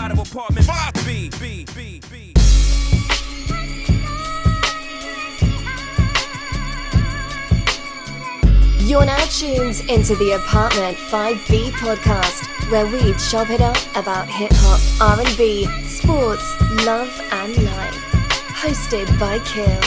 out of apartment 5B. You're now tuned into the Apartment 5B podcast, where we chop it up about hip-hop, R&B, sports, love and life. Hosted by Kill.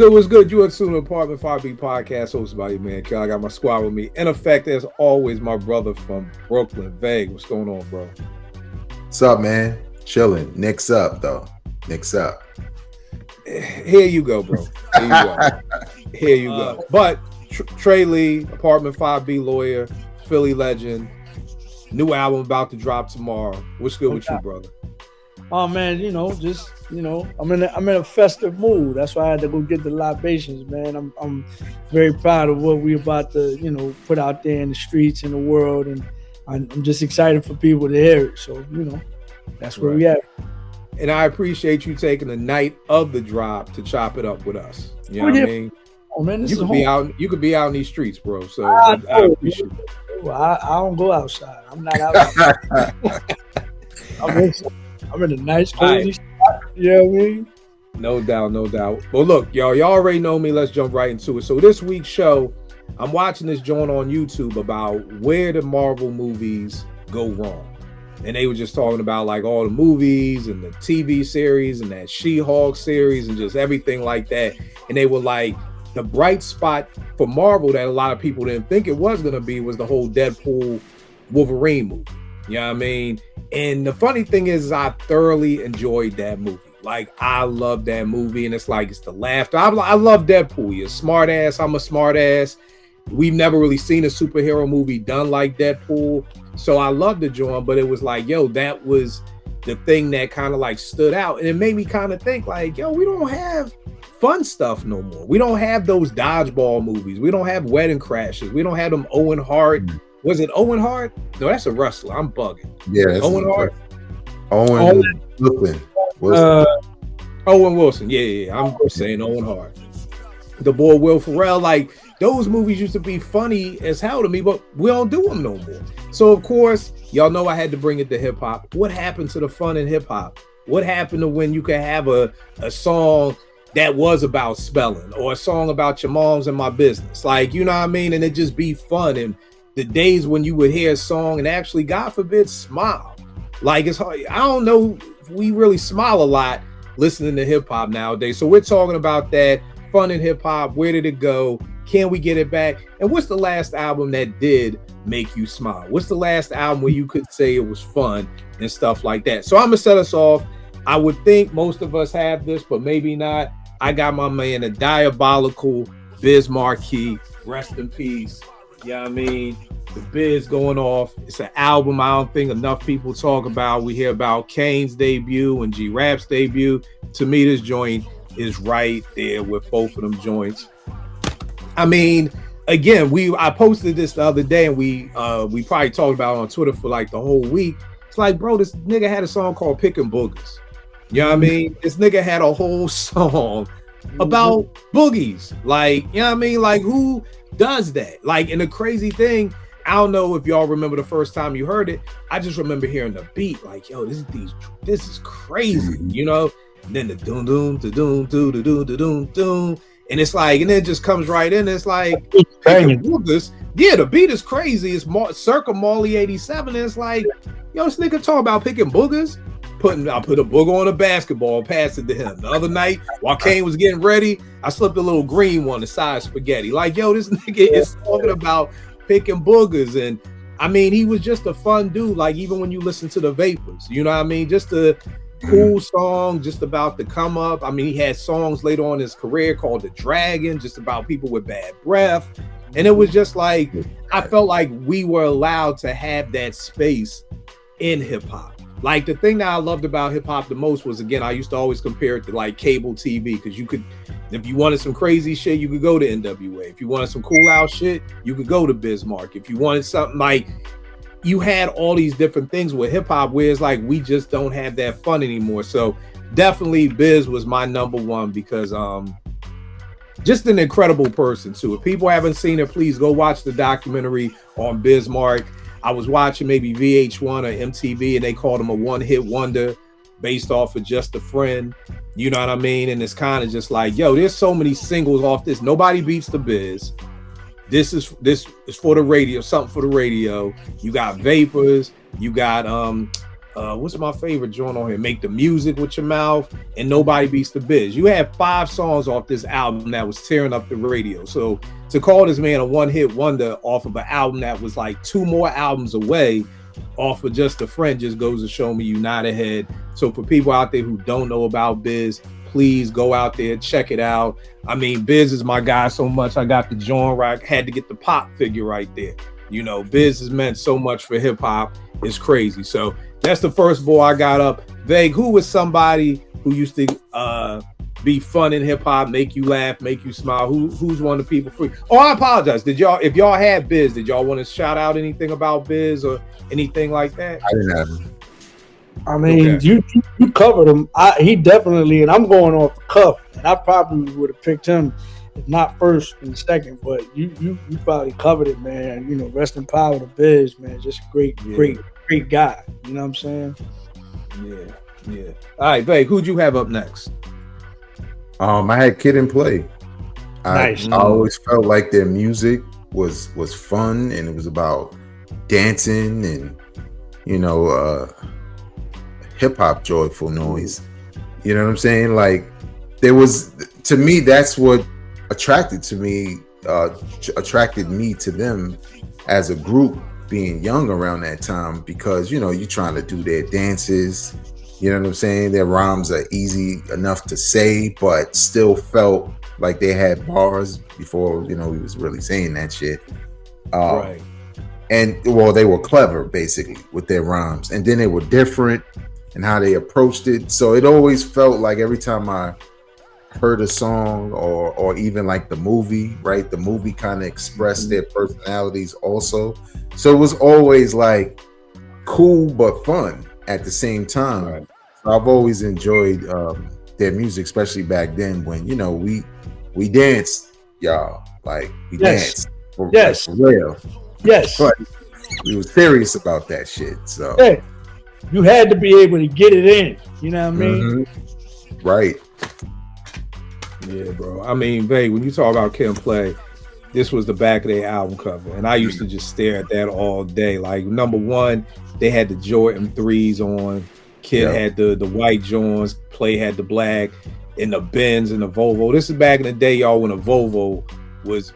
What's good? You are tuned to Apartment 5B podcast hosted by your man Kill. I got my squad with me. In effect, as always, my brother from Brooklyn, Veg. What's going on, bro? What's up, man? Chilling. Nick's up, though. Nick's up. Here you go, bro. Here you go. But Trey Lee, Apartment 5B lawyer, Philly legend, new album about to drop tomorrow. What's good with you, brother? Oh man, I'm in a festive mood. That's why I had to go get the libations, man. I'm very proud of what we're about to, put out there in the streets in the world, and I'm just excited for people to hear it. So, that's where we at. And I appreciate you taking the night of the drop to chop it up with us. You know what I mean? Oh man, this you is could home. be out. You could be out in these streets, bro. So I appreciate it. I don't go outside. I'm not outside. I'm in a nice cozy spot. You know what I mean? No doubt. Well, look, y'all already know me. Let's jump right into it. So this week's show, I'm watching this joint on YouTube about where the Marvel movies go wrong. And they were just talking about like all the movies and the TV series and that She-Hulk series and just everything like that. And they were like, the bright spot for Marvel that a lot of people didn't think it was going to be was the whole Deadpool Wolverine movie. You know what I mean? And the funny thing is I thoroughly enjoyed that movie. Like, I love that movie, and it's like, it's the laughter. I love Deadpool. You're a smart ass. I'm a smart ass. We've never really seen a superhero movie done like Deadpool. So I loved the joint, but it was like, yo, that was the thing that kind of like stood out. And it made me kind of think like, yo, we don't have fun stuff no more. We don't have those dodgeball movies. We don't have Wedding Crashers. We don't have them Owen Hart. Was it Owen Hart? No, that's a wrestler. I'm bugging. Yeah, Owen Hart. Owen Wilson. Owen Wilson. Yeah. I'm saying Owen Hart. The boy Will Ferrell. Like, those movies used to be funny as hell to me, but we don't do them no more. So of course, y'all know I had to bring it to hip hop. What happened to the fun in hip hop? What happened to when you could have a song that was about spelling, or a song about your moms and my business? Like, you know what I mean? And it just be fun. And the days when you would hear a song and actually, God forbid, smile. Like, it's hard. I don't know if we really smile a lot listening to hip hop nowadays. So we're talking about that fun in hip hop. Where did it go? Can we get it back? And what's the last album that did make you smile? What's the last album where you could say it was fun and stuff like that? So I'm gonna set us off. I would think most of us have this, but maybe not. I got my man, a diabolical Biz Markie. Rest in peace. You know what I mean? The Biz going off. It's an album I don't think enough people talk about. We hear about Kane's debut and G-Rap's debut. To me, this joint is right there with both of them joints. I mean, again, I posted this the other day, and we probably talked about it on Twitter for like the whole week. It's like, bro, this nigga had a song called Pickin' Boogers. You know what I mean? This nigga had a whole song about boogies. Like, you know what I mean? Like, who does that? Like, and the crazy thing, I don't know if y'all remember the first time you heard it. I just remember hearing the beat, like, yo, this is crazy, you know? And then the doom doom to doom doom to doom to doom doom, and it's like, and then it just comes right in. It's like, boogers. Yeah, the beat is crazy. It's circa Marley 87. And it's like, yo, this nigga talking about picking boogers. I put a booger on a basketball, passed it to him. The other night, while Kane was getting ready, I slipped a little green one aside spaghetti. Like, yo, this nigga is talking about picking boogers. And I mean, he was just a fun dude. Like, even when you listen to the Vapors, you know what I mean? Just a cool song, just about the come up. I mean, he had songs later on in his career called The Dragon, just about people with bad breath. And it was just like, I felt like we were allowed to have that space in hip hop. Like the thing that I loved about hip hop the most was, again, I used to always compare it to like cable TV, because you could, if you wanted some crazy shit, you could go to NWA. If you wanted some cool out shit, you could go to Biz Markie. If you wanted something, like, you had all these different things with hip hop, where it's like we just don't have that fun anymore. So definitely Biz was my number one, because just an incredible person too. If people haven't seen it, please go watch the documentary on Biz Markie. I was watching maybe VH1 or MTV, and they called him a one-hit wonder based off of Just a Friend. You know what I mean? And it's kind of just like, yo, there's so many singles off this. Nobody beats the Biz. This is for the radio, something for the radio. You got Vapors. You got what's my favorite joint on here? Make the Music with Your Mouth, and Nobody Beats the Biz. You have 5 songs off this album that was tearing up the radio. So to call this man a one-hit wonder off of an album that was like 2 more albums away off of Just a Friend just goes to show me you're not ahead. So for people out there who don't know about Biz, please go out there, check it out. I mean, Biz is my guy so much. I got the joint right, had to get the pop figure right there. You know, Biz has meant so much for hip hop. It's crazy. So that's the first boy I got up. Vague, who was somebody who used to be fun in hip hop, make you laugh, make you smile? Who's one of the people for you? Oh, I apologize. If y'all had Biz, did y'all want to shout out anything about Biz or anything like that? I didn't have him. I mean, okay. you covered him. He definitely, and I'm going off the cuff, and I probably would have picked him, if not first and second, but you probably covered it, man. You know, rest in power to Biz, man. Just a great guy. You know what I'm saying? Yeah. All right, Babe, who'd you have up next? I had Kid and Play. Nice. I always felt like their music was fun, and it was about dancing and, you know, hip hop joyful noise. You know what I'm saying? Like, there was, to me, that's what attracted me to them as a group, being young around that time, because, you know, you're trying to do their dances. You know what I'm saying? Their rhymes are easy enough to say, but still felt like they had bars before, you know, he was really saying that shit. Right. And, well, they were clever, basically, with their rhymes. And then they were different in how they approached it. So it always felt like every time I heard a song or even like the movie, right? The movie kind of expressed their personalities also. So it was always like cool but fun at the same time. Right. So I've always enjoyed their music, especially back then when, you know, we danced, y'all. Like, we danced. For real. Yes. But we were serious about that shit. So hey, you had to be able to get it in. You know what I mean? Mm-hmm. Right. Yeah, bro. I mean, babe, when you talk about Kid and Play, this was the back of their album cover, and I used to just stare at that all day. Like, number one, they had the Jordan 3s on. Kid had the white Johns. Play had the black, and the Benz and the Volvo. This is back in the day, y'all, when a Volvo was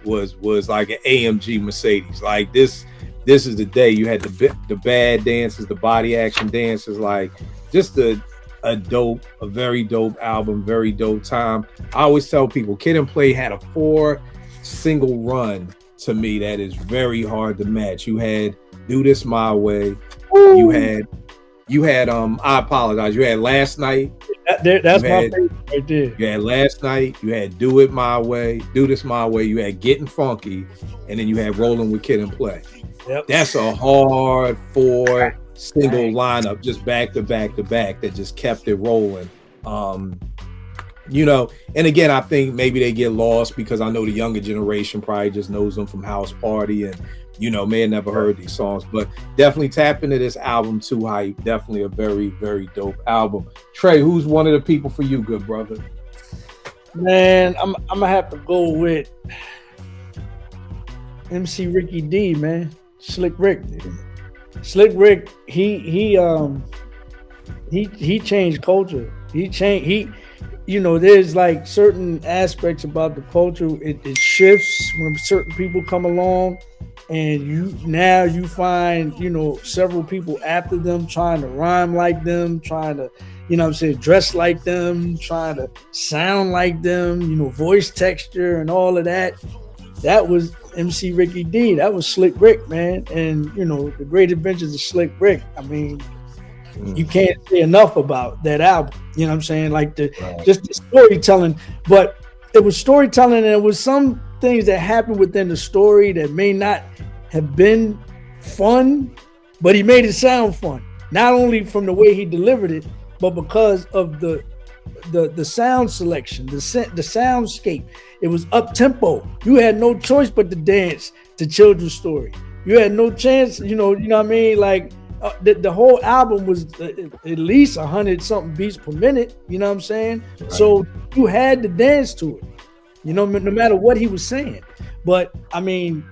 like an AMG Mercedes. Like, this is the day you had the bad dances, the body action dances. Like, just a very dope album, very dope time. I always tell people, Kid and Play had a 4-single run to me that is very hard to match. You had Do This My Way. Ooh. You had I apologize. You had Last Night. That's my favorite right there. You had Last Night. You had Do It My Way. Do This My Way. You had Getting Funky, and then you had Rolling with Kid and Play. Yep. That's a hard 4-single lineup, just back to back to back, that just kept it rolling. You know, and again, I think maybe they get lost because I know the younger generation probably just knows them from House Party and, you know, may have never heard these songs, but definitely tap into this album too. Hype. Definitely a very, very dope album. Trey, who's one of the people for you, good brother? Man, I'm gonna have to go with MC Ricky D, man. Slick Rick. Slick Rick, he changed culture. He you know, there's like certain aspects about the culture. It shifts when certain people come along, and you find, you know, several people after them trying to rhyme like them, trying to, you know what I'm saying, dress like them, trying to sound like them, you know, voice texture and all of that. That was MC Ricky D. That was Slick Rick, man. And you know, The Great Adventures of Slick Rick. I mean, you can't say enough about that album. You know what I'm saying? Like just the storytelling. But it was storytelling, and it was some things that happened within the story that may not have been fun, but he made it sound fun. Not only from the way he delivered it, but because of the sound selection, the soundscape. It was up tempo. You had no choice but to dance to Children's Story. You had no chance. You know what I mean? Like the whole album was at least 100 something beats per minute. You know what I'm saying? Right. So you had to dance to it. You know, no matter what he was saying. But I mean,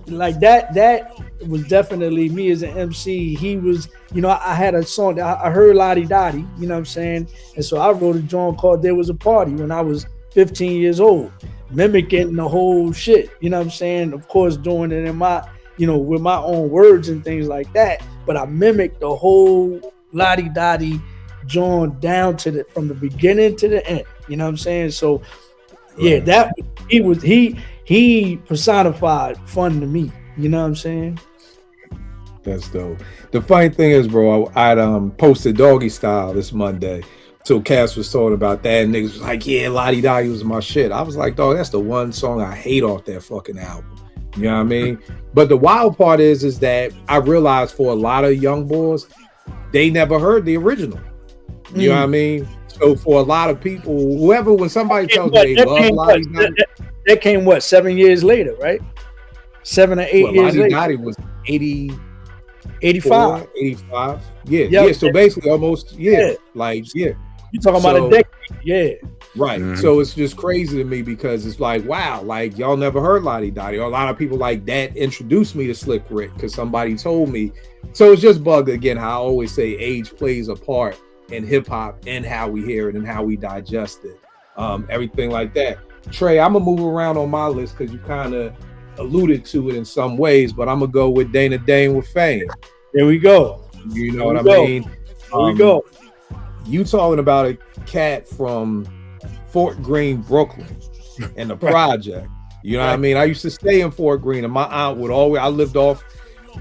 like that was definitely me as an MC. He was, you know, I had a song that I heard Lottie Dottie, you know what I'm saying? And so I wrote a joint called There Was a Party when I was 15 years old, mimicking the whole shit, you know what I'm saying? Of course, doing it in my, you know, with my own words and things like that. But I mimicked the whole Lottie Dottie joint down to from the beginning to the end, you know what I'm saying? So yeah, he personified fun to me. You know what I'm saying? That's dope. The funny thing is, bro, I'd posted Doggy Style this Monday. So Cass was talking about that, and niggas was like, yeah, Lottie Dottie was my shit. I was like, dog, that's the one song I hate off that fucking album. You know what I mean? But the wild part is that I realized for a lot of young boys, they never heard the original. You know what I mean? So for a lot of people, when somebody tells me they love Lottie Dottie, that came 7 years later, right? 7 or 8 years Lottie later. Dottie was 85. Yeah. So basically almost, like, yeah. You're talking about a decade, yeah. Right. Mm-hmm. So it's just crazy to me because it's like, wow, like y'all never heard Lottie Dottie. Or a lot of people like that introduced me to Slick Rick because somebody told me. So it's just bugged again how I always say age plays a part in hip hop and how we hear it and how we digest it. Everything like that. Trey, I'm gonna move around on my list because you kind of alluded to it in some ways, but I'm gonna go with Dane with Fame. There we go. You know what I mean? There we go. You talking about a cat from Fort Greene, Brooklyn, and the project. You know what I mean? I used to stay in Fort Greene, and my aunt would always. I lived off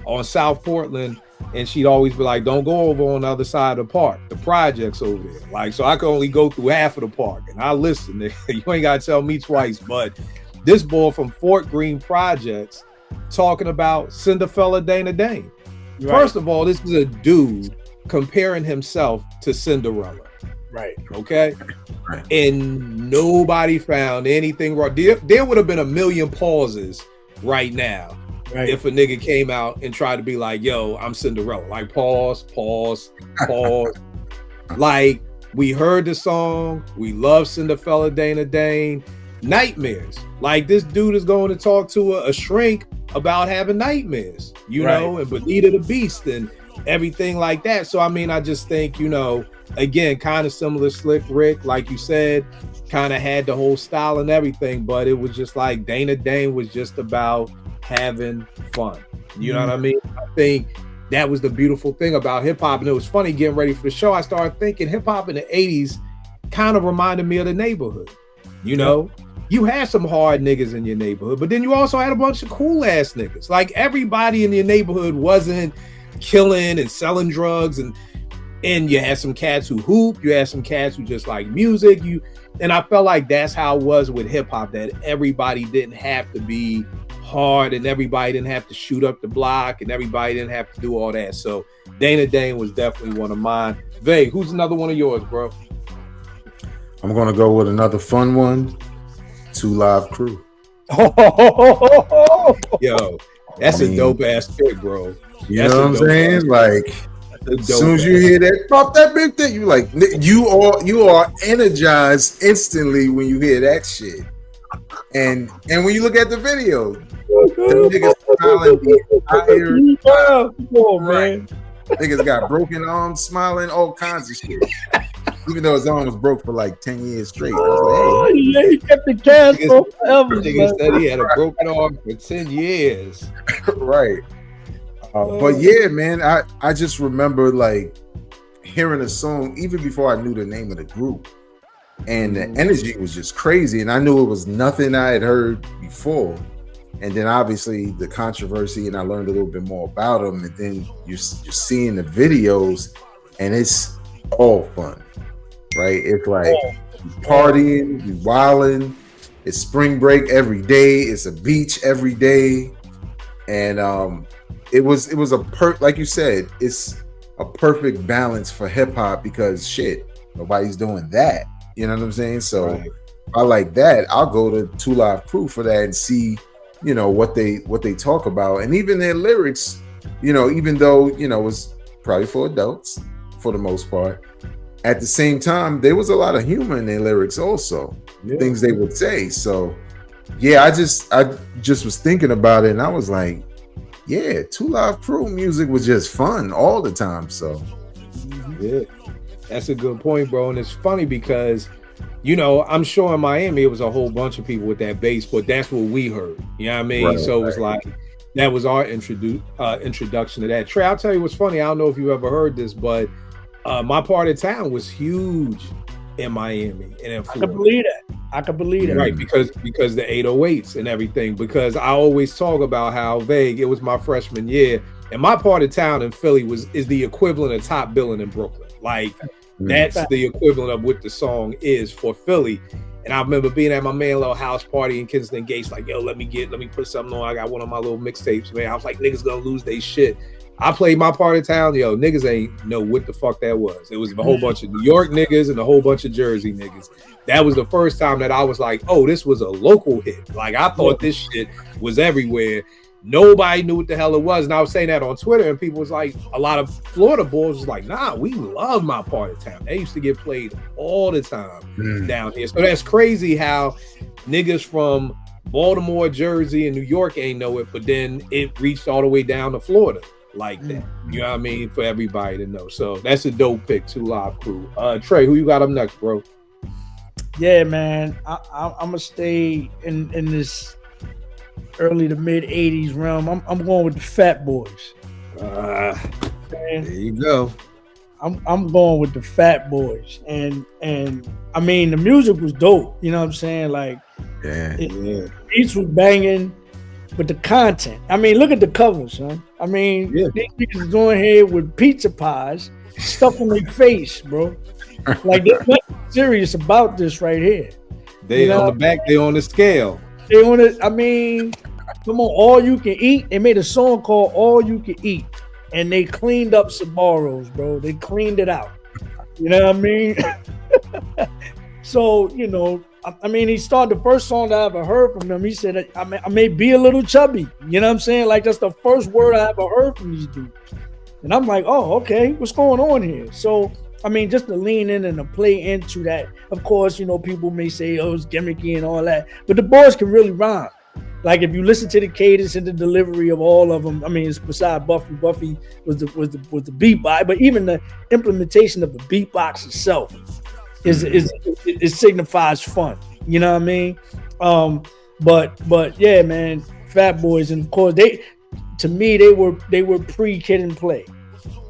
on South Portland. And she'd always be like, don't go over on the other side of the park. The project's over there. Like, so I could only go through half of the park. And I listen. You ain't got to tell me twice. But this boy from Fort Greene Projects talking about Cinderella Dana Dane. Right. First of all, this is a dude comparing himself to Cinderella. Right. Okay? Right. And nobody found anything wrong. There would have been a million pauses right now. Right. If a nigga came out and tried to be like, yo, I'm Cinderella. Like, pause. Like, we heard the song. We love Cinderella Dana Dane. Nightmares. Like, this dude is going to talk to a shrink about having nightmares, you know, and Bonita the Beast and everything like that. So, I mean, I just think, you know, again, kind of similar Slick Rick, like you said, kind of had the whole style and everything, but it was just like Dana Dane was just about having fun. You know what I mean? I think that was the beautiful thing about hip hop. And it was funny getting ready for the show. I started thinking hip hop in the 80s kind of reminded me of the neighborhood. You know, you had some hard niggas in your neighborhood, but then you also had a bunch of cool ass niggas. Like everybody in your neighborhood wasn't killing and selling drugs, and you had some cats who hoop, you had some cats who just like music. And I felt like that's how it was with hip hop, that everybody didn't have to be hard and everybody didn't have to shoot up the block and everybody didn't have to do all that. So Dana Dane was definitely one of mine. Vay, who's another one of yours, bro? I'm gonna go with another fun one. 2 Live Crew. Yo, that's a dope ass pick, bro. You know what I'm saying? Like, as soon as you hear that, pop that big thing, you like, you are energized instantly when you hear that shit. And when you look at the video, the niggas smiling the man. Niggas got broken arms, smiling, all kinds of shit. Even though his arm was broke for like 10 years straight. I was like, hey. Yeah, he kept the cast forever. Niggas said he had a broken arm for 10 years. Right. But yeah, man, I just remember like hearing a song even before I knew the name of the group. And the energy was just crazy. And I knew it was nothing I had heard before. and then obviously the controversy, and I learned a little bit more about him, and then you're seeing the videos, and it's all fun, right? It's like partying, you wilding. It's spring break every day. It's a beach every day, and it was like you said, it's a perfect balance for hip hop because shit, nobody's doing that. You know what I'm saying? So if I like that, I'll go to 2 Live Crew for that and see, you know, what they talk about, and even their lyrics. You know, even though it's probably for adults for the most part, at the same time there was a lot of humor in their lyrics also. Things they would say. So yeah, I just was thinking about it, and I was like, yeah, 2 Live Crew music was just fun all the time. So yeah, that's a good point, bro. And it's funny because, you know, I'm sure in Miami it was a whole bunch of people with that bass, but that's what we heard. You know what I mean? Right, so it was like that was our introduction to that. Trey, I'll tell you what's funny. I don't know if you ever heard this, but my part of town was huge in Miami and in Florida. I could believe that. Right, because the 808s and everything. Because I always talk about how vague it was my freshman year, and my part of town in Philly is the equivalent of Top Billing in Brooklyn. Like that's the equivalent of what the song is for Philly. And I remember being at my man little house party in Kingston Gates, like, yo, let me put something on. I got one of my little mixtapes, man. I was like, niggas gonna lose their shit. I played my part of town, yo, niggas ain't know what the fuck that was. It was a whole bunch of New York niggas and a whole bunch of Jersey niggas. That was the first time that I was like, oh, this was a local hit. Like, I thought this shit was everywhere. Nobody knew what the hell it was. And I was saying that on Twitter, and people was like, a lot of Florida boys was like, nah, we love my part of town. They used to get played all the time down here. So that's crazy how niggas from Baltimore, Jersey, and New York ain't know it, but then it reached all the way down to Florida like that. You know what I mean? For everybody to know. So that's a dope pick, 2 Live Crew. Trey, who you got up next, bro? Yeah, man. I'm gonna stay in this early to mid 80s realm. I'm going with the Fat Boys. There you go. I'm going with the Fat Boys, and I mean the music was dope. You know what I'm saying? Like, beats was banging, but the content. I mean, look at the covers, son. I mean, these niggas going here with pizza pies stuff in their face, bro. Like, there's nothing serious about this right here. They on the back. They on the scale. They on it. I mean, come on, all you can eat. They made a song called "All You Can Eat," and they cleaned up Sbarro's, bro. They cleaned it out. You know what I mean? So, you know, I mean, he started the first song that I ever heard from him. He said, I may be a little chubby. You know what I'm saying? Like, that's the first word I ever heard from these dudes. And I'm like, oh, okay, what's going on here? So, I mean, just to lean in and to play into that. Of course, you know, people may say, oh, it's gimmicky and all that. But the boys can really rhyme. Like, if you listen to the cadence and the delivery of all of them, I mean, it's beside Buffy. Buffy was the beatbox, but even the implementation of the beatbox itself it signifies fun. You know what I mean? But yeah, man, Fat Boys, and of course they were pre-Kid and Play.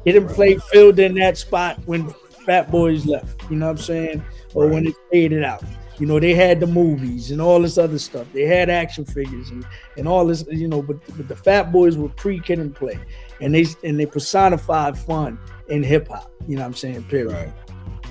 Kid and Play filled in that spot when Fat Boys left. You know what I'm saying? Or when it faded out. You know, they had the movies and all this other stuff. They had action figures and all this, you know, but the Fat Boys were pre-Kid and Play. And they personified fun in hip hop. You know what I'm saying? Period.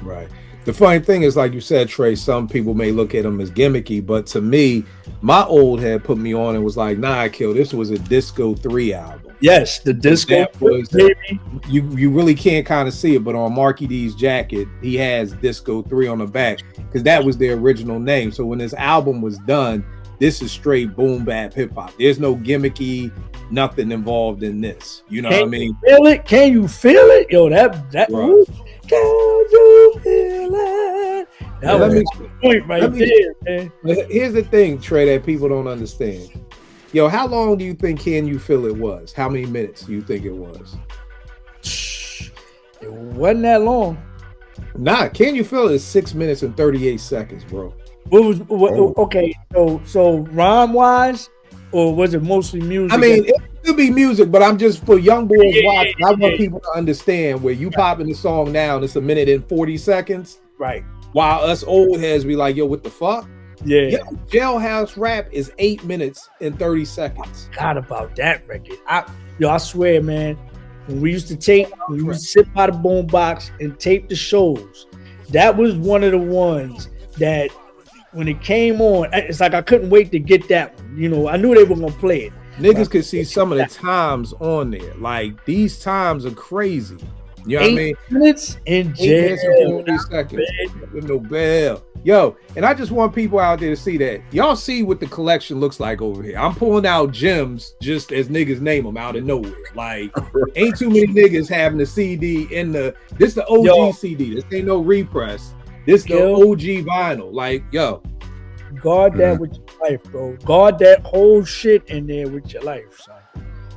Right. The funny thing is, like you said, Trey, some people may look at them as gimmicky, but to me, my old head put me on and was like, nah, Kill, this was a Disco 3 album. Yes, the Disco 3, baby. You really can't kind of see it, but on Marky D's jacket, he has Disco 3 on the back because that was their original name. So when this album was done, this is straight boom bap hip hop. There's no gimmicky, nothing involved in this. You know what I mean? Feel it? Can you feel it? Yo, that right. Can you feel it? That was the point right there, man. Here's the thing, Trey, that people don't understand. Yo, how long do you think Can You Feel It was? How many minutes do you think it was? It wasn't that long. Nah, Can You Feel It is 6 minutes and 38 seconds, bro. Okay, so rhyme wise, or was it mostly music? I mean, it could be music, but I'm just for young boys watching. I want people to understand where you popping the song now and it's 1 minute and 40 seconds. Right. While us old heads be like, yo, what the fuck? Yeah. Yo, Jailhouse Rap is 8 minutes and 30 seconds. Forgot about that record. I swear, man, when we used to sit by the boombox and tape the shows, that was one of the ones that when it came on, it's like I couldn't wait to get that one. You know, I knew they were gonna play it. Niggas could see some of the times on there. Like, these times are crazy. You know what I mean? 8 minutes in 8 jail. minutes and 40 seconds. With no bail. Yo, and I just want people out there to see that. Y'all see what the collection looks like over here. I'm pulling out gems just as niggas name them out of nowhere. Like, ain't too many niggas having the CD in this the OG CD. This ain't no repress. This the OG vinyl. Like, yo. Guard that with your life, bro. Guard that whole shit in there with your life, son.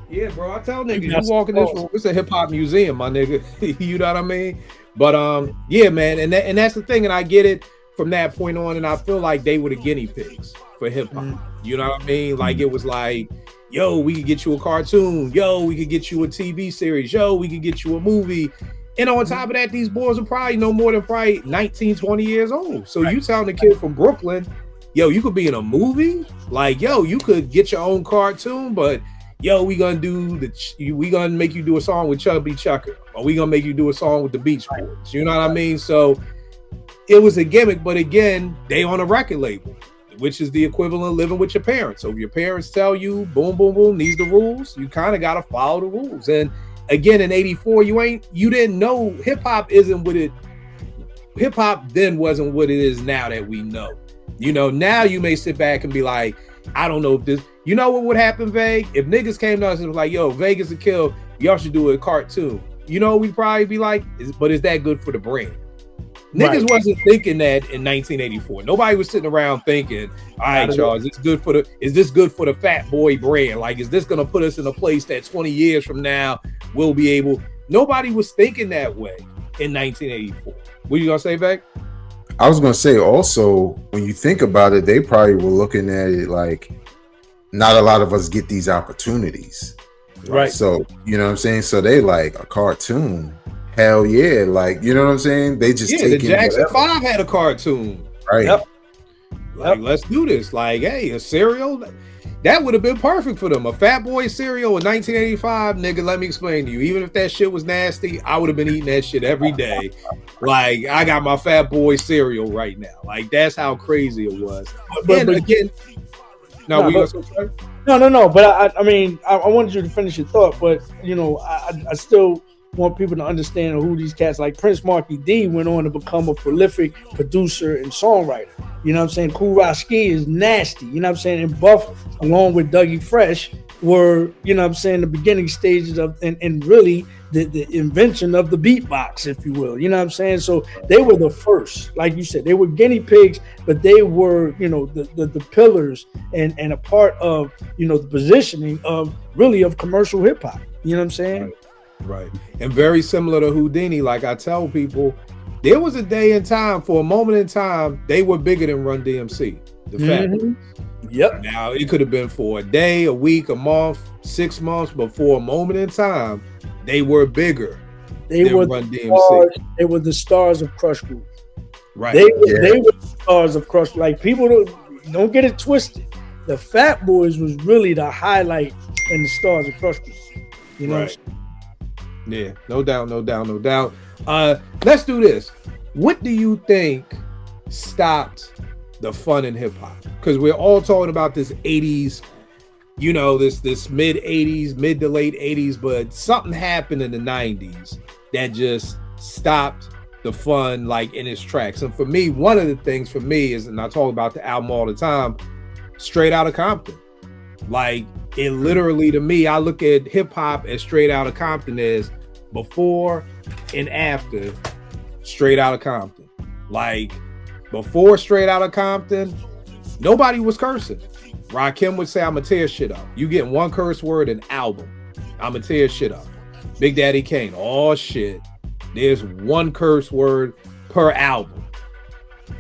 Yeah, bro. I tell niggas, you walk in this room, it's a hip hop museum, my nigga. You know what I mean? But yeah, man, and that's the thing, and I get it from that point on, and I feel like they were the guinea pigs for hip hop. You know what I mean? Like, it was like, yo, we could get you a cartoon, yo, we could get you a TV series, yo, we could get you a movie. And on top of that, these boys are probably no more than 19, 20 years old. So you telling the kid from Brooklyn, yo, you could be in a movie? Like, yo, you could get your own cartoon, but yo, we gonna make you do a song with Chubby Chucker, or we gonna make you do a song with the Beach Boys. You know what I mean? So it was a gimmick, but again, they on a record label, which is the equivalent of living with your parents. So if your parents tell you, boom, boom, boom, these the rules, you kind of gotta follow the rules. And again, in '84, you didn't know hip hop then wasn't what it is now that we know. You know, now you may sit back and be like, I don't know if this, you know what would happen, Vague? If niggas came to us and was like, yo, Vegas a kill, y'all should do a cartoon. You know, we'd probably be like, but is that good for the brand? Niggas wasn't thinking that in 1984. Nobody was sitting around thinking, all right, y'all, is this good for the Fat Boy brand? Like, is this gonna put us in a place that 20 years from now we'll be able? Nobody was thinking that way in 1984. What you gonna say, Vague? I was gonna say also, when you think about it, they probably were looking at it like, not a lot of us get these opportunities, right? So you know what I'm saying. So they like a cartoon, hell yeah, like you know what I'm saying. They just the Jackson 5 had a cartoon, right? Yep. Like, let's do this. Like, hey, a cereal that would have been perfect for them. A Fat Boy cereal in 1985, nigga. Let me explain to you. Even if that shit was nasty, I would have been eating that shit every day. Like, I got my Fat Boy cereal right now. Like, that's how crazy it was. But again, no. But I mean, I wanted you to finish your thought, but you know, I still want people to understand who these cats like Prince Markie D went on to become a prolific producer and songwriter. You know what I'm saying? Cool Raski is nasty. You know what I'm saying? And Buff, along with Dougie Fresh, were, you know what I'm saying, the beginning stages of and really the invention of the beatbox, if you will. You know what I'm saying? So they were the first, like you said, they were guinea pigs, but they were, you know, the pillars and a part of, you know, the positioning of commercial hip hop. You know what I'm saying? Right. And very similar to Houdini, like I tell people, there was a day in time, for a moment in time, they were bigger than Run DMC, the Fat Boys. Yep. Now, it could have been for a day, a week, a month, 6 months, but for a moment in time, they were bigger than Run DMC. They were the stars of Crush Groove. Right. They were the stars of Crush. Like, people don't get it twisted. The Fat Boys was really the highlight and the stars of Crush Groove. You know what I'm saying? Yeah, no doubt. Let's do this. What do you think stopped the fun in hip hop? Because we're all talking about this 80s, you know, this mid 80s, mid to late 80s, but something happened in the 90s that just stopped the fun, like, in its tracks. And for me, one of the things for me is, and I talk about the album all the time, Straight Outta Compton. Like, it literally, to me, I look at hip hop as Straight Outta Compton as before and after Straight Outta Compton. Like, before Straight Outta Compton, nobody was cursing. Rakim would say, I'ma tear shit up. You get one curse word an album, I'ma tear shit up. Big Daddy Kane, oh shit, there's one curse word per album.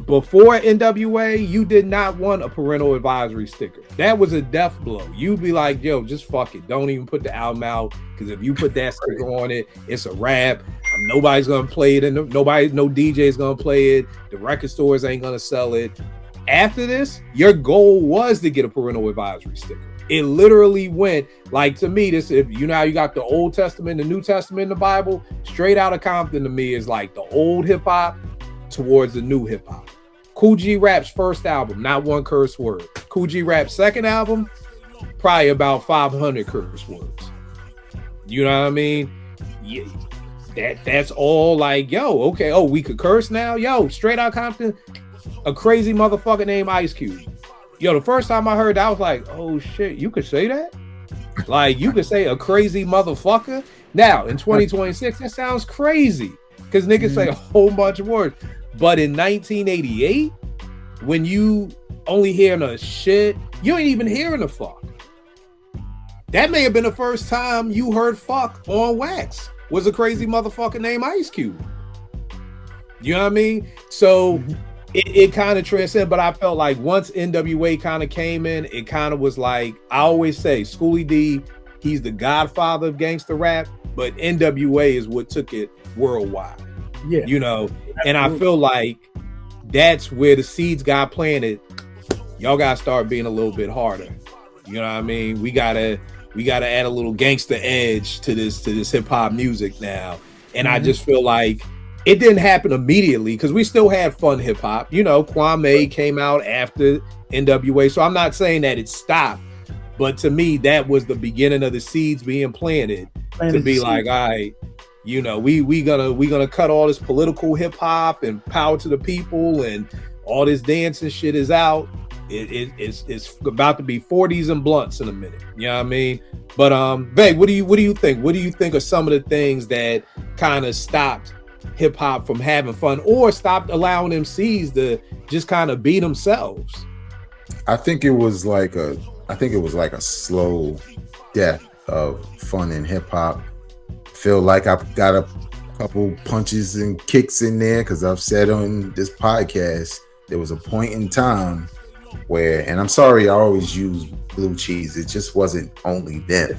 Before NWA, you did not want a parental advisory sticker. That was a death blow. You'd be like, yo, just fuck it. Don't even put the album out, because if you put that sticker on it, it's a wrap. Nobody's gonna play it, and no DJ's gonna play it. The record stores ain't gonna sell it. after this, your goal was to get a parental advisory sticker. It literally went like, to me, this, if you know how you got the Old Testament, the New Testament in the Bible, Straight Outta Compton to me is like the old hip hop towards the new hip hop. Kool G Rap's first album, not one curse word. Kool G Rap's second album, probably about 500 curse words. You know what I mean? Yeah, that's all like, yo, okay, oh, we could curse now? Yo, Straight Outta Compton, a crazy motherfucker named Ice Cube. Yo, the first time I heard that, I was like, oh shit, you could say that? Like, you could say a crazy motherfucker? Now, in 2026, that sounds crazy because niggas say a whole bunch of words. But in 1988, when you only hearing a shit, you ain't even hearing a fuck. That may have been the first time you heard fuck on wax, was a crazy motherfucker named Ice Cube. You know what I mean? So it kind of transcended, but I felt like once NWA kind of came in, it kind of was like, I always say, Schoolie D, he's the godfather of gangster rap, but NWA is what took it worldwide. Yeah. You know, and I feel like that's where the seeds got planted. Y'all gotta start being a little bit harder. You know what I mean? We gotta add a little gangster edge to this hip hop music now. And I just feel like it didn't happen immediately because we still had fun hip hop. You know, Kwame came out after NWA. So I'm not saying that it stopped, but to me, that was the beginning of the seeds being planted to be like, all right, you know, we gonna cut all this political hip hop and power to the people and all this dancing shit is out. It's about to be 40s and blunts in a minute. You know what I mean? But Veg, what do you think? What do you think are some of the things that kind of stopped hip hop from having fun or stopped allowing MCs to just kind of be themselves? I think it was like a slow death of fun in hip hop. Feel like I've got a couple punches and kicks in there because I've said on this podcast there was a point in time where, and I'm sorry I always use Blue Cheese, it just wasn't only them.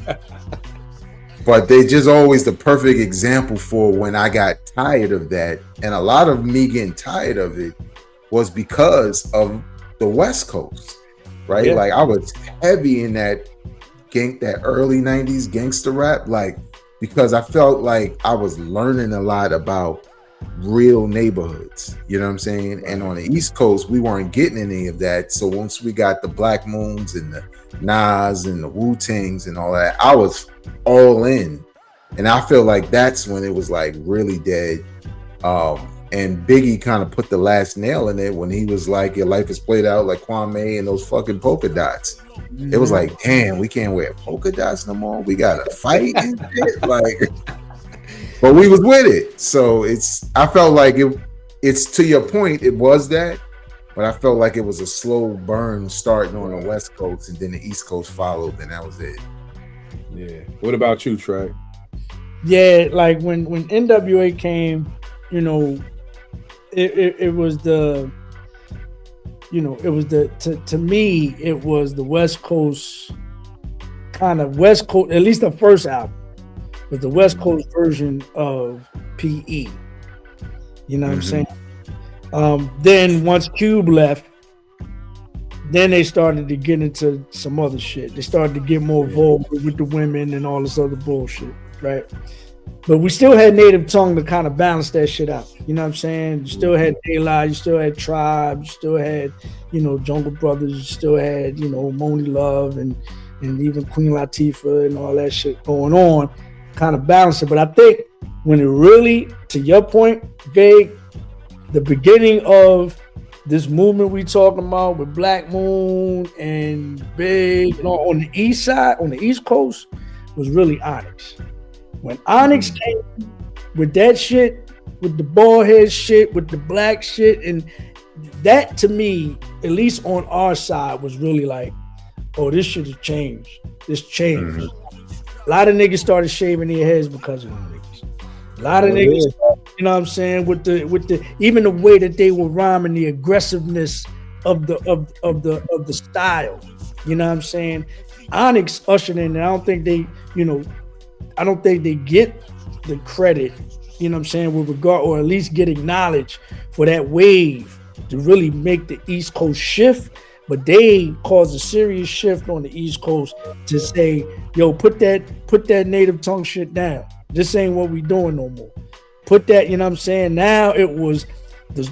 But they just always the perfect example for when I got tired of that. And a lot of me getting tired of it was because of the West Coast, right? Yeah. Like I was heavy in that early 90s gangster rap, like because I felt like I was learning a lot about real neighborhoods, you know what I'm saying? And on the East Coast, we weren't getting any of that. So once we got the Black Moons and the Nas and the Wu-Tangs and all that, I was all in. And I feel like that's when it was like really dead. And Biggie kind of put the last nail in it when he was like, your life is played out like Kwame and those fucking polka dots. Mm-hmm. It was like, damn, we can't wear polka dots no more. We gotta fight and shit. Like, but we was with it. So I felt like it's to your point, it was that, but I felt like it was a slow burn starting on the West Coast and then the East Coast followed and that was it. Yeah. What about you, Trey? Yeah, like when NWA came, you know, it was the, you know, it was to me, it was the West Coast, kind of West Coast, at least the first album was the West Coast version of PE. You know what I'm saying? Then once Cube left, then they started to get into some other shit. They started to get more vulgar with the women and all this other bullshit, right? But we still had Native Tongue to kind of balance that shit out. You know what I'm saying? You still had Daylight, you still had Tribe, you still had, you know, Jungle Brothers, you still had, you know, Moni Love and even Queen Latifah and all that shit going on, kind of balance it. But I think when it really, to your point, Vague, the beginning of this movement we talking about with Black Moon and Big, you know, on the east side, on the East Coast, was really Onyx. When Onyx came with that shit, with the bald head shit, with the black shit, and that to me, at least on our side, was really like, oh, this shit has changed. This changed. A lot of niggas started shaving their heads because of them niggas. A lot of niggas, you know what I'm saying, with the even the way that they were rhyming, the aggressiveness of the style. You know what I'm saying? Onyx ushered in, and I don't think they get the credit, you know what I'm saying, with regard, or at least get acknowledged for that wave to really make the East Coast shift. But they caused a serious shift on the East Coast to say, yo, put that native tongue shit down. This ain't what we doing no more. Put that, you know what I'm saying? Now it was the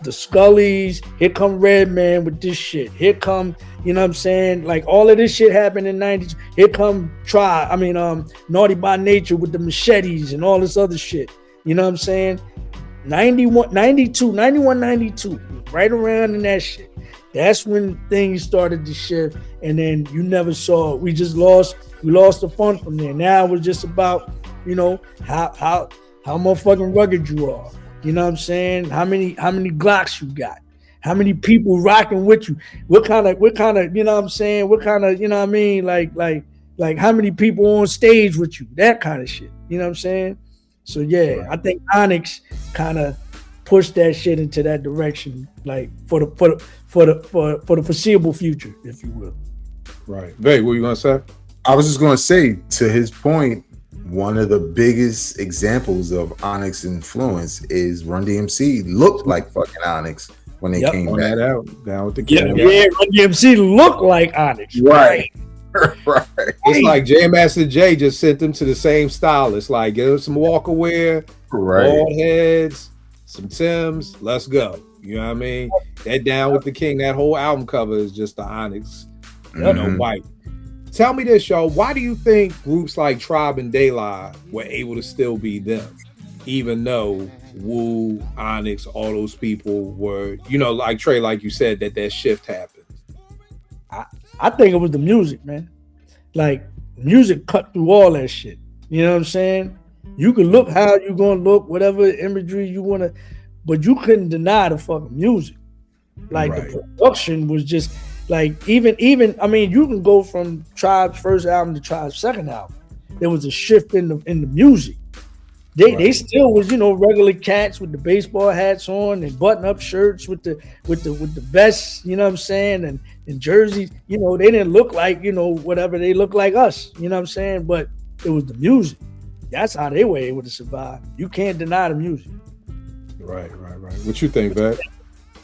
Scullies. Here come Redman with this shit. Here come, you know what I'm saying? Like all of this shit happened in 90s. Here come Naughty by Nature with the machetes and all this other shit. You know what I'm saying? 91, 92, right around in that shit. That's when things started to shift, and then you never saw it. We lost the fun from there. Now it was just about, you know, how motherfucking rugged you are. You know what I'm saying? How many Glocks you got? How many people rocking with you? What kind of, you know what I'm saying? What kind of, you know what I mean? Like how many people on stage with you? That kind of shit. You know what I'm saying? So yeah, I think Onyx kind of pushed that shit into that direction, like for the foreseeable future, if you will. Right. Vay, what you gonna say? I was just gonna say, to his point, one of the biggest examples of Onyx influence is Run DMC looked like fucking Onyx when they came back. That out, down with the Run DMC looked like Onyx. Right. Right. It's like J Master J just sent them to the same stylist. Like, give them some Walker wear, bald heads, some Timbs, let's go. You know what I mean? That Down with the King, that whole album cover is just the Onyx, you know, white. Tell me this, y'all. Why do you think groups like Tribe and De La were able to still be them, even though Wu, Onyx, all those people were, you know, like Trey, like you said, that shift happened? I think it was the music, man. Like, music cut through all that shit. You know what I'm saying? You can look how you gonna look, whatever imagery you wanna, but you couldn't deny the fucking music. Like the production was just like even I mean, you can go from Tribe's first album to Tribe's second album. There was a shift in the music. They still was, you know, regular cats with the baseball hats on and button-up shirts with the vests, you know what I'm saying, and jerseys. You know, they didn't look like, you know, whatever, they looked like us, you know what I'm saying? But it was the music. That's how they were able to survive. You can't deny the music. Right. What you think, Vat?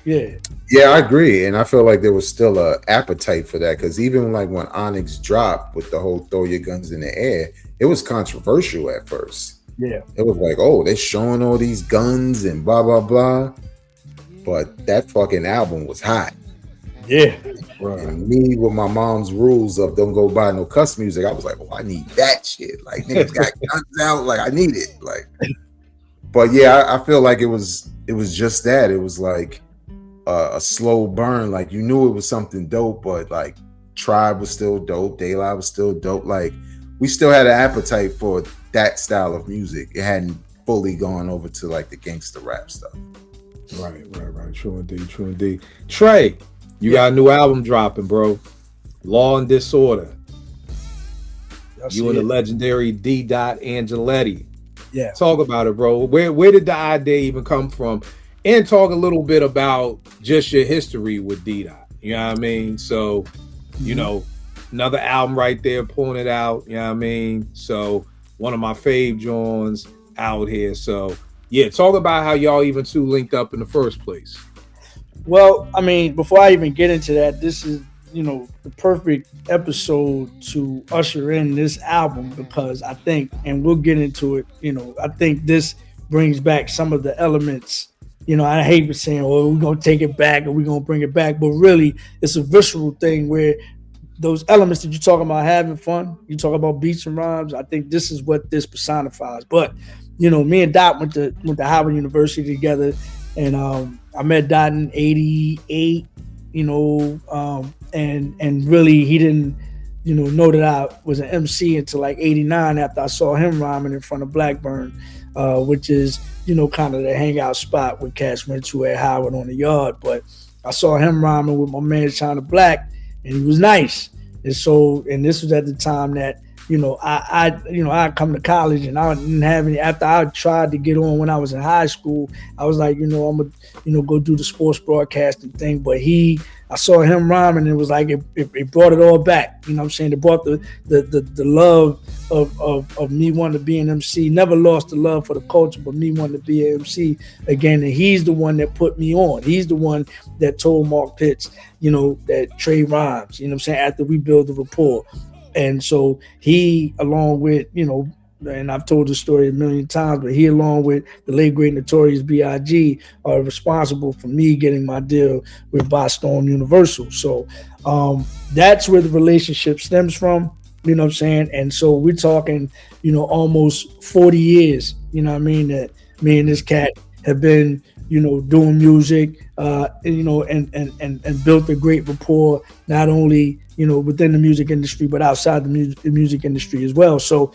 Yeah, I agree. And I feel like there was still a appetite for that, because even like when Onyx dropped with the whole throw your guns in the air, it was controversial at first. Yeah. It was like, oh, they're showing all these guns and blah, blah, blah. But that fucking album was hot. Yeah. Right. And me with my mom's rules of don't go buy no cuss music, I was like, oh, I need that shit. Like, niggas got guns out. Like, I need it. Like, but yeah, I feel like it was just that. It was like a slow burn. Like, you knew it was something dope, but like Tribe was still dope. De La was still dope. Like, we still had an appetite for that style of music. It hadn't fully gone over to like the gangster rap stuff. Right. True indeed. Trey, you got a new album dropping, bro. Law and Disorder. You and the legendary D. Angeletti. Yeah. Talk about it, bro. Where did the idea even come from? And talk a little bit about just your history with D. You know what I mean? So, you know, another album right there, pulling it out. You know what I mean? So, one of my fave Johns out here. So, yeah, talk about how y'all even two linked up in the first place. Well, I mean, before I even get into that, this is, you know, the perfect episode to usher in this album, because I think, and we'll get into it, you know, I think this brings back some of the elements. You know, I hate saying, well, we're going to take it back and we're going to bring it back. But really, it's a visceral thing where those elements that you talk about having fun, you talk about beats and rhymes, I think this is what this personifies. But, you know, me and Dot went to Howard University together, and I met Dot in 88, you know, and really he didn't, you know that I was an MC until like 89 after I saw him rhyming in front of Blackburn, which is, you know, kind of the hangout spot where cats went to at Howard on the yard. But I saw him rhyming with my man China Black, and he was nice. And so, and this was at the time that I come to college and I didn't have any. After I tried to get on when I was in high school, I was like, I'm gonna, go do the sports broadcasting thing. But I saw him rhyming, and it was like it brought it all back. You know what I'm saying? It brought the love of me wanting to be an MC. Never lost the love for the culture, but me wanting to be an MC again. And he's the one that put me on. He's the one that told Mark Pitts, that Trey rhymes. You know what I'm saying? After we build the rapport. And so he, along with, and I've told the story a million times, but he, along with the late great Notorious B.I.G., are responsible for me getting my deal with Boston Universal. So that's where the relationship stems from, you know what I'm saying? And so we're talking, almost 40 years, that me and this cat have been, doing music, and built a great rapport, not only, within the music industry, but outside the music industry as well. So,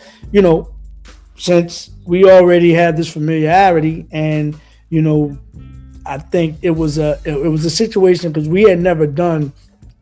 since we already had this familiarity, and, I think it was a situation because we had never done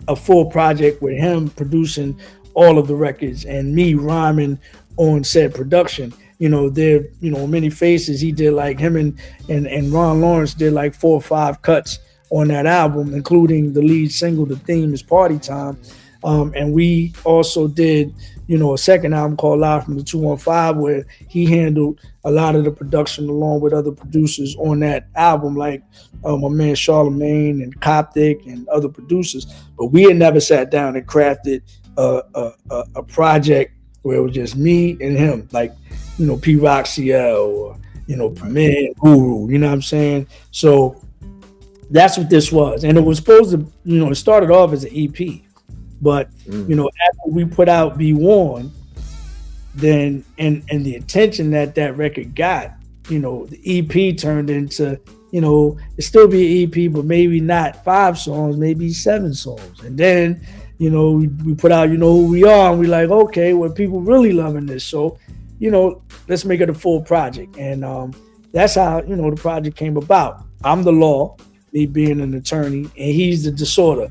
a full project with him producing all of the records and me rhyming on said production. Many faces, he did like him and Ron Lawrence did like 4 or 5 cuts on that album, including the lead single, The Theme is Party Time. And we also did, a second album called Live from the 215, where he handled a lot of the production along with other producers on that album, like my man Charlemagne and Coptic and other producers. But we had never sat down and crafted a project where it was just me and him, like, P Rock CL or, Premier Guru, you know what I'm saying? So that's what this was. And it was supposed to, it started off as an EP. But, after we put out Be Warned, then, and the attention that record got, the EP turned into, it still be an EP, but maybe not 5 songs, maybe 7 songs. And then, we put out, Who We Are, and we like, okay, well, people really loving this. So, let's make it a full project. And that's how, the project came about. I'm the law, me being an attorney, and he's the disorder,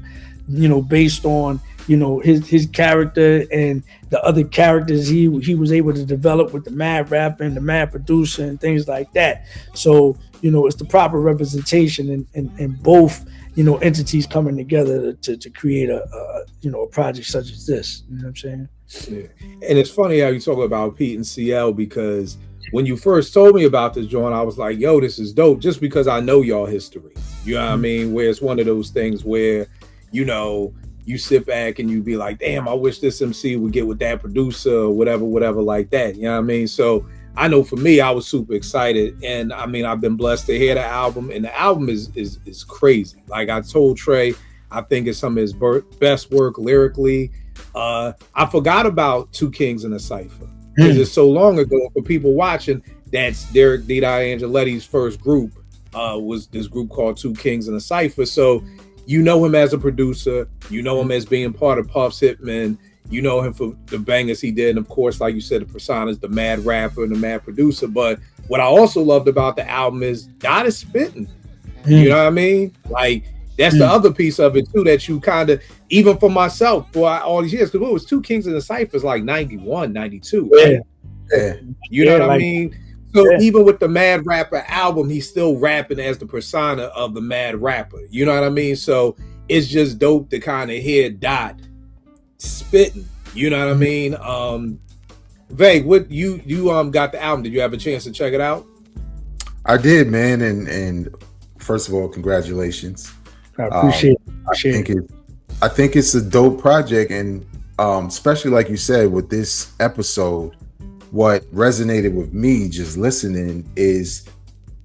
based on, his character and the other characters he was able to develop with the mad rapper and the mad producer and things like that. So, it's the proper representation in both, entities coming together to create a project such as this. You know what I'm saying? Yeah. And it's funny how you talk about Pete and CL, because when you first told me about this joint, I was like, yo, this is dope, just because I know y'all history. You know what I mean? Where it's one of those things where, you sit back and you be like, damn, I wish this MC would get with that producer or whatever like that. You know what I mean? So I know for me, I was super excited. And I mean, I've been blessed to hear the album, and the album is crazy. Like I told Trey, I think it's some of his best work lyrically. I forgot about Two Kings in a Cypher, because it's so long ago for people watching. That's Derek D. Angeletti's first group, was this group called Two Kings in a Cypher. So you know him as a producer, you know him as being part of Puff's Hitman, you know him for the bangers he did, and of course, like you said, the personas, the mad rapper and the mad producer. But what I also loved about the album is Dot is spitting. You know what I mean? Like, that's the other piece of it too, that you kind of, even for myself, for all these years, because it was Two Kings in the Cyphers like 91, 92. Right? Yeah. You know what I mean? So even with the Mad Rapper album, he's still rapping as the persona of the Mad Rapper. You know what I mean? So it's just dope to kind of hear Dot spitting. You know what I mean? Vague, what you got the album? Did you have a chance to check it out? I did, man. And first of all, congratulations. I appreciate it. I think it's a dope project, and especially like you said with this episode, what resonated with me just listening is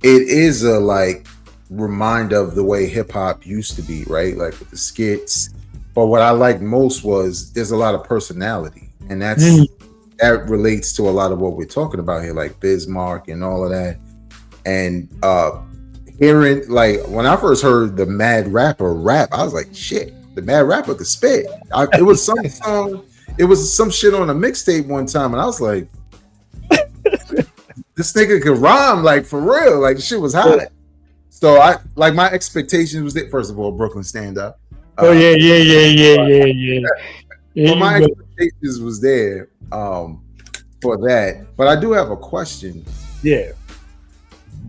it is a like reminder of the way hip hop used to be, right? Like with the skits. But what I liked most was there's a lot of personality, and that relates to a lot of what we're talking about here, like Biz Markie and all of that. And hearing, like, when I first heard the Mad Rapper rap, I was like, shit, the Mad Rapper could spit. It was some song, it was some shit on a mixtape one time, and I was like, this nigga could rhyme, like, for real, like, the shit was hot. So I, like, my expectations was that, first of all, Brooklyn stand up. Yeah. So my expectations was there. for that. But I do have a question. Yeah.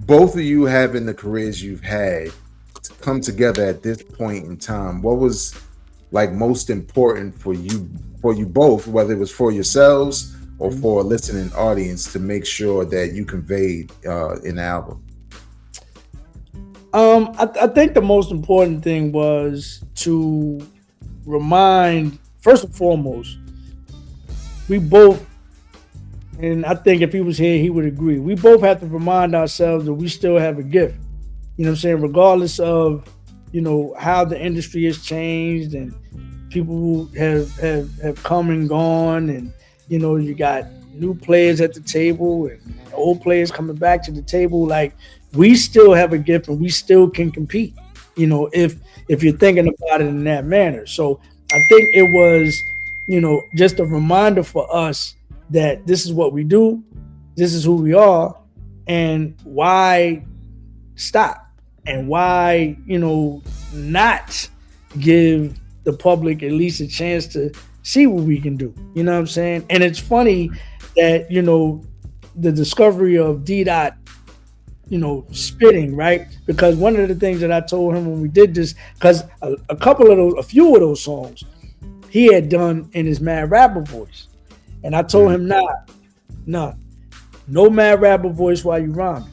Both of you having the careers you've had to come together at this point in time, what was like most important for you both, whether it was for yourselves or for a listening audience, to make sure that you conveyed an album? I think the most important thing was to remind, first and foremost, we both, and I think if he was here, he would agree, we both have to remind ourselves that we still have a gift. You know what I'm saying? Regardless of, how the industry has changed and people have come and gone, and, you got new players at the table and old players coming back to the table. Like, we still have a gift and we still can compete, if you're thinking about it in that manner. So I think it was, just a reminder for us that this is what we do, this is who we are, and why stop, and why, not give the public at least a chance to see what we can do. You know what I'm saying? And it's funny that, the discovery of D-Dot, spitting, right? Because one of the things that I told him when we did this, because a few of those songs he had done in his Mad Rapper voice. And I told him, no Mad Rapper voice while you rhyming.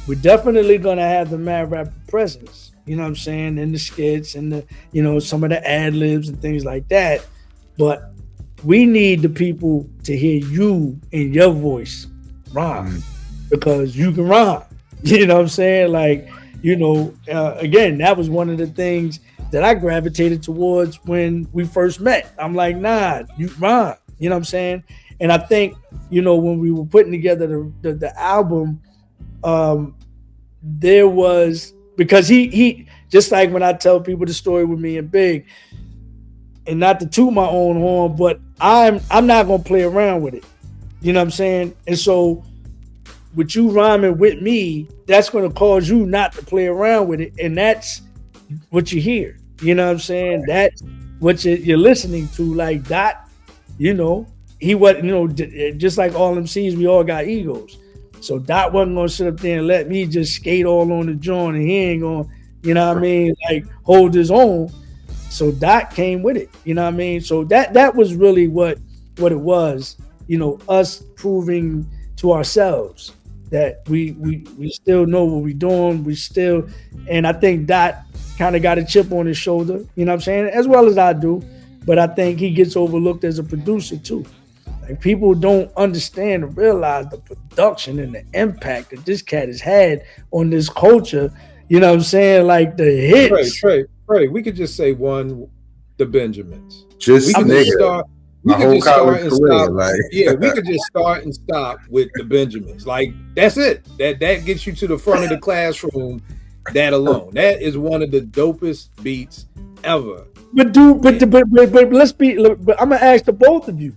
We're definitely gonna have the Mad Rapper presence, you know what I'm saying, in the skits and the, some of the ad-libs and things like that. But we need the people to hear you in your voice rhyme, because you can rhyme. You know what I'm saying? Like, again, that was one of the things that I gravitated towards when we first met. I'm like, nah, you rhyme. You know what I'm saying? And I think, when we were putting together the album, there was, because he just like when I tell people the story with me and Big, and not to toot my own horn, but I'm not gonna play around with it. You know what I'm saying? And so with you rhyming with me, that's gonna cause you not to play around with it, and that's what you hear. You know what I'm saying? That's what you're listening to. Like Dot, he wasn't, just like all MCs, we all got egos. So Dot wasn't gonna sit up there and let me just skate all on the joint, and he ain't gonna, like hold his own. So Dot came with it, you know what I mean? So that was really what it was, us proving to ourselves that we still know what we're doing. We still, and I think Dot kind of got a chip on his shoulder, you know what I'm saying, as well as I do. But I think he gets overlooked as a producer too. Like, people don't understand or realize the production and the impact that this cat has had on this culture. You know what I'm saying? Like the hits. Trey, we could just say the Benjamins. We could just start and stop with the Benjamins. Like, that's it. That gets you to the front of the classroom. That alone. That is one of the dopest beats ever. But let's be. But I'm gonna ask the both of you.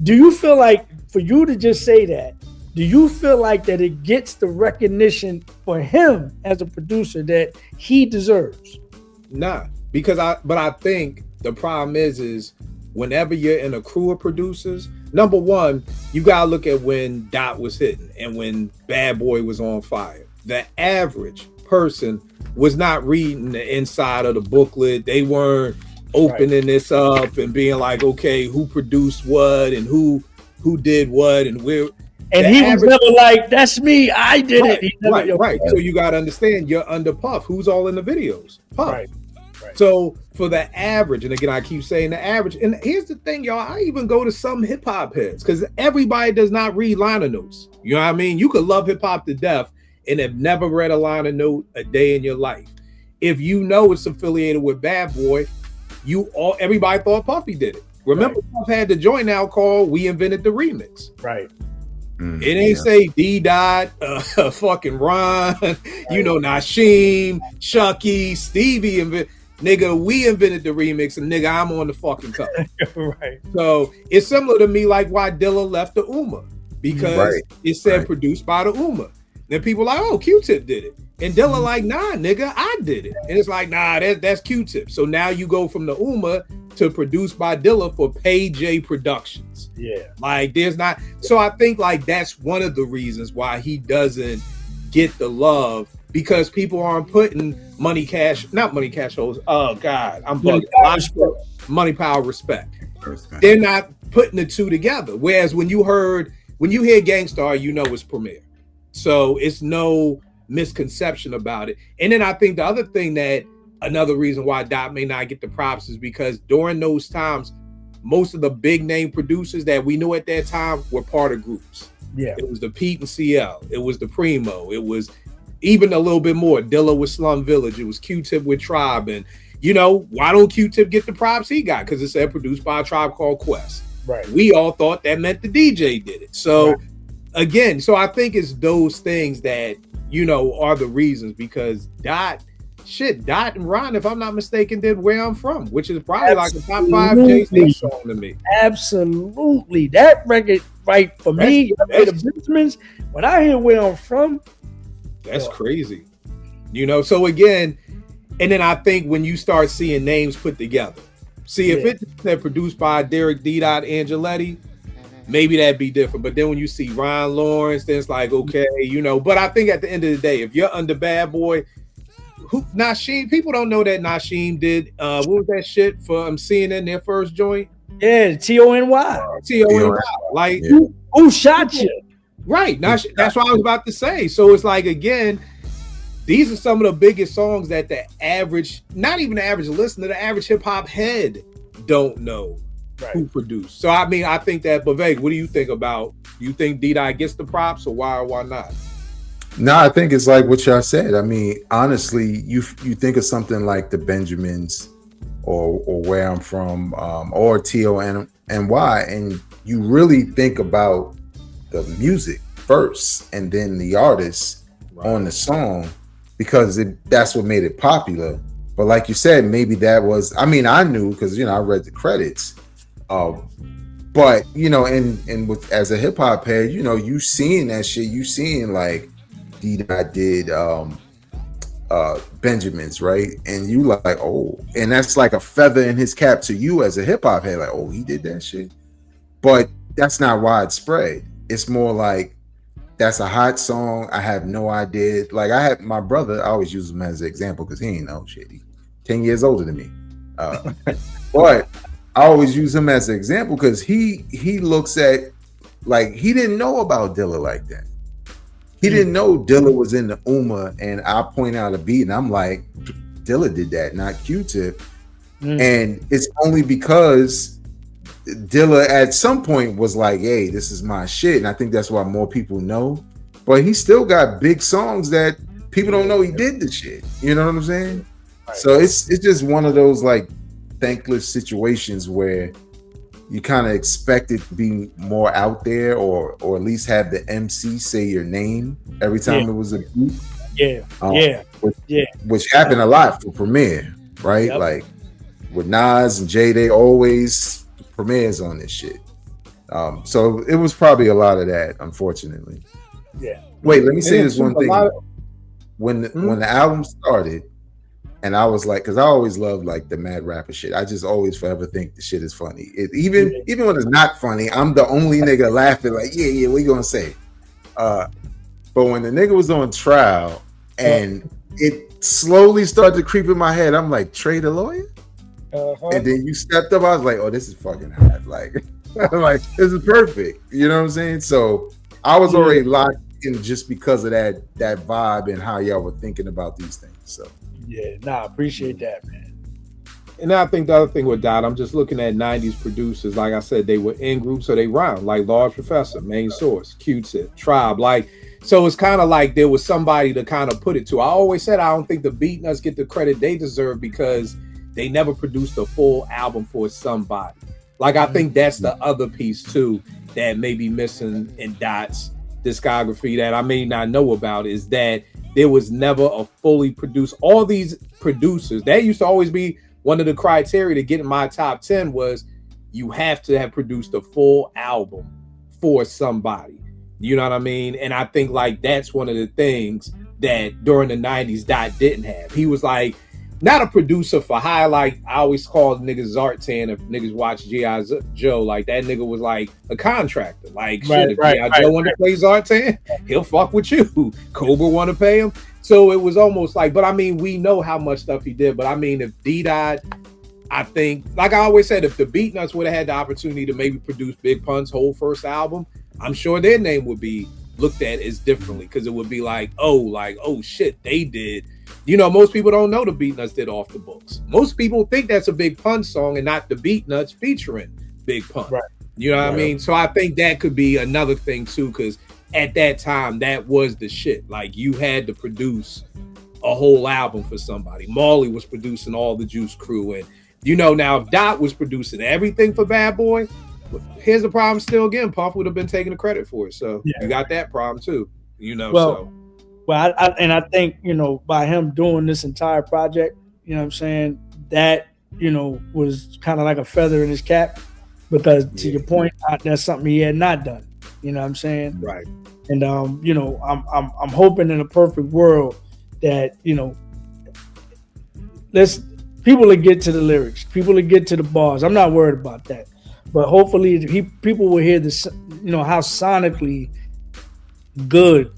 Do you feel like, for you to just say that, do you feel like that it gets the recognition for him as a producer that he deserves? Nah, because I think the problem is whenever you're in a crew of producers, number one, you gotta look at when Dot was hitting and when Bad Boy was on fire. The average person was not reading the inside of the booklet. They weren't opening this up and being like, okay, who produced what and who did what and where. And he was never like, that's me, I did it. Right. So you got to understand, you're under Puff. Who's all in the videos? Puff. Right. So for the average, and again, I keep saying the average, and here's the thing, y'all, I even go to some hip hop heads, because everybody does not read liner notes. You know what I mean? You could love hip hop to death and have never read a liner note a day in your life. If you know it's affiliated with Bad Boy, everybody thought Puffy did it. Remember, Puff had the joint out called "We Invented the Remix." Right. It ain't say D-Dot, fucking Ron, Nasheem, Chucky, Stevie, nigga, we invented the remix, and nigga, I'm on the fucking cover. Right. So it's similar to me like why Dilla left the Uma, because it said produced by the Uma. Then people like, oh, Q-Tip did it. And Dilla like, nah, nigga, I did it. And it's like, nah, that's Q-Tip. So now you go from the Uma to Produced by Dilla for Pay J Productions. Yeah. Like there's not, so I think like that's one of the reasons why he doesn't get the love, because people aren't putting Money Cash Hoes. Oh God, I'm bugging. Money Power Respect. They're not putting the two together. Whereas when you hear Gangstar, you know it's Premier. So it's no misconception about it. And then I think the other thing that another reason why Dot may not get the props is because during those times, most of the big name producers that we knew at that time were part of groups. Yeah. It was the Pete and CL. It was the Primo. It was even a little bit more. Dilla with Slum Village. It was Q-Tip with Tribe. And, you know, why don't Q-Tip get the props he got? Because it said produced by a Tribe Called Quest. Right. We all thought that meant the DJ did it. So, again, so I think it's those things that, you know, are the reasons, because Dot and Ron, if I'm not mistaken, did Where I'm From, which is probably like a top 5 Jay-Z song to me. Absolutely. That record, right, for me, the Benjamins, when I hear Where I'm From, that's crazy. You know, so again, and then I think when you start seeing names put together, if it's produced by Derek D. Angeletti, maybe that'd be different. But then when you see Ryan Lawrence, then it's like, okay, you know. But I think at the end of the day, if you're under Bad Boy, Nasheem, people don't know that Nasheem did what was that shit for CNN, their first joint? Yeah, Tony. Tony. Like, who shot you? Right. That's what I was about to say. So it's like, again, these are some of the biggest songs that the average, not even the average listener, the average hip hop head don't know who produced. So I mean, I think that, but Veg, what do you think about? You think D-Dot gets the props, or why or why not? No, I think it's like what y'all said. I mean, honestly, you think of something like the Benjamins or Where I'm From, or Tony, and you really think about the music first and then the artist on the song, because that's what made it popular. But like you said, maybe that was, I mean, I knew because, you know, I read the credits. But, you know, and with, as a hip hop head, you know, you seeing that shit, you seeing like D-Dot did Benjamins, right? And you like, oh, and that's like a feather in his cap to you as a hip hop head, like, oh, he did that shit. But that's not widespread. It's more like, that's a hot song. I have no idea. Like, I have my brother, I always use him as an example because he ain't know shit. He 10 years older than me. But I always use him as an example because he looks at, like, he didn't know about Dilla like that. He didn't know Dilla was in the Uma, and I point out a beat and I'm like, Dilla did that, not Q-Tip. And it's only because Dilla at some point was like, hey, this is my shit. And I think that's why more people know. But he still got big songs that people don't know he did the shit. You know what I'm saying? Right. So it's just one of those like thankless situations where you kind of expect it to be more out there, or at least have the MC say your name every time it was a beat. Which happened a lot for Premier, right? Yep. Like with Nas and Jay, they always Premier's on this shit. So it was probably a lot of that, unfortunately. Yeah. Wait, let me say this one thing. When the album started, and I was like, because I always loved like the mad rapper shit. I just always forever think the shit is funny. Even when it's not funny, I'm the only nigga laughing like, yeah, what you gonna say? But when the nigga was on trial and it slowly started to creep in my head, I'm like, Trey the lawyer? And then you stepped up, I was like, oh, this is fucking hot. Like, like, this is perfect. You know what I'm saying? So I was already locked in just because of that vibe and how y'all were thinking about these things. So I appreciate that, man. And I think the other thing with Dot, I'm just looking at 90s producers. Like I said, they were in groups, so they rhyme, like Large Professor, Main Source, Q-Tip, Tribe. Like, so it's kind of like there was somebody to kind of put it to. I always said I don't think the Beatnuts get the credit they deserve because they never produced a full album for somebody. Like, I think that's the other piece too that may be missing in Dot's discography that I may not know about, is that there was never a fully produced. All these producers, that used to always be one of the criteria to get in my top 10 was you have to have produced a full album for somebody. You know what I mean? And I think like that's one of the things that during the 90s Dot didn't have. He was like, not a producer for hire. Like I always call niggas Zartan if niggas watch G.I. Joe. Like that nigga was like a contractor. Like shit, if G.I. Joe wanted to play Zartan, he'll fuck with you. Cobra want to pay him. So it was almost like, but I mean, we know how much stuff he did. But I mean, if D-Dot, I think, like I always said, if the Beatnuts would have had the opportunity to maybe produce Big Pun's whole first album, I'm sure their name would be looked at as differently, because it would be like, oh shit, they did. You know, most people don't know the Beatnuts did Off the Books. Most people think that's a Big Pun song and not the Beatnuts featuring Big Pun. Right. You know what I mean? So I think that could be another thing too, because at that time, that was the shit. Like, you had to produce a whole album for somebody. Marley was producing all the Juice Crew, and you know, now if Dot was producing everything for Bad Boy, here's the problem still again. Puff would have been taking the credit for it. So you got that problem too. You know, Well, I think, you know, by him doing this entire project, you know what I'm saying, that, you know, was kind of like a feather in his cap, because to your point, that's something he had not done. You know what I'm saying? Right. And you know, I'm hoping in a perfect world that, you know, people will get to the lyrics, people will get to the bars. I'm not worried about that. But hopefully people will hear this, you know, how sonically good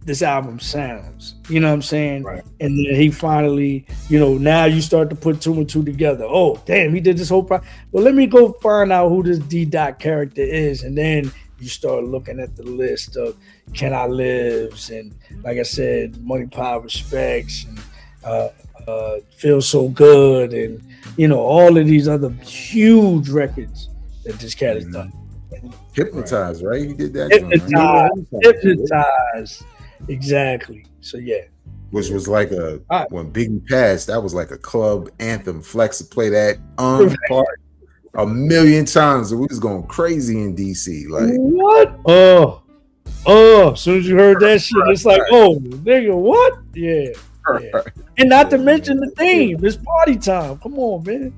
this album sounds. You know what I'm saying? Right. And then he finally, you know, now you start to put two and two together. Oh, damn, he did this whole project. Well, let me go find out who this D-Dot character is. And then you start looking at the list of Can I Lives, and like I said, Money, Power, Respects, and Feel So Good, and, you know, all of these other huge records that this cat has done. Hypnotized, right? He did that. Hypnotized. Exactly. So yeah. Which was like when Biggie passed, that was like a club anthem. Flex to play that part a million times, and we was going crazy in DC. Like, what? As soon as you heard that shit, it's like, oh, nigga, what? Yeah. And not to mention the theme, it's party time. Come on, man.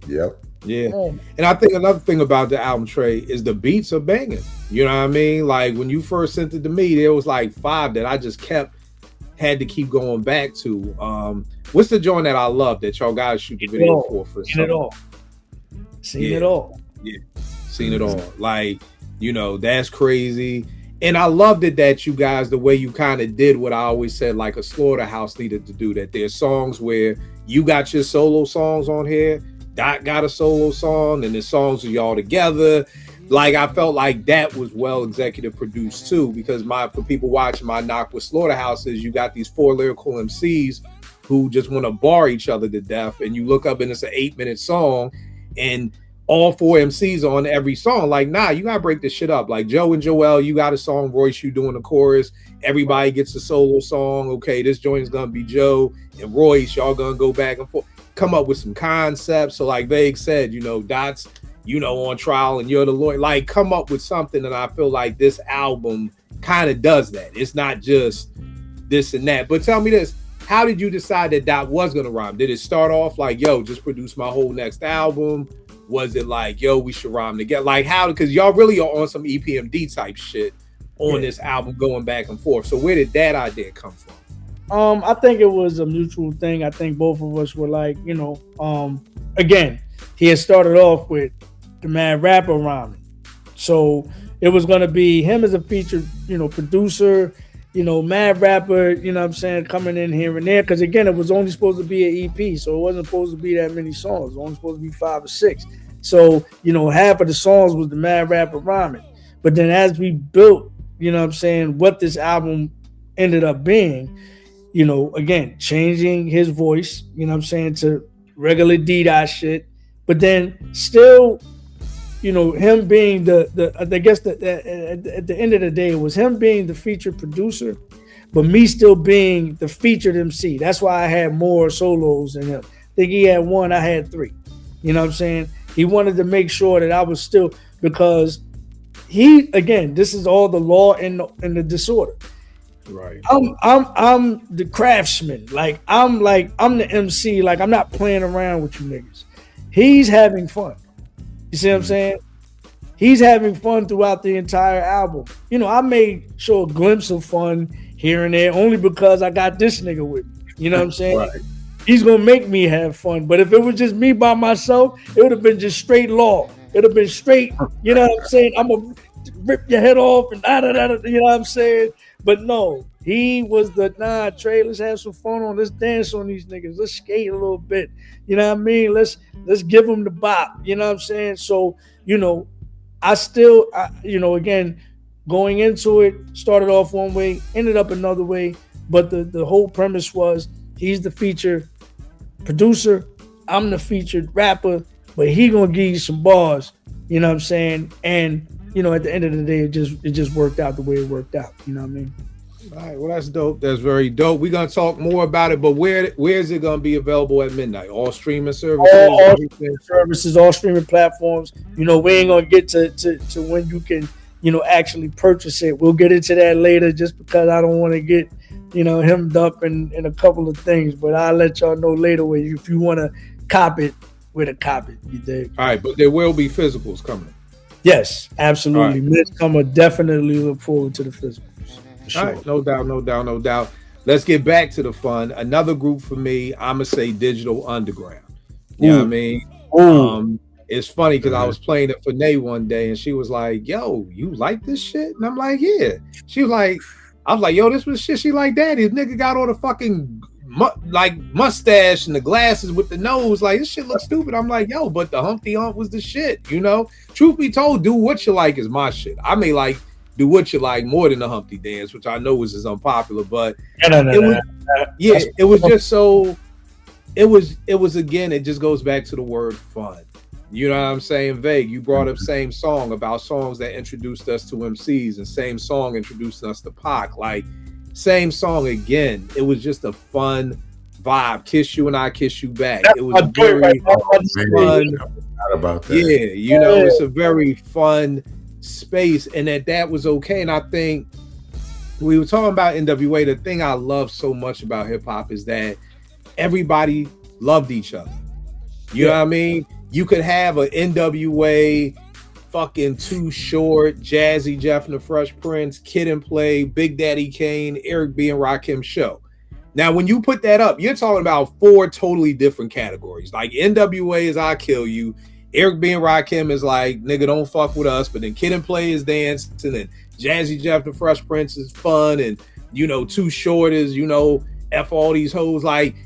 Yep. Yeah. And I think another thing about the album, Trey, is the beats are banging. You know what I mean? Like, when you first sent it to me, there was like 5 that I just had to keep going back to. What's the joint that I love that y'all guys shoot the video for? Seen it all. Seen it all. Yeah. Seen it all. Like, you know, that's crazy. And I loved it that you guys, the way you kind of did what I always said, like a Slaughterhouse needed to do, that there's songs where you got your solo songs on here, Dot got a solo song, and the songs of y'all together. Like, I felt like that was well executive produced too, because for people watching, my knock with Slaughterhouse is you got these 4 lyrical MCs who just want to bar each other to death, and you look up and it's an 8-minute song, and all 4 MCs on every song. Like, nah, you gotta break this shit up. Like, Joe and Joel, you got a song, Royce, you doing the chorus, everybody gets a solo song. Okay, this joint is gonna be Joe and Royce, y'all gonna go back and forth, come up with some concepts. So like Vague said, you know, Dot's, you know, on trial and you're the lawyer. Like, come up with something, and I feel like this album kind of does that. It's not just this and that. But tell me this, how did you decide that Dot was gonna rhyme? Did it start off like, yo, just produce my whole next album? Was it like, yo, we should rhyme together? Like, how? Because y'all really are on some EPMD type shit on this album, going back and forth. So where did that idea come from? I think it was a mutual thing. I think both of us were like, you know, again, he had started off with the Mad Rapper rhyming. So it was going to be him as a featured, you know, producer, you know, Mad Rapper, you know what I'm saying, coming in here and there. Because again, it was only supposed to be an EP. So it wasn't supposed to be that many songs. It was only supposed to be 5 or 6. So, you know, half of the songs was the Mad Rapper rhyming. But then as we built, you know what I'm saying, what this album ended up being, you know, again, changing his voice, you know what I'm saying, to regular D-Dot shit. But then still, you know, him being I guess at the end of the day, it was him being the featured producer, but me still being the featured MC. That's why I had more solos than him. I think he had 1, I had 3. You know what I'm saying? He wanted to make sure that I was still, because he, again, this is all the law and the disorder. Right. I'm the craftsman. I'm the MC. Like, I'm not playing around with you niggas. He's having fun. You see what I'm saying? He's having fun throughout the entire album. You know, I made sure a glimpse of fun here and there only because I got this nigga with me. You know what I'm saying? Right. he's gonna make me have fun. But if it was just me by myself, it would have been just straight law. It'd have been straight, you know what I'm saying? I'm gonna rip your head off and you know what I'm saying? But no, he was Trey, let's have some fun let's dance on these niggas. Let's skate a little bit. You know what I mean? Let's give them the bop. You know what I'm saying? So, you know, again, going into it, started off one way, ended up another way. But the whole premise was he's the featured producer, I'm the featured rapper, but he gonna give you some bars, you know what I'm saying? And you know, at the end of the day, it just worked out the way it worked out. You know what I mean? All right, well, that's dope. That's very dope. We're gonna talk more about it, but where is it gonna be available at midnight? All streaming services, all streaming services, all streaming platforms. You know, we ain't gonna get to when you can, you know, actually purchase it. We'll get into that later, just because I don't want to get, you know, hemmed up in a couple of things. But I'll let y'all know later if you want to cop it, where to cop it. You dig? All right, but there will be physicals coming. Yes, absolutely. Right. Midsummer, definitely look forward to the physicals. Sure. All right, no doubt. Let's get back to the fun. Another group for me, I'm gonna say Digital Underground. You know what I mean? It's funny because I was playing it for Nay one day, and she was like, "Yo, you like this shit?" And I'm like, "Yeah." She was like, "I was like, yo, this was shit." She like, "Daddy, this nigga got all the fucking mustache and the glasses with the nose. Like, this shit looks stupid." I'm like, "Yo, but the Humpty Hump was the shit." You know, truth be told, Do What You Like is my shit. I may like Do What You Like more than the Humpty Dance, which I know is unpopular, but it was just so. It was again. It just goes back to the word fun. You know what I'm saying? Vague. You brought up same song about songs that introduced us to MCs, and same song introduced us to Pac. Like, same song again. It was just a fun vibe. Kiss You and I Kiss You Back. It was very fun. About that. Yeah, you know, it's a very fun space, and that was okay. And I think we were talking about NWA. The thing I love so much about hip hop is that everybody loved each other. You know what I mean? You could have an NWA, fucking Too Short, Jazzy Jeff and the Fresh Prince, Kid and Play, Big Daddy Kane, Eric B and Rakim show. Now, when you put that up, you're talking about 4 totally different categories. Like, NWA is I Kill You, Eric B and Rakim is like, nigga, don't fuck with us, but then Kid and Play is dancing, and Jazzy Jeff and the Fresh Prince is fun, and, you know, Too Short is, you know, F all these hoes, like.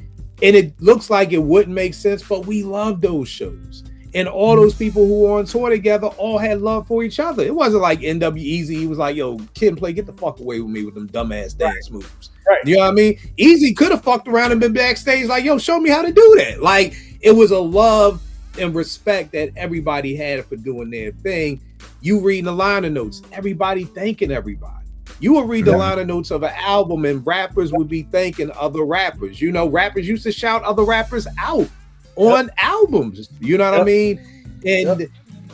And it looks like it wouldn't make sense, but we love those shows. And all those people who were on tour together all had love for each other. It wasn't like NW Easy. He was like, "Yo, Kid and Play, get the fuck away with me with them dumbass dance moves." Right. You know what I mean? Easy could have fucked around and been backstage like, "Yo, show me how to do that." Like, it was a love and respect that everybody had for doing their thing. You reading the liner notes, everybody thanking everybody. You would read the liner notes of an album, and rappers would be thanking other rappers. You know, rappers used to shout other rappers out on albums. You know what I mean? And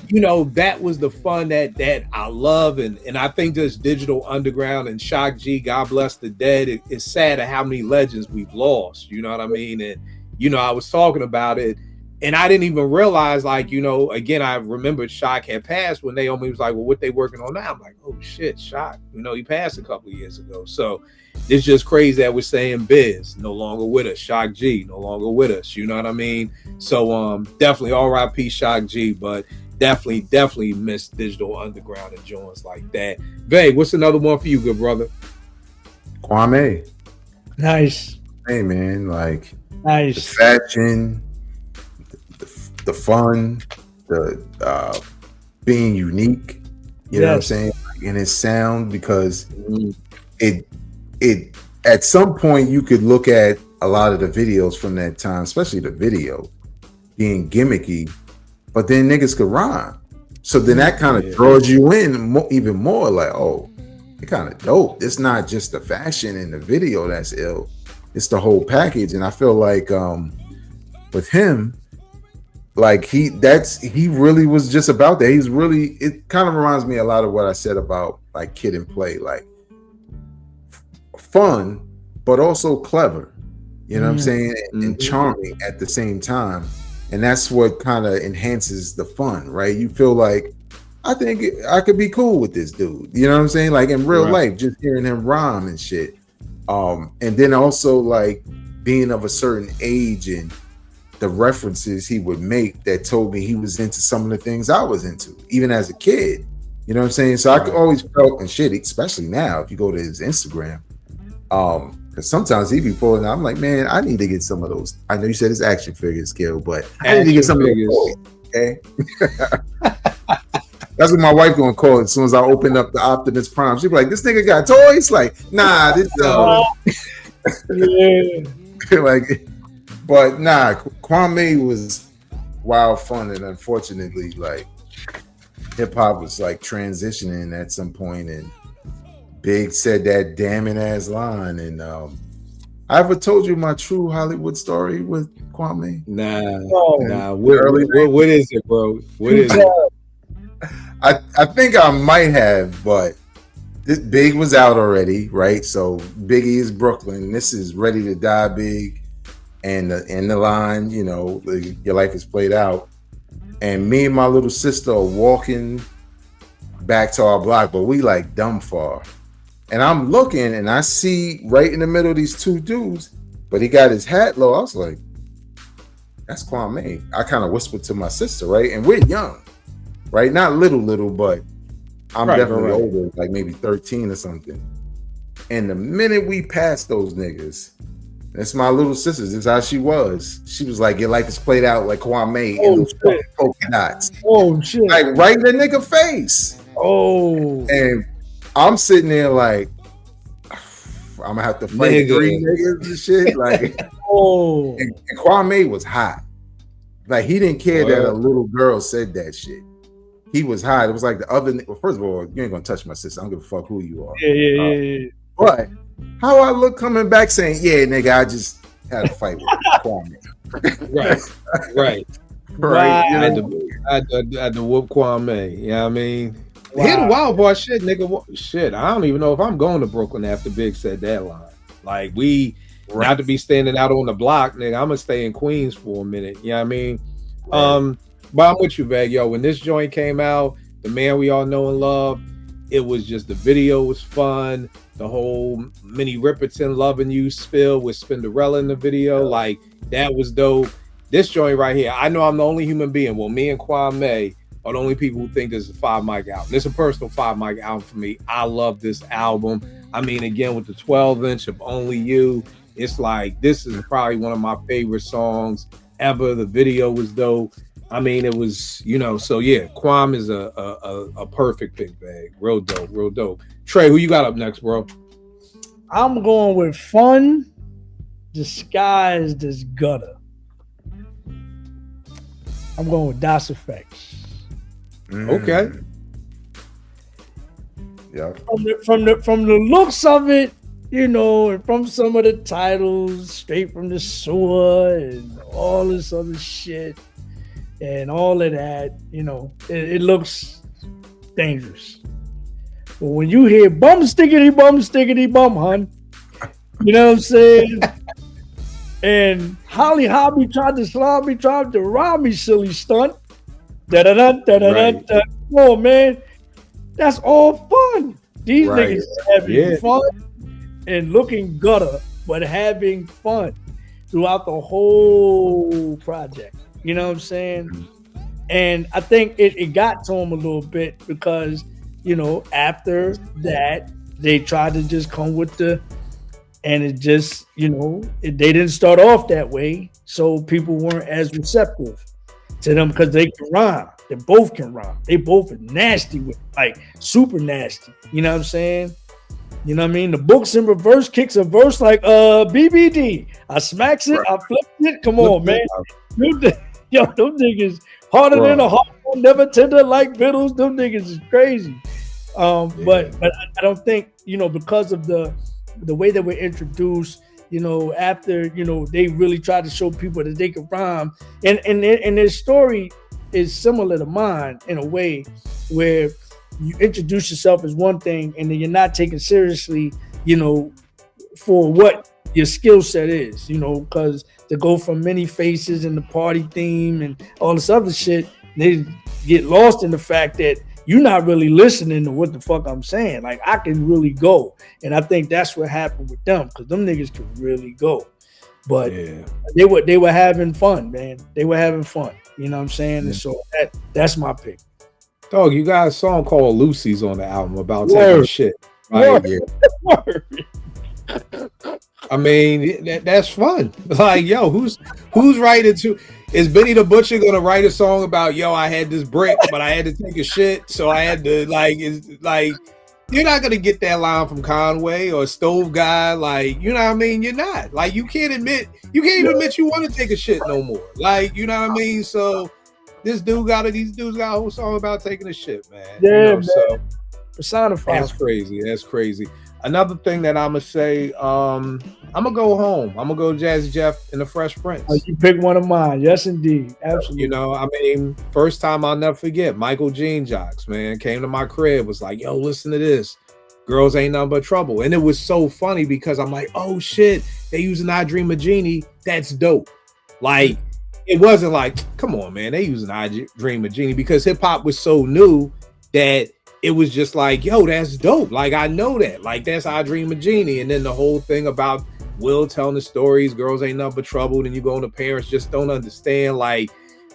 you know, that was the fun that I love, and I think this Digital Underground and Shock G, God bless the dead. It's sad at how many legends we've lost. You know what I mean? And you know, I was talking about it, and I didn't even realize, like, you know, again, I remembered Shock had passed when Naomi was like, "Well, what they working on now?" I'm like, "Oh shit, Shock, you know, he passed a couple of years ago." So it's just crazy that we're saying Biz no longer with us, Shock G no longer with us. You know what I mean? So definitely R.I.P. Shock G, but definitely miss Digital Underground and joints like that. Vay, what's another one for you, good brother? Kwame. Nice. Hey man, like nice. The fashion, the fun, the being unique, you know what I'm saying, in its sound, because it at some point you could look at a lot of the videos from that time, especially the video being gimmicky, but then niggas could rhyme, so then that kind of draws you in even more, like, oh, it kind of dope. It's not just the fashion in the video that's ill, it's the whole package. And I feel like with him, like he really was just about that. He's really, it kind of reminds me a lot of what I said about like Kid and Play, like fun, but also clever, you know what I'm saying? And charming at the same time. And that's what kind of enhances the fun, right? You feel like, I think I could be cool with this dude, you know what I'm saying? Like in real life, just hearing him rhyme and shit. And then also like being of a certain age and the references he would make that told me he was into some of the things I was into, even as a kid. You know what I'm saying? So I could always felt and shit, especially now if you go to his Instagram. Because sometimes he be pulling out, I'm like, man, I need to get some of those. I know you said it's action figures, Gil, but I need to get some of those. Okay. That's what my wife gonna call it as soon as I open up the Optimus Prime. She'll be like, this nigga got toys? Like, nah, this like, but nah, Kwame was wild fun, and unfortunately, like, hip hop was like transitioning at some point, and Big said that damning ass line. And I ever told you my true Hollywood story with Kwame? Nah. What is it, bro? What is it? I think I might have, but this Big was out already, right? So Biggie is Brooklyn. This is Ready to Die Big, and the line, you know, your life is played out. And me and my little sister are walking back to our block, but we like dumb far. And I'm looking and I see right in the middle of these two dudes, but he got his hat low. I was like, that's Kwame. I kind of whispered to my sister, right? And we're young, right? Not little, but I'm definitely older, like maybe 13 or something. And the minute we passed those niggas, that's my little sister. This is how she was. She was like, your life is played out like Kwame and those fucking polka dots. Oh, shit. Like right in the nigga face. Oh. And I'm sitting there like, I'm gonna have to fight three niggas and shit. Like, and Kwame was hot. Like, he didn't care that a little girl said that shit. He was hot. It was like the other. Well, first of all, you ain't gonna touch my sister. I don't give a fuck who you are. Yeah. But how I look coming back saying, yeah, nigga, I just had a fight with Kwame. Right. I had to whoop Kwame. You know what I mean? Wow. Hit the wild boy shit, nigga. Shit, I don't even know if I'm going to Brooklyn after Big said that line. Like, not to be standing out on the block, nigga. I'm gonna stay in Queens for a minute. You know what I mean? But I'm with you, Vag. Yo, when this joint came out, the man we all know and love, it was just, the video was fun. The whole Minnie Riperton loving you spill with Spinderella in the video, like, that was dope. This joint right here, I know I'm the only human being. Well, me and Kwame are the only people who think this is a 5 mic album. It's a personal 5 mic album for me. I love this album. I mean, again, with the 12-inch of Only You, it's like, this is probably one of my favorite songs ever. The video was dope. I mean, it was, you know, so yeah, Kwame is a perfect pick, bag. Real dope. Trey, who you got up next, bro? I'm going with Fun disguised as gutter. I'm going with Das Effects. Okay. Yeah. From the looks of it, you know, and from some of the titles, Straight from the Sewer and all this other shit and all of that, you know, it looks dangerous. But when you hear bum stickity bum, hun, you know what I'm saying? And Holly Hobby tried to rob me, silly stunt. Come on, man. That's all fun. These niggas are having fun and looking gutter, but having fun throughout the whole project. You know what I'm saying? And I think it got to him a little bit because, you know, after that, they tried to just come with and it just, you know, they didn't start off that way. So people weren't as receptive to them because they can rhyme. They both can rhyme. They both are nasty with, like, super nasty. You know what I'm saying? You know what I mean? The books in reverse, kicks a verse like BBD. I smacks it, I flipped it. Come on, man. Yo, them niggas harder than a hard one, never tender like vittles. Them niggas is crazy. But I don't think, you know, because of the way that we're introduced, you know, after, you know, they really tried to show people that they could rhyme. And their story is similar to mine in a way where you introduce yourself as one thing and then you're not taken seriously, you know, for what your skill set is, you know, because to go from many faces and the party theme and all this other shit, they get lost in the fact that you're not really listening to what the fuck I'm saying. Like, I can really go. And I think that's what happened with them, because them niggas can really go. But Yeah. they were having fun, man. They were having fun. You know what I'm saying? And so that's my pick. Dog, you got a song called Lucy's on the album about taking Word. shit. Right? Yeah. Word. I mean, that's fun. Like, yo, who's writing to? Is Benny the Butcher gonna write a song about, yo, I had this brick, but I had to take a shit, so I had to you're not gonna get that line from Conway or Stove Guy, like, you know what I mean? You're not. Like, you can't even admit you want to take a shit no more. Like, you know what I mean? So these dudes got a whole song about taking a shit, man. Yeah, you know, man. so Personified. that's crazy. That's crazy. Another thing that I'm gonna say, I'm gonna go home. I'm gonna go Jazzy Jeff and the Fresh Prince. Oh, you pick one of mine. Yes, indeed. Absolutely. You know, I mean, first time I'll never forget, Michael Jean Jocks, man, came to my crib, was like, yo, listen to this. Girls Ain't Nothing But Trouble. And it was so funny because I'm like, oh shit, they using I Dream of Jeannie. That's dope. Like, it wasn't like, come on, man, they using I Dream of Jeannie, because hip hop was so new that it was just like, yo, that's dope. Like, I know that. Like, that's I Dream of Jeannie. And then the whole thing about Will telling the stories, girls ain't nothing but trouble, and you go on the parents just don't understand. Like,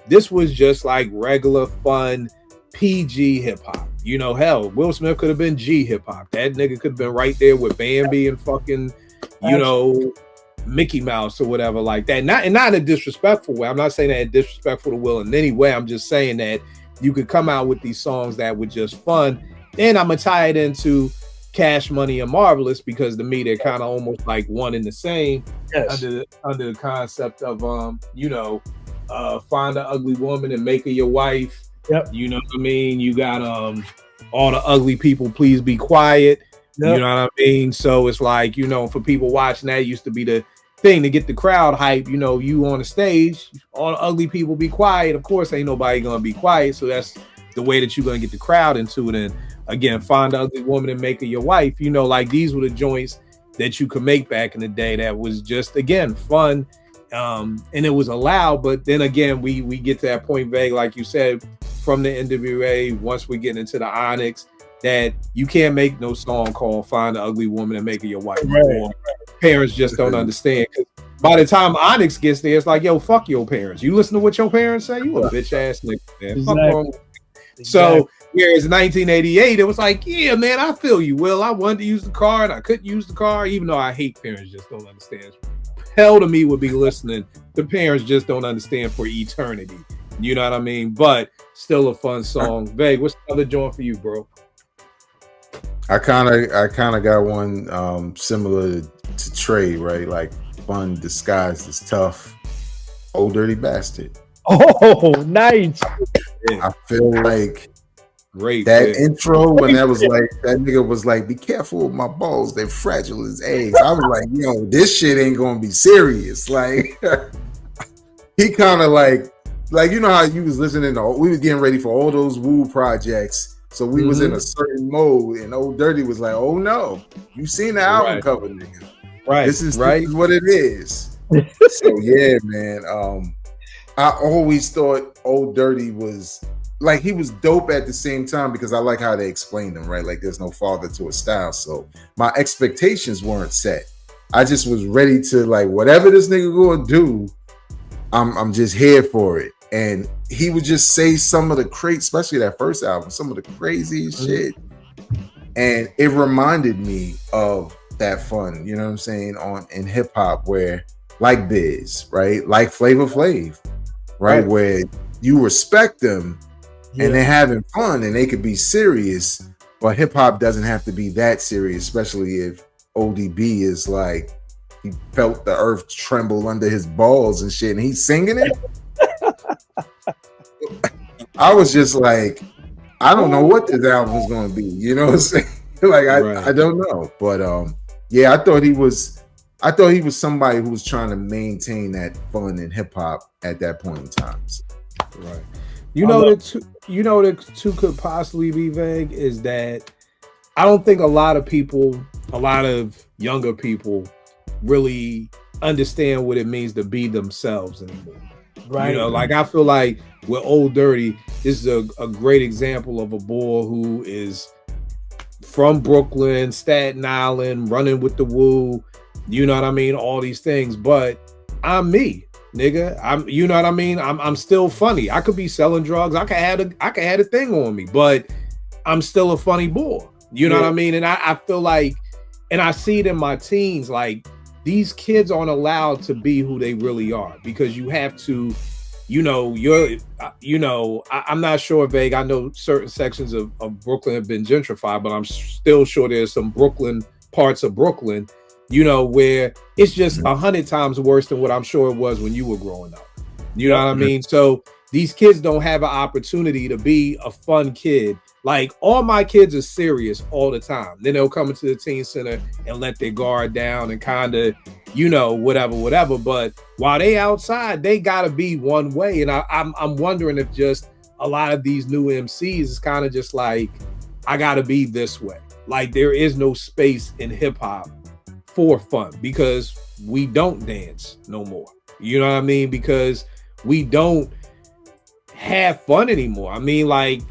this was just like regular fun PG hip hop. You know, hell, Will Smith could have been G hip hop. That nigga could have been right there with Bambi and fucking, you know, Mickey Mouse or whatever like that. Not in a disrespectful way. I'm not saying that disrespectful to Will in any way. I'm just saying that you could come out with these songs that were just fun. And I'm gonna tie it into Cash Money and Marvelous, because to me they're kind of almost like one and the same. Yes. Under the concept of you know, find an ugly woman and make her your wife. Yep. You know what I mean? You got all the ugly people, please be quiet. Yep. You know what I mean? So it's like, you know, for people watching, that used to be the thing to get the crowd hype. You know, you on the stage, all the ugly people be quiet. Of course, ain't nobody gonna be quiet. So that's the way that you're gonna get the crowd into it. And again, find an ugly woman and make her your wife. You know, like, these were the joints that you could make back in the day that was just, again, fun. And it was allowed. But then again, we get to that point, Vague, like you said, from the NWA, once we get into the Onyx, that you can't make no song called Find an Ugly Woman and Make Her Your Wife. Right. Or parents just don't understand. By the time Onyx gets there, it's like, yo, fuck your parents. You listen to what your parents say? You a bitch ass nigga, man. Exactly. Fuck wrong. So whereas 1988, it was like, yeah, man, I feel you, Will. I wanted to use the car and I couldn't use the car, even though I hate parents just don't understand. Hell to me would be listening to Parents Just Don't Understand for eternity. You know what I mean? But still a fun song. Vague, what's the other joint for you, bro? I kind of got one similar to Trey, right? Like, fun disguised as tough. Old Dirty Bastard. Oh, nice. Yeah. I feel like Great. that intro, when that was like, that nigga was like, be careful with my balls, they're fragile as eggs. I was like, yo, this shit ain't gonna be serious. Like, he kind of like, you know how you was listening to, we were getting ready for all those Woo projects. So we was in a certain mode, and Old Dirty was like, oh no, you seen the album cover, nigga. Right. This is what it is. So yeah, man. I always thought Old Dirty was like, he was dope at the same time, because I like how they explained him, right? Like, there's no father to his style. So my expectations weren't set. I just was ready to, like, whatever this nigga gonna do, I'm just here for it. And he would just say some of the crazy, especially that first album, some of the craziest shit. And it reminded me of that fun, you know what I'm saying, in hip hop, where, like Biz, right? Like Flavor Flav, right? Where you respect them and they're having fun and they could be serious, but hip hop doesn't have to be that serious, especially if ODB is like, he felt the earth tremble under his balls and shit, and he's singing it. I was just like, I don't know what this album is going to be. You know what I'm saying? Like, I don't know. But yeah, I thought he was somebody who was trying to maintain that fun in hip hop at that point in time. So. Right. You know the two could possibly be Vague is that I don't think a lot of younger people really understand what it means to be themselves anymore. Right. You know, like, I feel like with Old Dirty, this is a great example of a boy who is from Brooklyn, Staten Island, running with the Woo, you know what I mean? All these things, but I'm me, nigga. I'm, you know what I mean? I'm still funny. I could be selling drugs. I could have a thing on me, but I'm still a funny boy. You know what I mean? And I feel like, and I see it in my teens, like these kids aren't allowed to be who they really are because you have to, I'm not sure, Vague. I know certain sections of Brooklyn have been gentrified, but I'm still sure there's some parts of Brooklyn, where it's just 100 times worse than what I'm sure it was when you were growing up. You know what I mean? So these kids don't have an opportunity to be a fun kid. Like all my kids are serious all the time. Then they'll come into the teen center and let their guard down and kind of, whatever. But while they outside, they gotta be one way. And I'm wondering if just a lot of these new MCs is kind of just like, I gotta be this way. Like there is no space in hip hop for fun because we don't dance no more. You know what I mean? Because we don't have fun anymore. I mean, like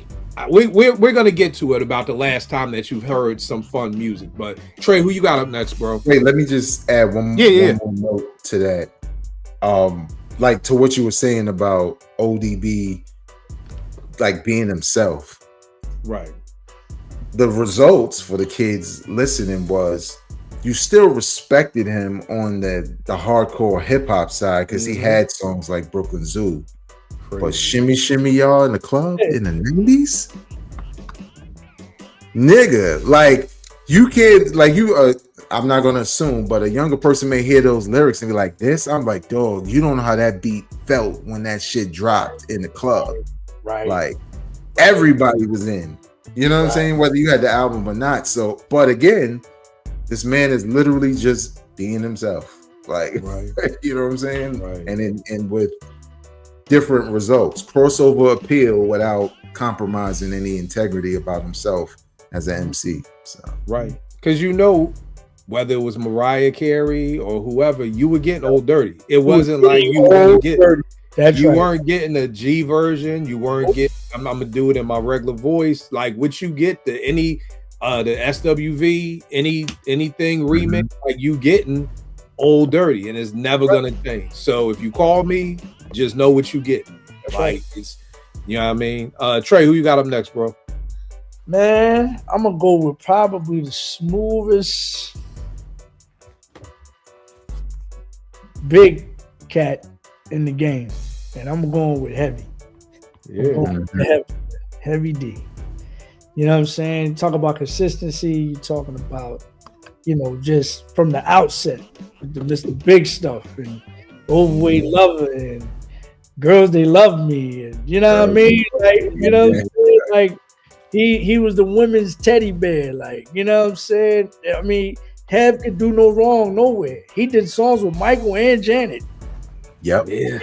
we're gonna get to it about the last time that you've heard some fun music. But Trey, who you got up next, bro? Wait, let me just add one more note to that. Like to what you were saying about ODB, like being himself. Right. The results for the kids listening was you still respected him on the hardcore hip hop side because he had songs like Brooklyn Zoo. Crazy. But Shimmy Shimmy Y'all in the club in the 90s? Nigga, like you can't, like I'm not gonna assume, but a younger person may hear those lyrics and be like, this? I'm like, dog, you don't know how that beat felt when that shit dropped in the club. Right. Like everybody was in. You know what I'm saying? Whether you had the album or not. So, but again, this man is literally just being himself. Like, you know what I'm saying? Right. And with different results, crossover appeal without compromising any integrity about himself as an MC. So right, because whether it was Mariah Carey or whoever, you were getting Old Dirty. It wasn't like you weren't getting the G version. You weren't getting. I'm gonna do it in my regular voice. Like what you get the SWV anything remix, like you getting Old Dirty, and it's never gonna change. So if you call me, just know what you get. Like it's, you know what I mean. Trey, who you got up next, bro? Man, I'm gonna go with probably the smoothest big cat in the game, and I'm going with Heavy. Heavy D. You know what I'm saying? Talk about consistency. You're talking about, just from the outset with the Mr. Big stuff and Overweight Lover and Girls They Love Me, and you know what I mean? Like, you know what I'm saying? Like he was the women's teddy bear, like, you know what I'm saying? I mean, Hev could do no wrong nowhere. He did songs with Michael and Janet. Yep. Yeah.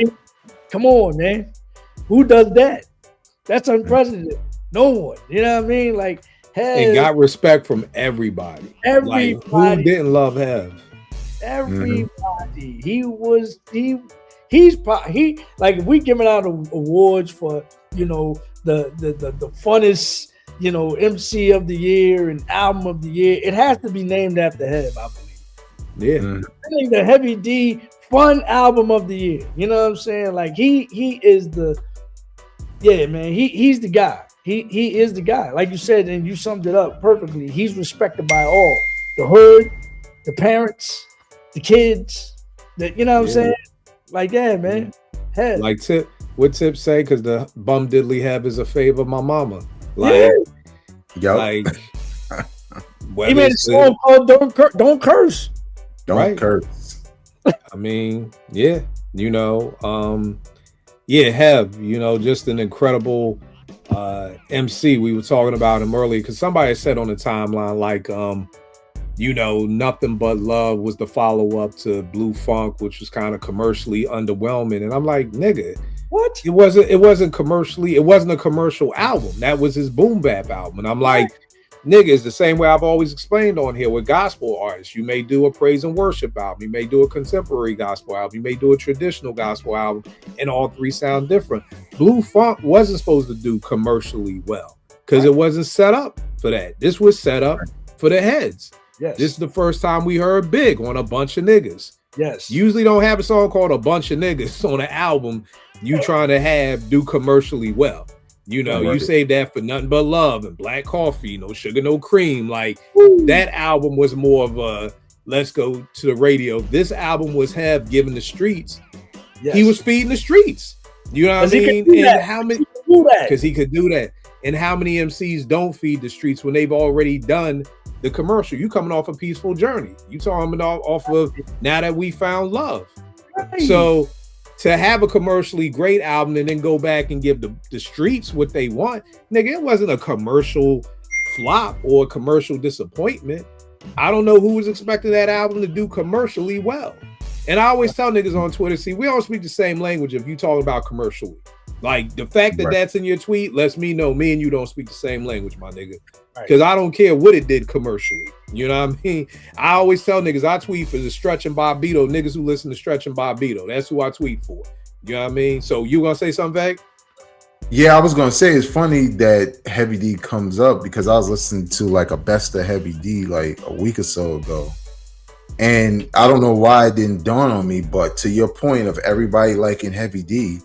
Come on, man. Who does that? That's unprecedented. No one. You know what I mean? Like, Hev, and got respect from everybody. Like, who didn't love Hev? Everybody. He's like, if we giving out awards for, the funnest, MC of the year and album of the year, it has to be named after Hev, I believe. Yeah. I think the Heavy D fun album of the year. You know what I'm saying? Like he is the, man, he's the guy. He is the guy. Like you said, and you summed it up perfectly. He's respected by all. The hood, the parents, the kids, you know what I'm saying? Like, man. Head. Like what Tip say, because the bum diddly Hev is a favor of my mama. Like, like he made a song called Don't Curse. Don't curse. I mean, Hev, just an incredible MC. We were talking about him earlier because somebody said on the timeline, like, Nothing But Love was the follow-up to Blue Funk, which was kind of commercially underwhelming. And I'm like, nigga, what? It wasn't a commercial album. That was his boom bap album. And I'm like, nigga, it's the same way I've always explained on here with gospel artists. You may do a praise and worship album. You may do a contemporary gospel album. You may do a traditional gospel album, and all three sound different. Blue Funk wasn't supposed to do commercially well because it wasn't set up for that. This was set up for the heads. Yes. This is the first time we heard Big on a bunch of niggas. Yes. Usually don't have a song called A Bunch of Niggas on an album you trying to do commercially well. You know, you save that for Nothing But Love and Black Coffee, No Sugar, No Cream. Like that album was more of a let's go to the radio. This album was Hev giving the streets. Yes. He was feeding the streets. You know what I mean? And how many? Because he could do that. And how many MCs don't feed the streets when they've already done the commercial? You coming off a Peaceful Journey. You talking off of Now That We Found Love. Right. So to have a commercially great album and then go back and give the streets what they want, nigga, it wasn't a commercial flop or a commercial disappointment. I don't know who was expecting that album to do commercially well. And I always tell niggas on Twitter, see, we don't speak the same language if you talk about commercially. Like the fact that that's in your tweet lets me know me and you don't speak the same language, my nigga. Because I don't care what it did commercially. You know what I mean? I always tell niggas I tweet for the Stretch and Bobbito, niggas who listen to Stretch and Bobbito. That's who I tweet for. You know what I mean? So you gonna say something, Vag? Yeah, I was gonna say it's funny that Heavy D comes up because I was listening to like a best of Heavy D like a week or so ago. And I don't know why it didn't dawn on me, but to your point of everybody liking Heavy D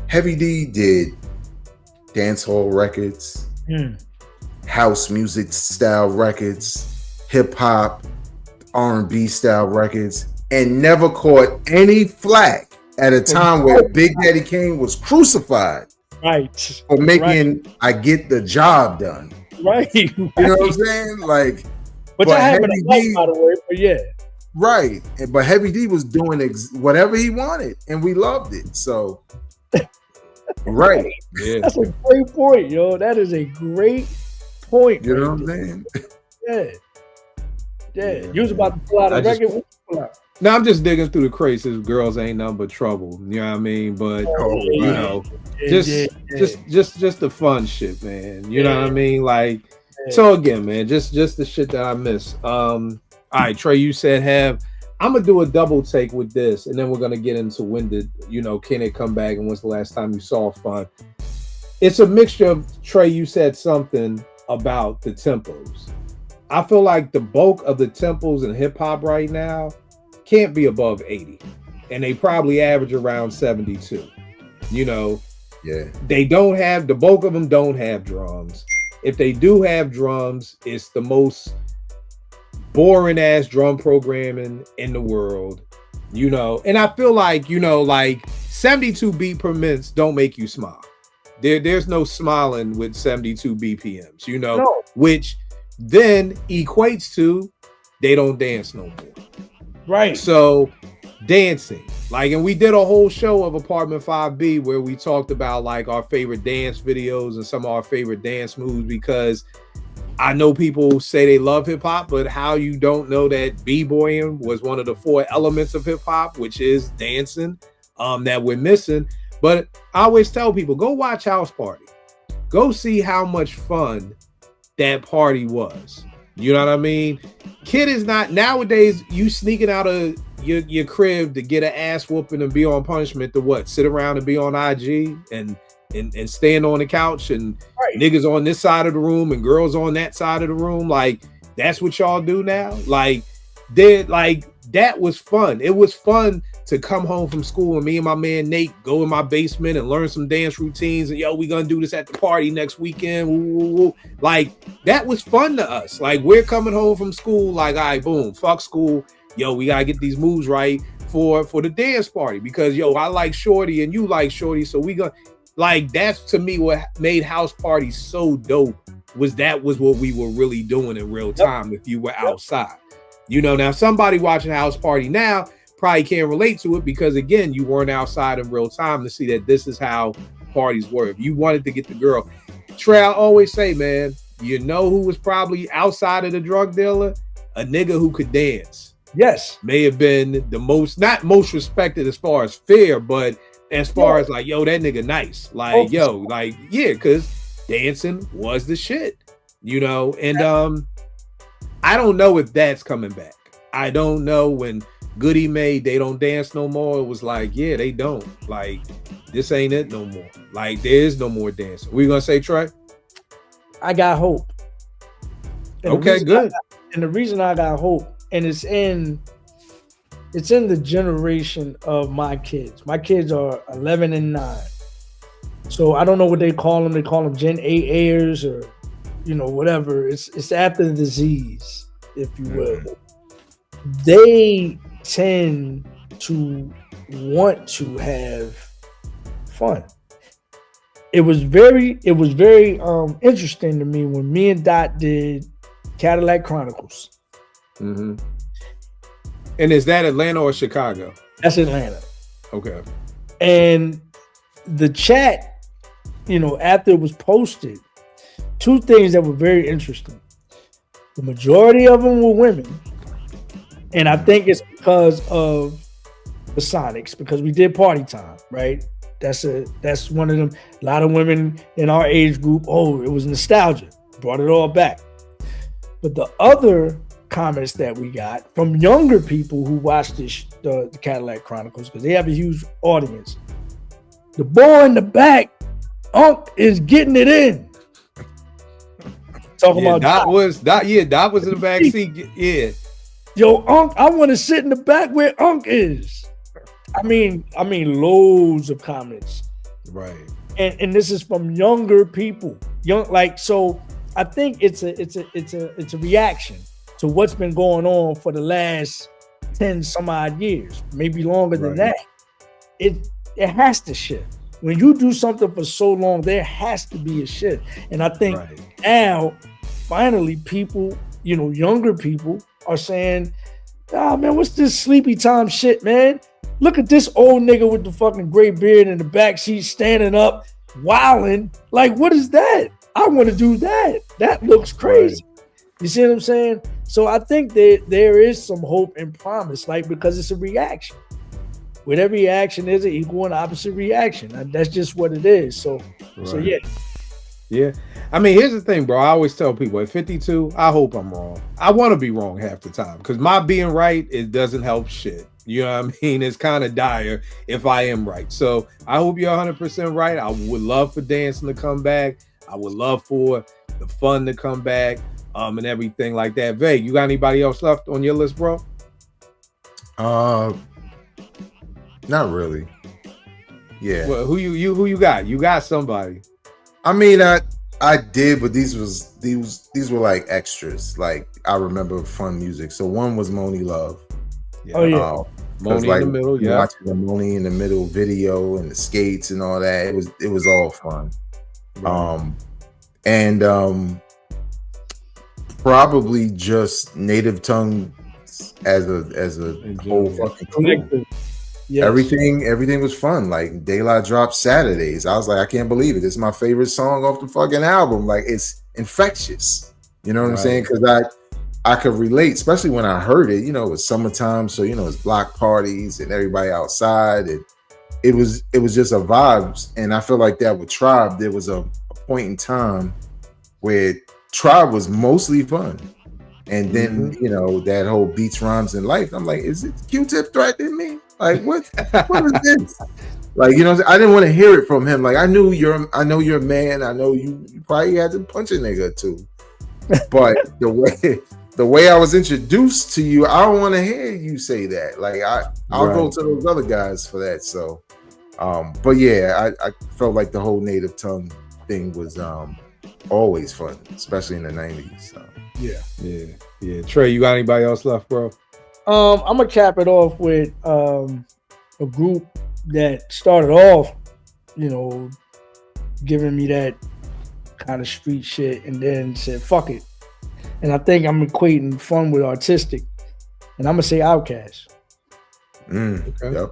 did dancehall records, house music style records, hip hop, R&B style records, and never caught any flack at a time where Big Daddy Kane was crucified. Right. For making I Get the Job Done. Right. You know what I'm saying? Like, but I haven't by the way, but yeah. Right. But Heavy D was doing whatever he wanted, and we loved it. So, right. Yeah. That's a great point, yo. That is a great point. You know what I'm saying? Yeah. You was about to pull out a record. Now I'm just digging through the crates. Girls ain't nothing but trouble. You know what I mean? But you know, just the fun shit, man. You know what I mean? Like, so again, man, just the shit that I miss. All right, Trey, you said I'm gonna do a double take with this, and then we're gonna get into when did can it come back and when's the last time you saw fun. It's a mixture of Trey. You said something about the tempos. I feel like the bulk of the tempos in hip hop right now can't be above 80, and they probably average around 72. They don't have the bulk of them don't have drums. If they do have drums, it's the most boring ass drum programming in the world, and I feel like, like 72 beat per minute don't make you smile. There's no smiling with 72 BPMs, which then equates to they don't dance no more. Right. So dancing, and we did a whole show of Apartment 5B where we talked about like our favorite dance videos and some of our favorite dance moves, because I know people say they love hip hop, but how you don't know that b-boying was one of the 4 elements of hip hop, which is dancing, that we're missing. But I always tell people, go watch House Party. Go see how much fun that party was. You know what I mean? Kid is not nowadays. You sneaking out of your crib to get an ass whooping and be on punishment to what? Sit around and be on IG and stand on the couch and niggas on this side of the room and girls on that side of the room. Like, that's what y'all do now. Like, that was fun. It was fun to come home from school and me and my man Nate go in my basement and learn some dance routines and we gonna do this at the party next weekend. Woo, woo, woo. Like, that was fun to us. Like, we're coming home from school, like, all right, boom, fuck school. We gotta get these moves right for the dance party because I like Shorty and you like Shorty, so we gonna. Like, that's to me what made house parties so dope was what we were really doing in real time if you were outside. Now somebody watching house party now probably can't relate to it because, again, you weren't outside in real time to see that this is how parties were. If you wanted to get the girl. Trey, I always say, man, who was probably outside of the drug dealer? A nigga who could dance. Yes. May have been the not most respected as far as fair, but as far as like, that nigga nice. Like, because dancing was the shit, and I don't know if that's coming back. I don't know when Goody made They Don't Dance No More. It was like, they don't. Like, this ain't it no more. Like, there is no more dancing. What you gonna say, Trey? I got hope. Okay, good. And the reason I got hope, and it's in it's in the generation of my kids. My kids are 11 and 9. So I don't know what they call them. They call them Gen 8 Airs or, whatever. It's after the Z's, if you will. They tend to want to have fun. It was very interesting to me when me and Dot did Cadillac Chronicles. Mm-hmm. And is that Atlanta or Chicago? That's Atlanta. Okay. And the chat, after it was posted, two things that were very interesting. The majority of them were women. And I think it's because of the Sonics, because we did Party Time, right? That's one of them. A lot of women in our age group, it was nostalgia. Brought it all back. But the other comments that we got from younger people who watched the Cadillac Chronicles, because they have a huge audience. The boy in the back, Unc, is getting it in. Talking about Dot was in the back seat. Yeah. Yo, Unc, I want to sit in the back where Unc is. I mean, loads of comments. Right. And this is from younger people. So I think it's a reaction to what's been going on for the last 10 some odd years, maybe longer than that. It has to shift. When you do something for so long, there has to be a shift. And I think now, finally, people, younger people are saying, man, what's this sleepy time shit, man? Look at this old nigga with the fucking gray beard in the backseat standing up, wilding. Like, what is that? I want to do that. That looks crazy. You see what I'm saying? So I think that there is some hope and promise, because it's a reaction. With every action, there's an equal and opposite reaction. That's just what it is. So yeah. Yeah. I mean, here's the thing, bro. I always tell people at 52, I hope I'm wrong. I want to be wrong half the time because my being right, it doesn't help shit. You know what I mean? It's kind of dire if I am right. So I hope you're 100% right. I would love for dancing to come back. I would love for the fun to come back and everything like that. Vay, you got anybody else left on your list, bro? Not really. Yeah. Well, who you got? You got somebody. I mean, I did, but these were like extras. Like I remember fun music. So one was Moni Love. Yeah. Oh yeah. Moni in the middle, yeah. Watching the Moni in the middle video and the skates and all that. It was all fun. Right. Probably just Native Tongue as a whole fucking crew. Yes. Everything was fun. Like De La dropped Saturdays. I was like, I can't believe it. It's my favorite song off the fucking album. Like it's infectious. You know what I'm saying? Because I could relate, especially when I heard it. It was summertime, so it's block parties and everybody outside. And it was just a vibes. And I feel like that with Tribe, there was a point in time where Tribe was mostly fun. And then, that whole beats, rhymes, and life. I'm like, is it Q-Tip threatening me? Like, what is this? Like, I didn't want to hear it from him. Like, I know you're a man. I know you probably had to punch a nigga or two. But the way I was introduced to you, I don't want to hear you say that. Like, I'll go to those other guys for that. So, but yeah, I felt like the whole Native Tongue thing was always fun, especially in the 90s. So. Yeah. Trey, you got anybody else left, bro? I'm gonna cap it off with a group that started off, giving me that kind of street shit, and then said fuck it. And I think I'm equating fun with artistic, and I'm gonna say Outkast. Okay. Yep.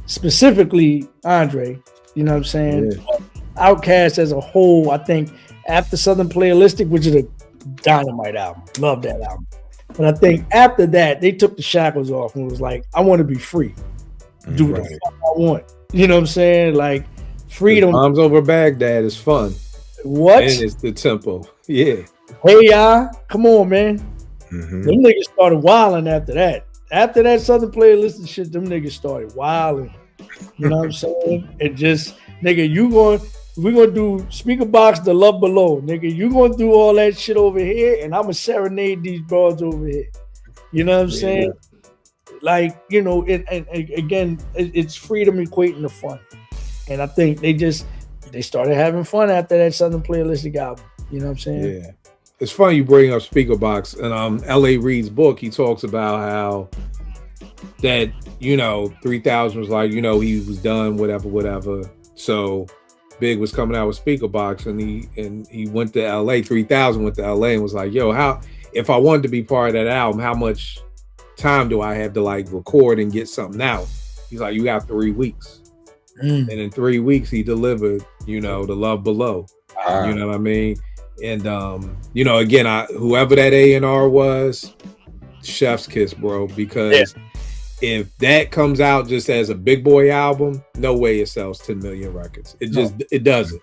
Specifically, Andre. You know what I'm saying? Yeah. Outkast as a whole, I think after Southern Playalistic, which is a dynamite album, love that album. But I think after that, they took the shackles off and was like, I want to be free. Do what the fuck I want. You know what I'm saying? Like, freedom. Bombs Over Baghdad is fun. What? And it's the tempo. Yeah. Hey, y'all. Come on, man. Them niggas started wilding after that. After that Southern Playlist shit, them niggas started wilding. You know what I'm saying? It just, nigga, we're going to do Speaker Box, The Love Below. Nigga, you going to do all that shit over here, and I'm going to serenade these broads over here. You know what I'm saying? Like, you know, it's freedom equating to fun. And I think they started having fun after that Southern Playalistic album. You know what I'm saying? Yeah. It's funny you bring up Speakerbox, and L.A. Reid's book, he talks about how that, you know, 3000 was like, you know, he was done, whatever. So Big was coming out with Speakerbox, and he went to L.A. 3000 went to L.A. and was like, yo, how, if I wanted to be part of that album, how much time do I have to like record and get something out? He's like, you got 3 weeks. And in 3 weeks he delivered, you know, The Love Below. You know what I mean? And you know, again, whoever that A&R was, chef's kiss, bro, because if that comes out just as a big boy album, no way it sells 10 million records. It doesn't.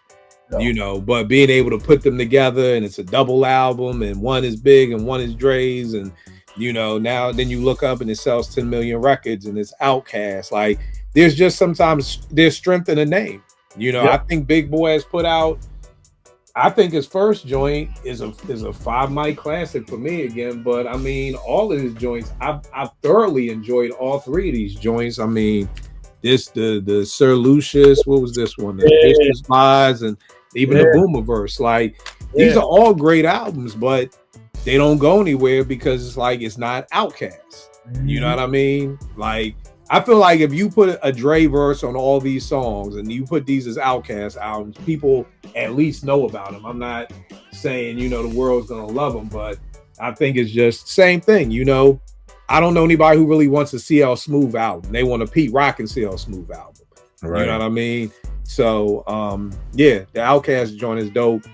No. You know, but being able to put them together, and it's a double album, and one is Big and one is Dre's, and you know, now then you look up and it sells 10 million records and it's Outkast. Like, there's just sometimes there's strength in the name. You know, I think Big Boy has put out, I think his first joint is a 5 mic classic for me again. But I mean, all of his joints, I've thoroughly enjoyed all 3 of these joints. I mean, the Sir Lucius, what was this one? The Vicious Lies, and even the Boomerverse. Like, these are all great albums, but they don't go anywhere because it's like, it's not Outkast. You know what I mean? Like, I feel like if you put a Dre verse on all these songs and you put these as Outkast albums, people at least know about them. I'm not saying, you know, the world's gonna love them, but I think it's just same thing. You know, I don't know anybody who really wants a CL Smooth album. They want a Pete Rock and CL Smooth album. Right. You know what I mean? So the Outkast joint is dope.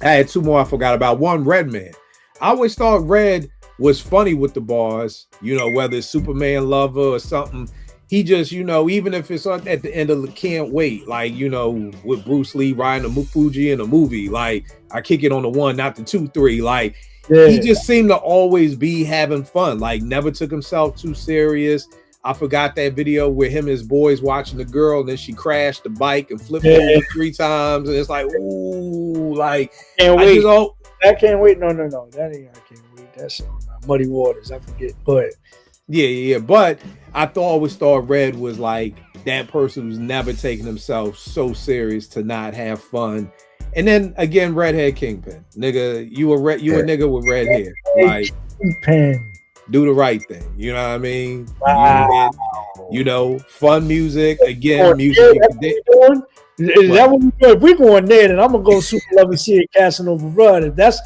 I had 2 more I forgot about. One, Redman. I always thought Red was funny with the bars, you know, whether it's Superman Lover or something. He just, you know, even if it's at the end of the Can't Wait, like, you know, with Bruce Lee riding the Fuji in a movie, like, I kick it on the 1, not the 2, 3. Like, he just seemed to always be having fun, like, never took himself too serious. I forgot that video where him and his boys watching the girl, and then she crashed the bike and flipped over 3 times. And it's like, ooh, like, Can't Wait. I Can't Wait. No. That ain't I Can't Wait. That's Muddy Waters. I forget. But yeah. But I always thought Red was like that person who's never taking himself so serious to not have fun. And then again, Redhead Kingpin, nigga, you a nigga with red hair, like Kingpin. Do the right thing. You know what I mean? Wow. You know, fun music again. Music. Is that what we're doing? If we're going there, then I'm gonna go Super Love and See It Casanova Run. If that's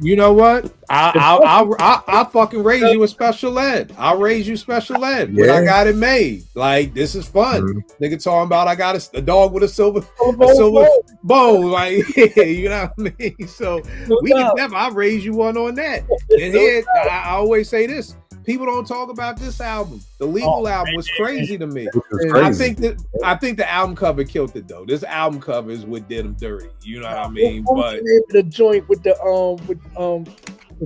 you know what? I'll fucking raise you a special ed. I'll raise you special ed when I got it made. Like, this is fun. Nigga talking about I got a dog with a silver bone. Like, you know what I mean? So we can never. I'll raise you one on that. And here I always say this. People don't talk about this album. The Legal album was crazy to me. Crazy. I think the album cover killed it though. This album cover is what did them dirty. You know what I mean? But the joint with the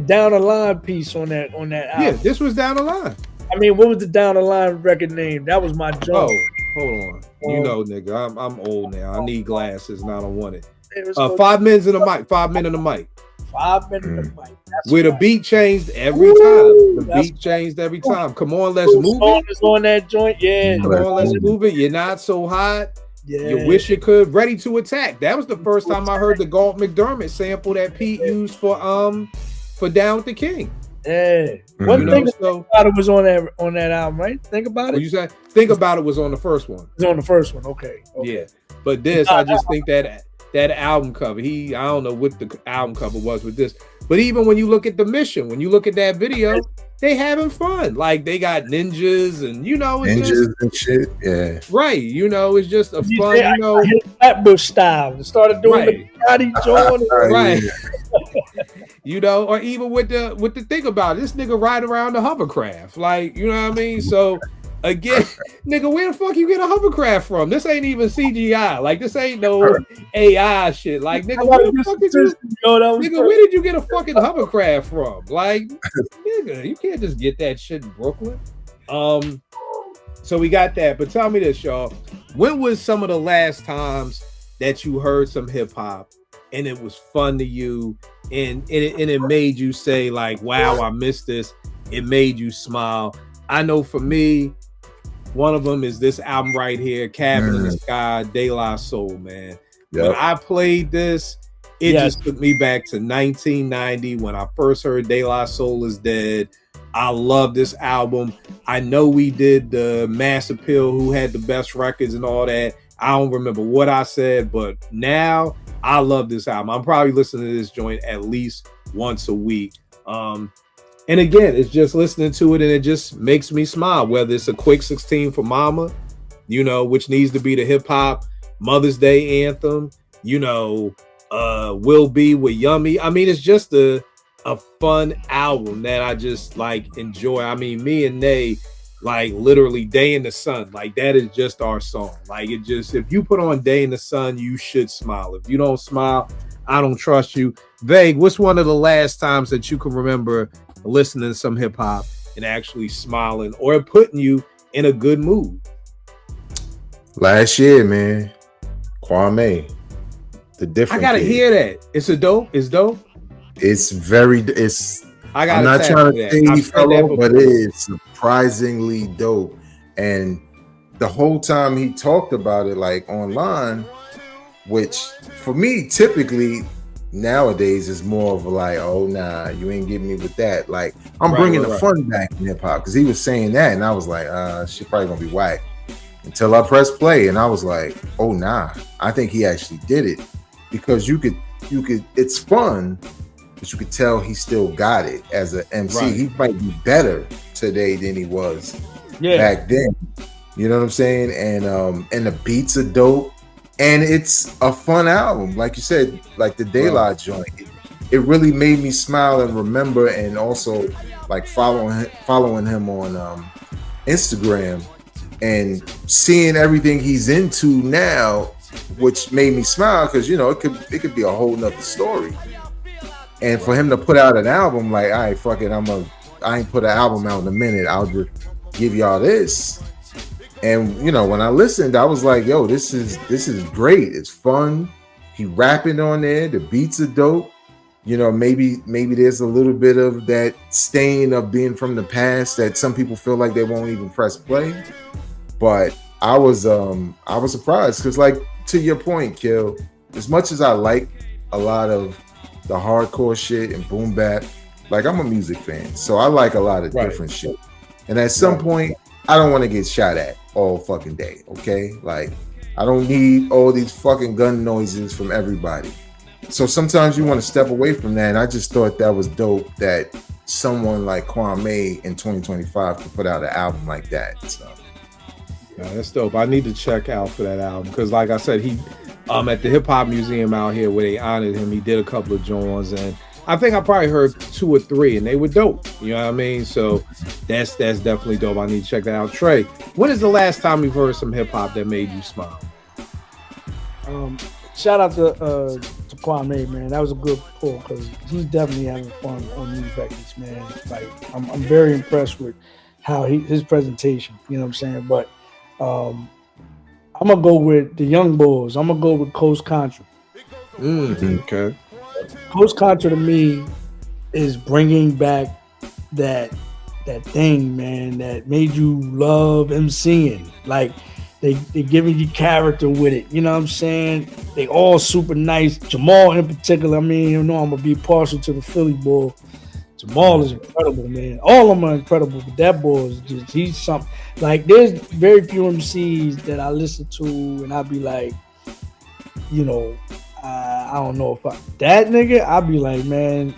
Down the Line piece on that album. Yeah, this was Down the Line. I mean, what was the Down the Line record name? That was my joint. Oh, hold on. You know, nigga, I'm old now. I need glasses and I don't want it. 5 minutes in the mic. 5 minutes in the mic. 5 minutes in the mic. Where the beat changed every time. The beat changed every time. Come on, let's move it. Is on that joint, yeah. Come on, let's move it. You're not so hot. Yeah. You wish you could. Ready to Attack. That was the first time I heard the Galt McDermott sample that Pete used for Down with the King. Yeah. One thing about it was on that album, right? Think About It. What you said? Think About It was on the first one. It was on the first one. Okay. Yeah. But this, I just think that album cover, I don't know what the album cover was with this, but even when you look at The Mission, when you look at that video, they having fun. Like, they got ninjas and, you know, it's ninjas and shit. Yeah. Right. You know, it's just a fun, you know. Flatbush style. Started doing the body joint. Right. You know, or even with the thing about it, this nigga ride around the hovercraft. Like, you know what I mean? So again, nigga, where the fuck you get a hovercraft from? This ain't even CGI. Like, this ain't no AI shit. Like, nigga, where the fuck where did you get a fucking hovercraft from? Like, nigga, you can't just get that shit in Brooklyn. So we got that. But tell me this, y'all. When was some of the last times that you heard some hip hop and it was fun to you and it made you say, like, wow, I missed this. It made you smile. I know for me, one of them is this album right here, Cabin in the Sky, De La Soul, man. When I played this, it just took me back to 1990 when I first heard De La Soul is Dead. I love this album. I know we did the Mass Appeal, who had the best records and all that. I don't remember what I said, but now I love this album. I'm probably listening to this joint at least once a week. And again, it's just listening to it and it just makes me smile, whether it's a Quick 16 for Mama, you know, which needs to be the hip hop Mother's Day anthem, you know, Will Be with Yummy. I mean, it's just a fun album that I just like enjoy. I mean, me and Nay, like literally Day in the Sun, like that is just our song. Like it just, if you put on Day in the Sun, you should smile. If you don't smile, I don't trust you. Vague, what's one of the last times that you can remember listening to some hip hop and actually smiling or putting you in a good mood? Last year, man, Kwame, the different. I gotta hear that. It's dope. It's dope. It's very. It's. I'm not trying to say fellow, but it is surprisingly dope. And the whole time he talked about it, like online, which for me typically nowadays is more of like, oh nah, you ain't getting me with that. Like I'm bringing the fun back in hip hop because he was saying that, and I was like, shit probably gonna be whack. Until I pressed play, and I was like, oh nah, I think he actually did it because you could. It's fun, but you could tell he still got it as an MC. Right. He might be better today than he was back then. You know what I'm saying? And the beats are dope. And it's a fun album, like you said, like the De La joint. It really made me smile and remember, and also like following him on Instagram and seeing everything he's into now, which made me smile because you know it could be a whole nother story. And for him to put out an album like, all right, fuck it, I ain't put an album out in a minute. I'll just give y'all this. And you know, when I listened, I was like, "Yo, this is great. It's fun. He rapping on there. The beats are dope. You know, maybe there's a little bit of that stain of being from the past that some people feel like they won't even press play. But I was surprised because, like, to your point, Kill, as much as I like a lot of the hardcore shit and boom bap, like I'm a music fan, so I like a lot of different shit. And at some point, I don't want to get shot at all fucking day, okay? Like, I don't need all these fucking gun noises from everybody. So sometimes you want to step away from that, and I just thought that was dope that someone like Kwame in 2025 could put out an album like that. So. Yeah, that's dope. I need to check out for that album because, like I said, he at the Hip Hop Museum out here where they honored him, he did a couple of joints, and I think I probably heard 2 or 3, and they were dope. You know what I mean? So that's definitely dope. I need to check that out. Trey, when is the last time you've heard some hip hop that made you smile? Shout out to Kwame, man. That was a good pull because he's definitely having fun on these records, man. Like I'm very impressed with how his presentation. You know what I'm saying? But I'm gonna go with the Young Bulls. I'm gonna go with Coast Contra. Okay. Coast Contra to me is bringing back that thing, man, that made you love MCing. Like they giving you character with it. You know what I'm saying? They all super nice. Jamal in particular. I mean, you know I'm gonna be partial to the Philly boy. Jamal is incredible, man. All of them are incredible, but that boy is just, he's something. Like, there's very few MCs that I listen to and I be like, you know, I don't know if that nigga, I'd be like, man,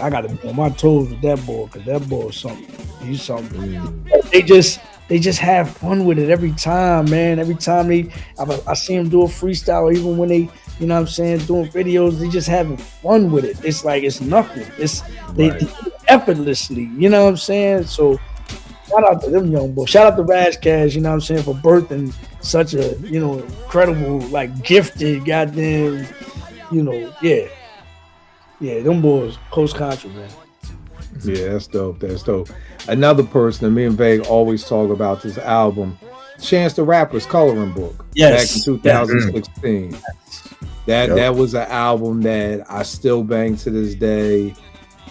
I gotta be on my toes with that boy because that boy is something. He's something. They just have fun with it every time, man. Every time I see them do a freestyle, or even when they, you know what I'm saying, doing videos, they just having fun with it. It's like it's nothing. They do it effortlessly, you know what I'm saying? So shout out to them young boys. Shout out to Rash Cash, you know what I'm saying, for birthing such a, you know, incredible, like gifted, goddamn, you know, yeah, them boys, Coast Contra, man. Yeah, that's dope. That's dope. Another person that me and Vague always talk about this album, Chance the Rapper's Coloring Book. Yes. Back in 2016. That was an album that I still bang to this day.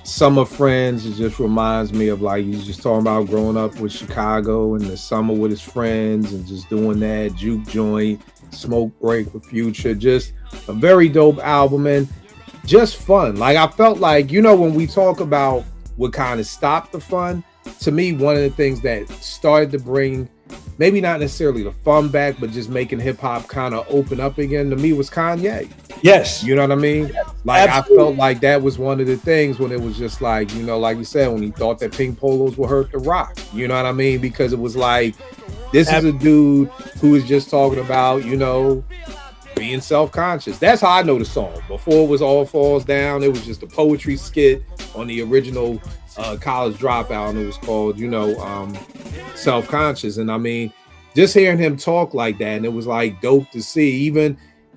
Summer Friends, it just reminds me of like he's just talking about growing up with Chicago and the summer with his friends and just doing that. Juke Joint, Smoke Break with Future, just a very dope album and just fun. Like I felt like, you know, when we talk about what kind of stopped the fun, to me, one of the things that started to bring maybe not necessarily the fun back, but just making hip hop kind of open up again to me was Kanye. Yes. You know what I mean? Yes, like absolutely. I felt like that was one of the things when it was just like, you know, like you said, when he thought that pink polos would hurt the rock. You know what I mean? Because it was like, this is a dude who is just talking about, you know, being self-conscious. That's how I know the song. Before it was All Falls Down, it was just a poetry skit on the original College Dropout, and it was called, you know, Self-Conscious. And I mean, just hearing him talk like that, and it was like dope to see.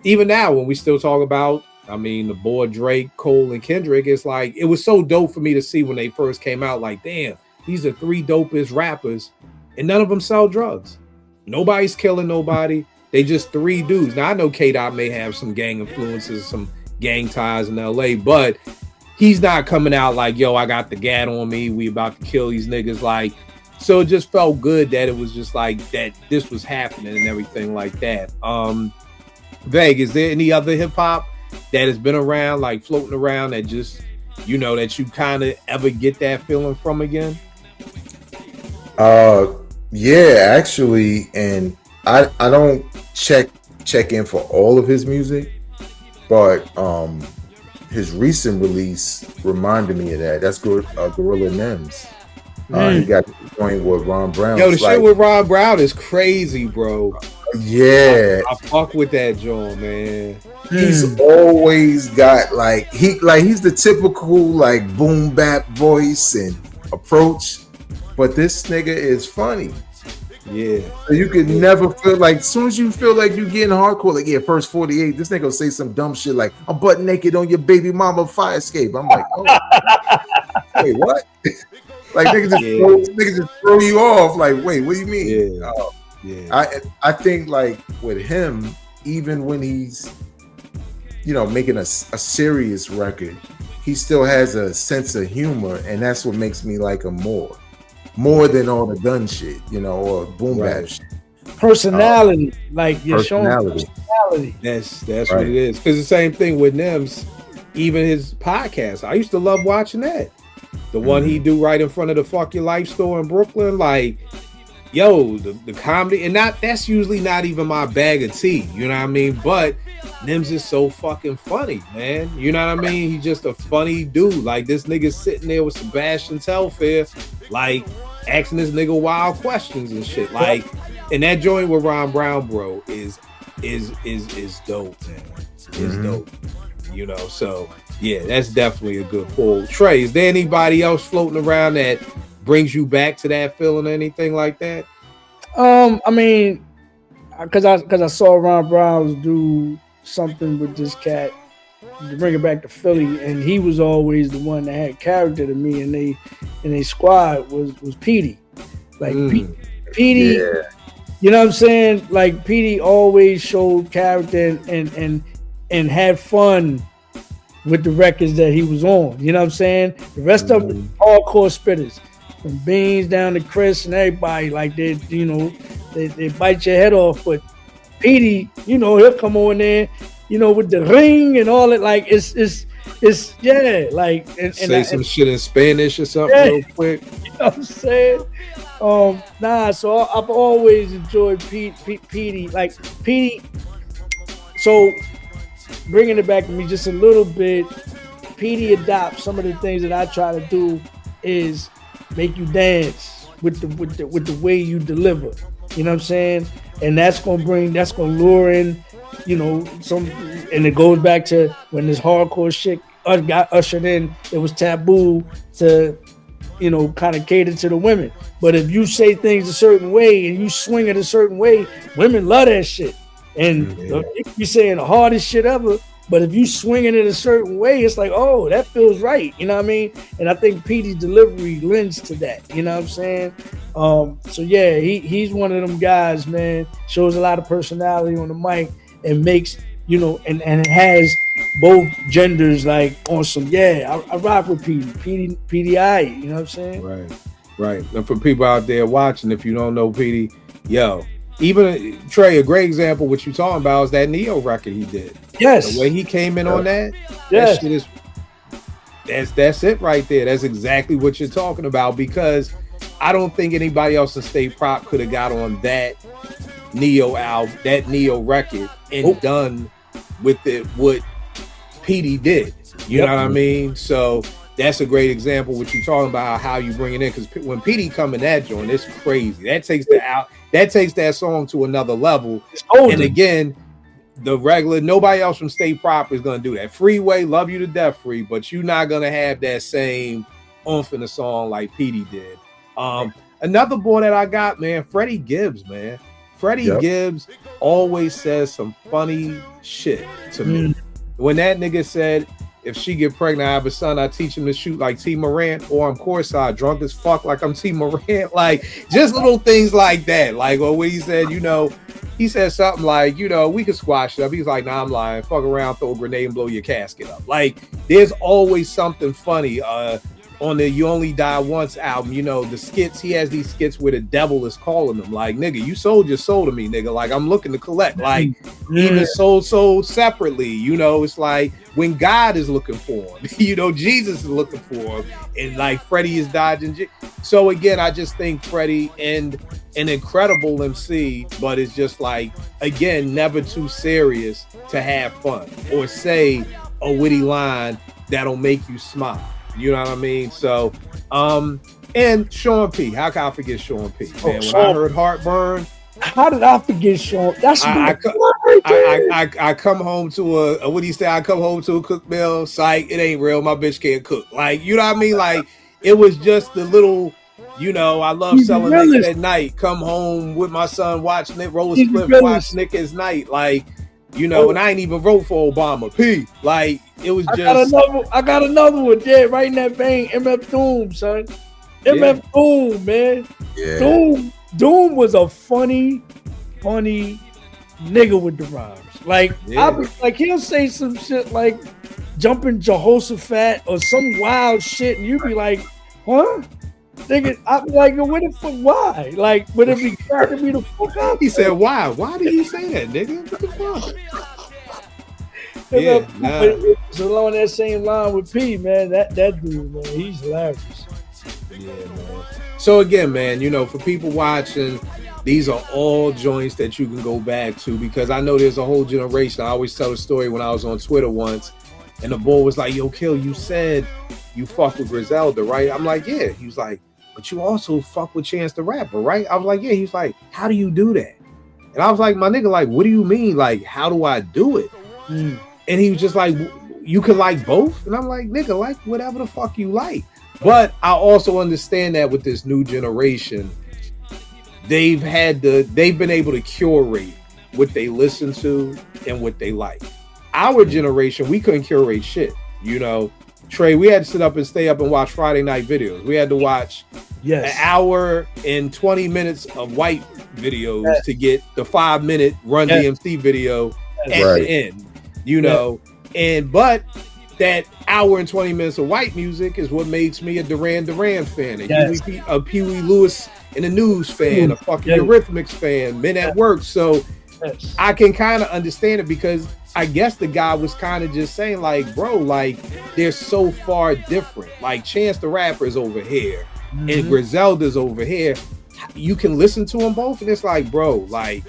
Even now, when we still talk about, I mean, the boy Drake, Cole, and Kendrick, it's like it was so dope for me to see when they first came out. Like, damn, these are three dopest rappers, and none of them sell drugs. Nobody's killing nobody. They just three dudes. Now I know K-Dot may have some gang influences, some gang ties in LA, but he's not coming out like, yo, I got the gat on me, we about to kill these niggas. Like, so it just felt good that it was just like that this was happening and everything like that. Veg, is there any other hip hop that has been around, like floating around, that just, you know, that you kind of ever get that feeling from again? Yeah, actually, and I don't check in for all of his music, but his recent release reminded me of that. That's Gorilla Nems. He got the joint with Ron Brown. Yo, the shit with Ron Brown is crazy, bro. Yeah, I fuck with that joint, man. He's always got like he's the typical like boom bap voice and approach, but this nigga is funny. Yeah. So you could never feel like, as soon as you feel like you getting hardcore, like, yeah, first 48, this nigga will say some dumb shit like, I'm butt naked on your baby mama fire escape. I'm like, oh, wait, what? Like, nigga just throw you off. Like, wait, what do you mean? Yeah. Yeah. I think like with him, even when he's, you know, making a serious record, he still has a sense of humor, and that's what makes me like him more than all the gun shit, you know, or boom bap shit. Personality, like you're showing personality. That's right. What it is. Because the same thing with Nems, even his podcast. I used to love watching that. The one he do right in front of the Fuck Your Life store in Brooklyn, like, yo, the comedy, and that's usually not even my bag of tea, you know what I mean? But Nems is so fucking funny, man. You know what I mean? He's just a funny dude. Like, this nigga sitting there with Sebastian Telfair, like, asking this nigga wild questions and shit. Like, and that joint with Ron Brown, bro, is dope, man. It's dope. You know, so yeah, that's definitely a good pull. Trey, is there anybody else floating around that brings you back to that feeling or anything like that? I mean, because I saw Ron Brown do something with this cat to bring it back to Philly, and he was always the one that had character to me, and they squad was Petey. Like Petey, yeah. You know what I'm saying? Like Petey always showed character and had fun with the records that he was on. You know what I'm saying? The rest of them hardcore spitters, from Beans down to Chris and everybody, like they bite your head off. But Petey, you know, he'll come on there, you know, with the ring and all that. Like it's yeah, like and say some shit in Spanish or something real quick. You know what I'm saying? So I've always enjoyed Petey. Like Petey. So bringing it back to me just a little bit, Petey adopts some of the things that I try to do is make you dance with the way you deliver. You know what I'm saying? And that's gonna lure in, you know, some, and it goes back to when this hardcore shit got ushered in. It was taboo to, you know, kind of cater to the women. But if you say things a certain way and you swing it a certain way, women love that shit. And you be saying the hardest shit ever, but if you swinging it a certain way, it's like, oh, that feels right. You know what I mean? And I think Petey's delivery lends to that. You know what I'm saying? So yeah, he's one of them guys, man. Shows a lot of personality on the mic and makes you know, and it has both genders like on some, I rock with PDI, you know what I'm saying? Right. And for people out there watching, if you don't know PD, even Trey, a great example, what you talking about is that Neo record he did. Yes. The way he came in on that yes. Shit is, that's it right there. That's exactly what you're talking about, because I don't think anybody else in State Prop could have got on that Neo album, that Neo record, and done with it what PD did. You know what I mean? So that's a great example what you're talking about, how you bring it in, because when PD come in that joint, it's crazy. That takes that song to another level. And again, the regular, nobody else from State Prop is gonna do that. Freeway, love you to death, Free, but you're not gonna have that same oomph in the song like PD did. Another boy that I got, man, Freddie Gibbs, man. Freddie Gibbs always says some funny shit to me. When that nigga said, if she get pregnant, I have a son, I teach him to shoot like T. Morant, or I'm courtside drunk as fuck like I'm T. Morant. Like, just little things like that. Like, or when he said, you know, he said something like, you know, we could squash it up. He's like, nah, I'm lying. Fuck around, throw a grenade and blow your casket up. Like, there's always something funny. On the You Only Die Once album, you know, the skits, he has these skits where the devil is calling him, like, nigga, you sold your soul to me, nigga. Like, I'm looking to collect. Like, even sold separately, you know, it's like when God is looking for him, you know, Jesus is looking for him, and like Freddie is dodging. So again, I just think Freddie and an incredible MC, but it's just like, again, never too serious to have fun or say a witty line that'll make you smile. You know what I mean? So, and Sean P. How can I forget Sean P? Man, when I heard Heartburn, how did I forget Sean? That's I come home to a what do you say? I come home to a cook meal. Psych, it ain't real. My bitch can't cook. Like, you know what I mean? Like, it was just the little, you know, I love selling niggas at night. Come home with my son, watch Nick roll a split, watch Nick as night. Like, you know, and I ain't even vote for Obama. P. Like, it was just. I got another one. Yeah, right in that vein. MF Doom, son. MF Doom, man. Yeah. Doom was a funny nigga with the rhymes. Like, he'll say some shit like jumping Jehoshaphat or some wild shit, and you be like, huh? Nigga, I'm like, what the fuck? Why? Like, would it be cracking me the fuck up? He said, why? Why did he say that, nigga? What the fuck? It's along that same line with P, man. That dude, man, he's hilarious. Yeah, man. So again, man, you know, for people watching, these are all joints that you can go back to, because I know there's a whole generation. I always tell a story when I was on Twitter once, and the boy was like, yo, Kill, you said you fuck with Griselda, right? I'm like, yeah. He was like, but you also fuck with Chance the Rapper, right? I was like, yeah. He was like, how do you do that? And I was like, my nigga, like, what do you mean? Like, how do I do it? And he was just like, you can like both? And I'm like, nigga, like whatever the fuck you like. But I also understand that with this new generation, they've been able to curate what they listen to and what they like. Our generation, we couldn't curate shit, you know. Trey, we had to sit up and stay up and watch Friday night videos. We had to watch an hour and 20 minutes of white videos to get the 5-minute Run DMC video at the end, you know. But that hour and 20 minutes of white music is what makes me a Duran Duran fan, a Pee Wee Lewis and the News fan, a fucking Eurythmics fan, Men at Work. So I can kind of understand it, because I guess the guy was kind of just saying, like, bro, like, they're so far different. Like, Chance the Rapper is over here and Griselda's over here. You can listen to them both, and it's like, bro, like,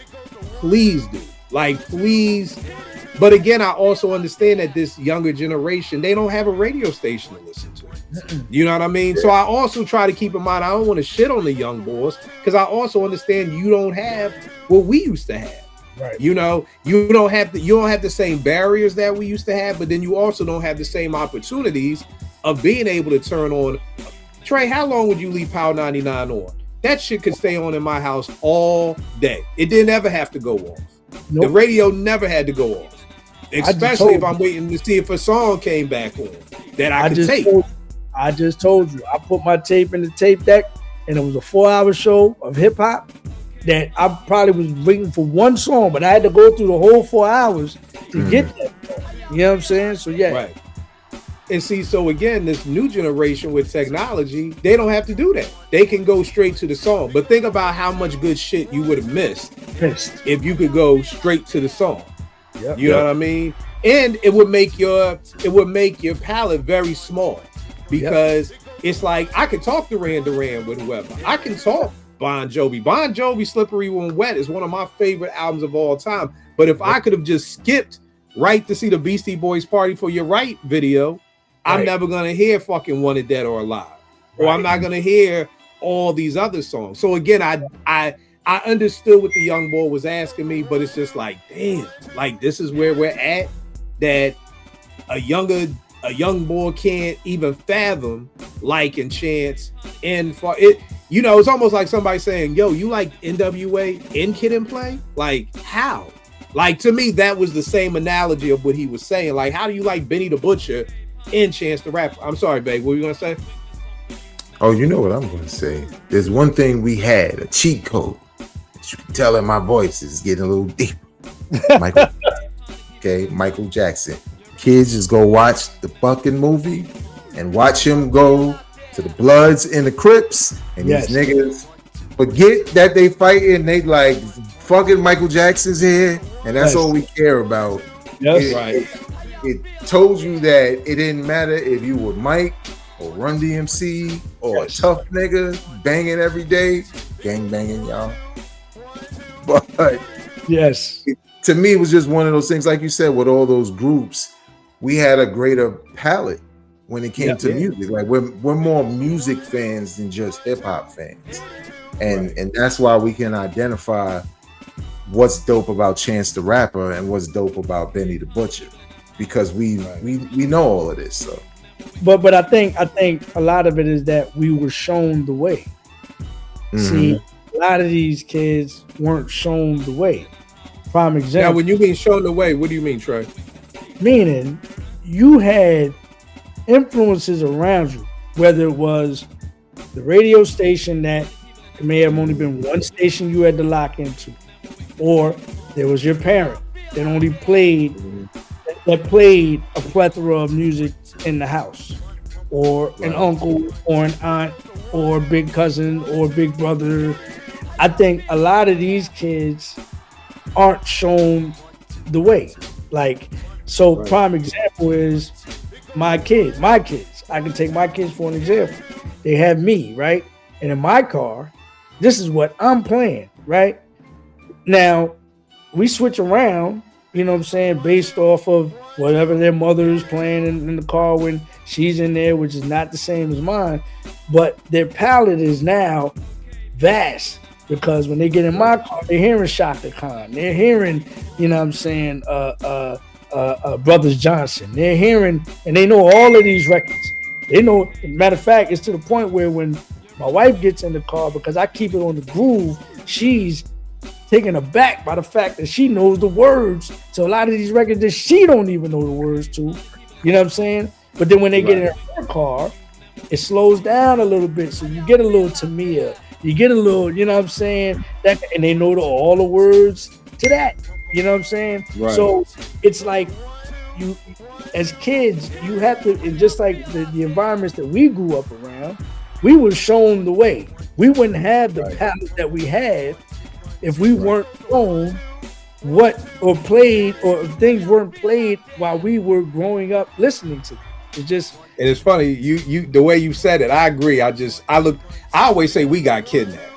please do. Like, please. But again, I also understand that this younger generation, they don't have a radio station to listen to. You know what I mean? So I also try to keep in mind, I don't want to shit on the young boys, because I also understand you don't have what we used to have. Right. You know, you don't have the same barriers that we used to have, but then you also don't have the same opportunities of being able to turn on. Trey, how long would you leave Power 99 on? That shit could stay on in my house all day. It didn't ever have to go off. Nope. The radio never had to go off, especially if I'm waiting to see if a song came back on that I could take. I just told you, I put my tape in the tape deck, and it was a 4-hour show of hip hop. that I probably was waiting for one song, but I had to go through the whole 4 hours to get that song. You know what I'm saying? So yeah. Right. And see, so again, this new generation with technology, they don't have to do that. They can go straight to the song. But think about how much good shit you would have missed if you could go straight to the song. Yep. You know what I mean? And it would make your palette very small, because it's like I could talk Duran Duran with whoever. I can talk Bon Jovi. Bon Jovi, Slippery When Wet is one of my favorite albums of all time. But if I could have just skipped right to see the Beastie Boys Party for Your Right video, I'm never gonna hear fucking Wanted Dead or Alive, or I'm not gonna hear all these other songs. So again, I understood what the young boy was asking me, but it's just like, damn, like this is where we're at. That a young boy can't even fathom liking Chance and for it. You know, it's almost like somebody saying, "Yo, you like NWA in Kid and Play?" Like how? Like to me, that was the same analogy of what he was saying. Like, how do you like Benny the Butcher and Chance the Rapper? I'm sorry, babe. What were you gonna say? Oh, you know what I'm gonna say. There's one thing we had, a cheat code. As you can tell in my voice, is getting a little deep. Michael Jackson. Kids just go watch the fucking movie and watch him go to the Bloods and the Crips, and these niggas forget that they fighting. They like fucking Michael Jackson's here, and that's all we care about. It told you that it didn't matter if you were Mike or Run DMC or a tough nigga banging every day, gang banging, y'all. But to me, it was just one of those things, like you said, with all those groups, we had a greater palette when it came to music. Like we're more music fans than just hip hop fans, and that's why we can identify what's dope about Chance the Rapper and what's dope about Benny the Butcher, because we know all of this. So, but I think a lot of it is that we were shown the way. See, a lot of these kids weren't shown the way. Prime example. Now, when you mean shown the way, what do you mean, Trey? Meaning, you had influences around you, whether it was the radio station that may have only been one station you had to lock into, or there was your parent that only played a plethora of music in the house, or an uncle or an aunt or big cousin or big brother. I think a lot of these kids aren't shown the way. Like, so prime example is my kids. I can take my kids for an example. They have me, right? And in my car, this is what I'm playing, right? Now, we switch around, you know what I'm saying, based off of whatever their mother is playing in the car when she's in there, which is not the same as mine. But their palette is now vast, because when they get in my car, they're hearing Shaka Khan. They're hearing, you know what I'm saying, Brothers Johnson. They're hearing, and they know all of these records. They know, matter of fact, it's to the point where when my wife gets in the car, because I keep it on the groove, she's taken aback by the fact that she knows the words to a lot of these records that she don't even know the words to. You know what I'm saying? But then when they get in her car, it slows down a little bit. So you get a little Tamia, you get a little, you know what I'm saying? That, and they know all the words to that. You know what I'm saying? Right. So it's like you, as kids, you have to, and just like the environments that we grew up around, we were shown the way. We wouldn't have the palette that we had if we weren't shown what or played, or if things weren't played while we were growing up listening to them. It's just, and it's funny, you the way you said it, I agree. I always say we got kidnapped.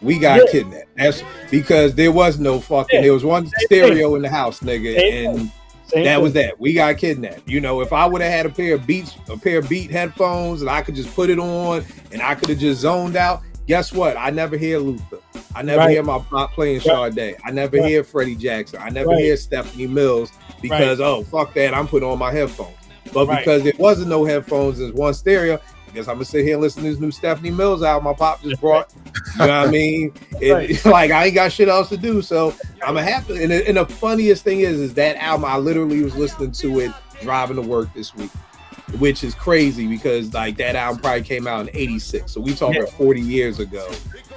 We got kidnapped. That's because there was no fucking, there was one stereo in the house, nigga, and that was that. We got kidnapped. You know, if I would have had a pair of Beat headphones and I could just put it on and I could have just zoned out, guess what? I never hear Luther. I never hear my pop playing Sade. I never hear Freddie Jackson. I never hear Stephanie Mills because, oh, fuck that, I'm putting on my headphones. But because there wasn't no headphones, there's one stereo, I guess I'm going to sit here and listen to this new Stephanie Mills album my pop just brought. You know what I mean? Like, I ain't got shit else to do, so I'm going to have to. And the funniest thing is that album, I literally was listening to it driving to work this week, which is crazy because, like, that album probably came out in 86. So we talking 40 years ago.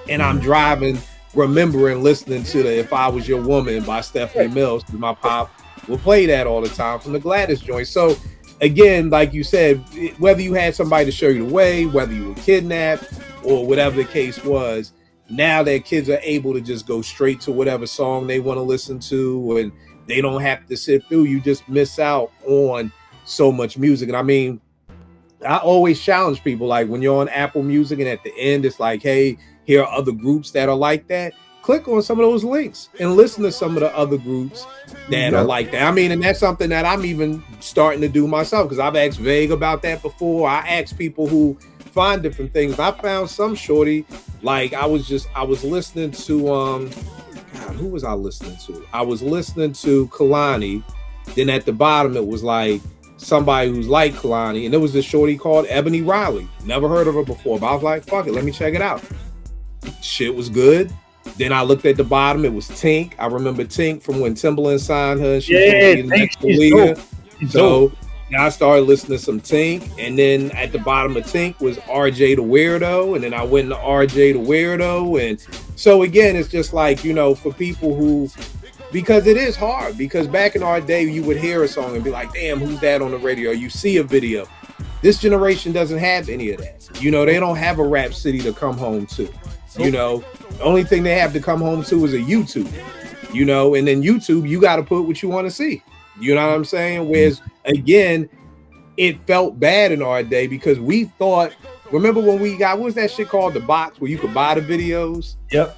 And I'm driving remembering listening to the "If I Was Your Woman" by Stephanie Mills. My pop would play that all the time from the Gladys joint. So again, like you said, whether you had somebody to show you the way, whether you were kidnapped or whatever the case was, now that kids are able to just go straight to whatever song they want to listen to, and they don't have to sit through. You just miss out on so much music. And I mean, I always challenge people, like when you're on Apple Music and at the end it's like, hey, here are other groups that are like that. Click on some of those links and listen to some of the other groups that are like that. I mean, and that's something that I'm even starting to do myself, because I've asked Vague about that before. I asked people who find different things. I found some shorty, like I was listening to God, who was I listening to? I was listening to Kalani. Then at the bottom it was like somebody who's like Kalani, and it was this shorty called Ebony Riley. Never heard of her before, but I was like, fuck it, let me check it out. Shit was good. Then I looked at the bottom, it was Tink. I remember Tink from when Timbaland signed her. She was the next leader. So now I started listening to some Tink, and then at the bottom of Tink was RJ the Weirdo, and then I went to RJ the Weirdo. And so again, it's just like, you know, for people who, because it is hard, because back in our day you would hear a song and be like, damn, who's that on the radio? You see a video. This generation doesn't have any of that. You know, they don't have a Rap City to come home to. You know, the only thing they have to come home to is a YouTube, you know, and then YouTube, you got to put what you want to see. You know what I'm saying? Whereas, again, it felt bad in our day because we thought, remember when we got, what was that shit called? The box where you could buy the videos? Yep.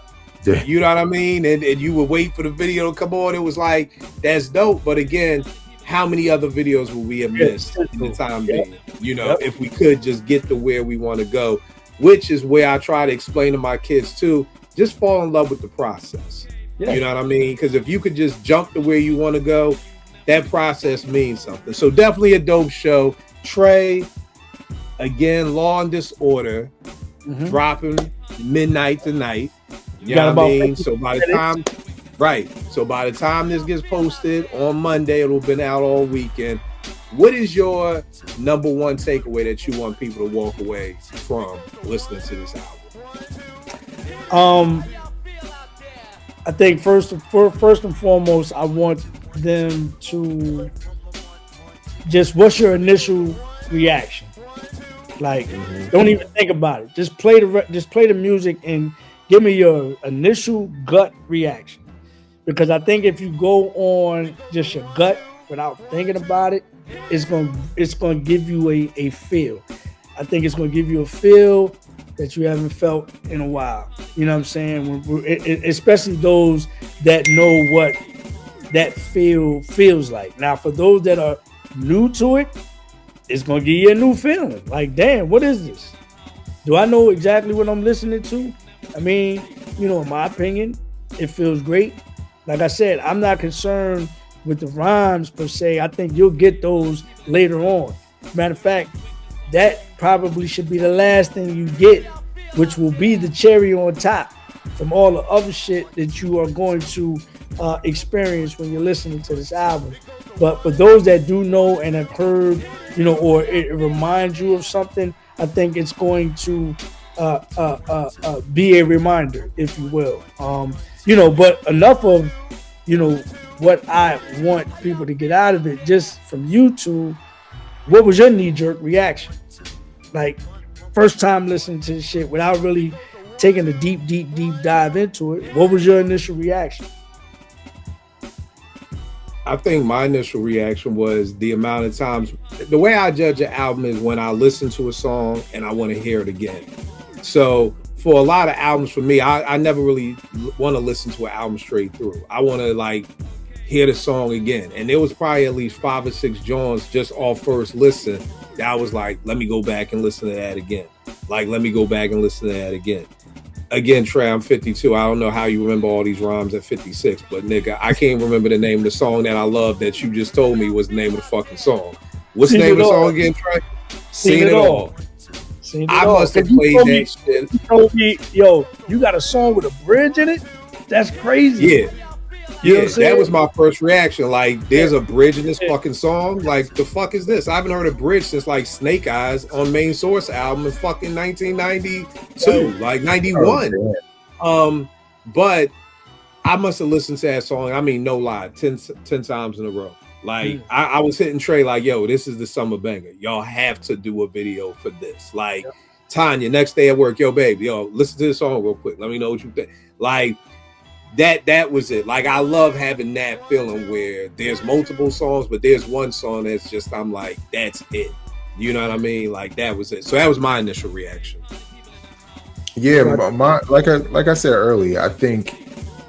You know what I mean? And you would wait for the video to come on. It was like, that's dope. But again, how many other videos would we have missed in the time being? You know, if we could just get to where we want to go, which is where I try to explain to my kids too, just fall in love with the process. You know what I mean? Because if you could just jump to where you want to go, that process means something. So definitely a dope show. Trey, again, Law and Disorder, dropping midnight tonight. You know what I mean? So by the time, so by the time this gets posted on Monday, it'll have been out all weekend. What is your number one takeaway that you want people to walk away from listening to this album? I think first and foremost, I want them to just, what's your initial reaction? Like, don't even think about it. Just play the music and give me your initial gut reaction. Because I think if you go on just your gut without thinking about it, it's gonna give you a feel. I think it's gonna give you a feel that you haven't felt in a while. You know what I'm saying? Especially those that know what that feels like. Now, for those that are new to it, it's gonna give you a new feeling. Like, damn, what is this? Do I know exactly what I'm listening to? I mean, you know, in my opinion, it feels great. Like I said, I'm not concerned with the rhymes per se. I think you'll get those later on. Matter of fact, that probably should be the last thing you get, which will be the cherry on top from all the other shit that you are going to experience when you're listening to this album. But for those that do know and have heard, you know, or it reminds you of something, I think it's going to be a reminder, if you will. You know, but enough of, you know, what I want people to get out of it, just from YouTube. What was your knee-jerk reaction? Like, first time listening to this shit without really taking a deep dive into it, what was your initial reaction? I think my initial reaction was the amount of times, the way I judge an album is when I listen to a song and I want to hear it again. So for a lot of albums, for me, I never really want to listen to an album straight through. I want to like hear the song again. And there was probably at least 5 or 6 joints just off first listen that I was like, let me go back and listen to that again. Like, let me go back and listen to that again. Again, Trey, I'm 52. I don't know how you remember all these rhymes at 56, but nigga, I can't remember the name of the song that I love that you just told me was the name of the fucking song. What's the name of the song again, Trey? Seen It All. I must have played that shit. You told me, yo, you got a song with a bridge in it? That's crazy. Yeah. Yeah, that was my first reaction. Like, there's a bridge in this fucking song. Like, the fuck is this? I haven't heard a bridge since like Snake Eyes on Main Source album in fucking 1992, like 91. But I must have listened to that song. I mean, no lie, 10 times in a row. Like I was hitting Trey like, yo, this is the summer banger. Y'all have to do a video for this. Like Tanya, next day at work, yo, babe, yo, listen to this song real quick. Let me know what you think. Like that was it. Like I love having that feeling where there's multiple songs, but there's one song that's just I'm like, that's it. You know what I mean? Like that was it. So that was my initial reaction. Yeah, like I said earlier, I think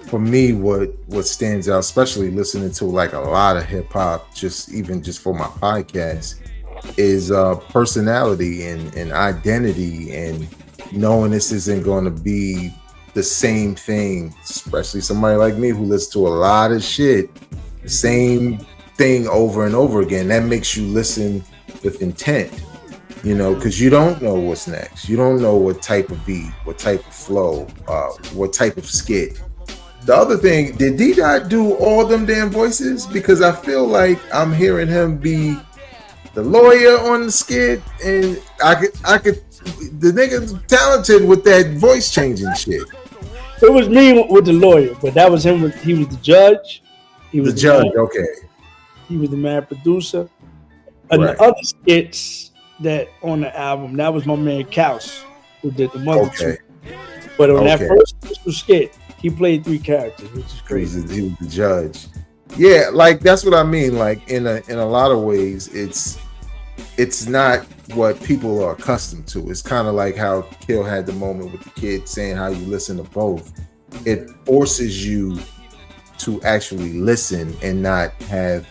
for me, what stands out, especially listening to like a lot of hip hop, just for my podcast, is personality and identity, and knowing this isn't going to be the same thing. Especially somebody like me who listens to a lot of shit, the same thing over and over again. That makes you listen with intent, you know, because you don't know what's next. You don't know what type of beat, what type of flow, what type of skit. The other thing, did D-Dot do all them damn voices? Because I feel like I'm hearing him be the lawyer on the skit, and I could. The nigga's talented with that voice changing shit. It was me with the lawyer, but that was him. He was the judge. He was the judge. Okay. He was the mad producer. And the other skits that on the album, that was my man Kaus, who did the mother two. But on that first skit, he played 3 characters, which is crazy. He was the judge. Yeah, like that's what I mean. Like in a lot of ways, it's not what people are accustomed to. It's kind of like how Kill had the moment with the kid saying how you listen to both. It forces you to actually listen and not have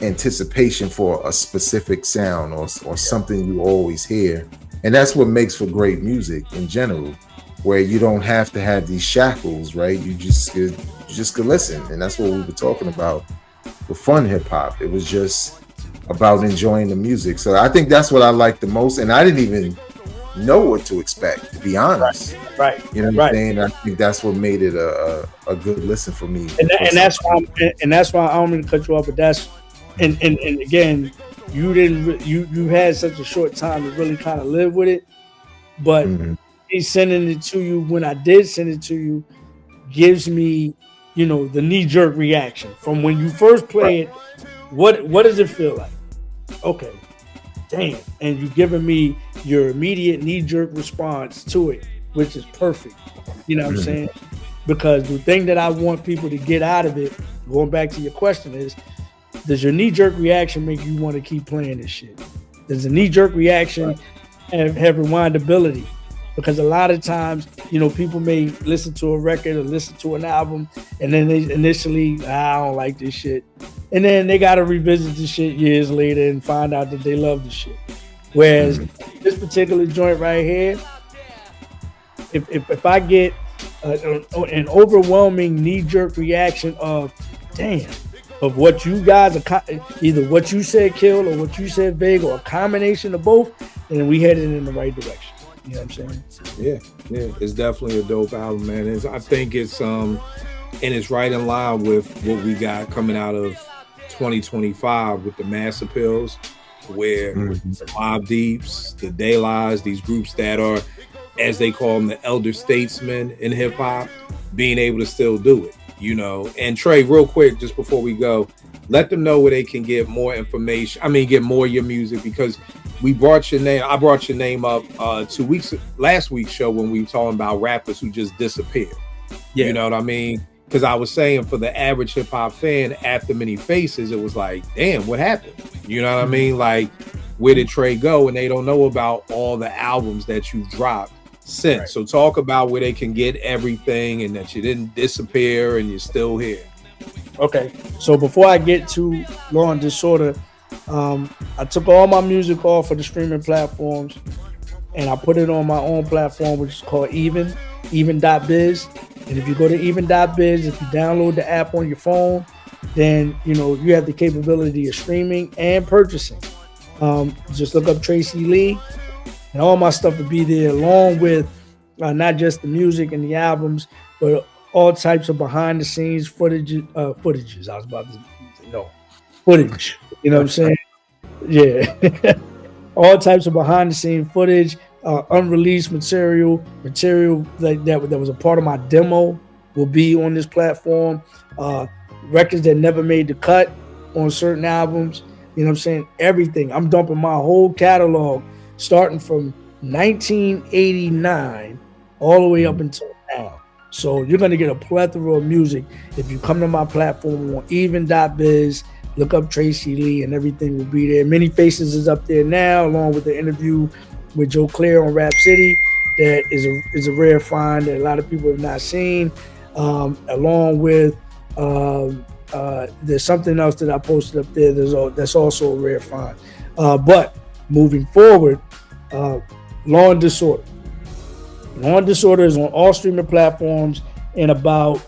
anticipation for a specific sound or something you always hear. And that's what makes for great music in general, where you don't have to have these shackles, right? You just could listen. And that's what we were talking about with fun hip hop. It was just about enjoying the music. So I think that's what I like the most. And I didn't even know what to expect, to be honest. Right. You know what I'm saying? I think that's what made it a good listen for me. And that's why I don't mean to cut you off, but that's and again, you had such a short time to really kind of live with it. But me sending it to you, when I did send it to you, gives me, you know, the knee-jerk reaction from when you first play it. What does it feel like? Okay, damn. And you're giving me your immediate knee-jerk response to it, which is perfect. You know what I'm saying? Because the thing that I want people to get out of it, going back to your question, is does your knee-jerk reaction make you want to keep playing this shit? Does the knee-jerk reaction have rewindability? Because a lot of times, you know, people may listen to a record or listen to an album, and then they initially, I don't like this shit. And then they got to revisit the shit years later and find out that they love the shit. Whereas this particular joint right here, if I get an overwhelming knee-jerk reaction of, damn, of what you guys are, either what you said, Kill, or what you said, Vig, or a combination of both, then we headed in the right direction. You know what I'm saying? Yeah, it's definitely a dope album, man. I think it's and it's right in line with what we got coming out of 2025 with the mass appeals, where the Mobb Deeps, the De La's, these groups that are, as they call them, the elder statesmen in hip hop, being able to still do it, you know. And Trey, real quick, just before we go, let them know where they can get more information. I mean, get more of your music, because I brought your name up last week's show when we were talking about rappers who just disappeared. Yeah. You know what I mean? Because I was saying, for the average hip hop fan, after Many Faces, it was like, damn, what happened? You know what I mean? Like, where did Trey go? And they don't know about all the albums that you've dropped since. Right. So talk about where they can get everything, and that you didn't disappear and you're still here. Okay. So before I get to Law and Disorder, I took all my music off of the streaming platforms, and I put it on my own platform, which is called even.biz. And if you go to even.biz, if you download the app on your phone, then, you know, you have the capability of streaming and purchasing. Just look up Trey Lee, and all my stuff will be there, along with not just the music and the albums, but all types of behind the scenes footage. You know what I'm saying? Yeah. All types of behind the scene footage, unreleased material like that was a part of my demo will be on this platform. Records that never made the cut on certain albums. You know what I'm saying? Everything. I'm dumping my whole catalog starting from 1989 all the way up until now. So you're going to get a plethora of music if you come to my platform on even.biz, look up Trey Lee, and everything will be there. Many Faces is up there now, along with the interview with Joe Claire on Rap City. That is a rare find that a lot of people have not seen. Along with there's something else that I posted up there that's also a rare find. But moving forward, Law and Disorder. Law and Disorder is on all streaming platforms in about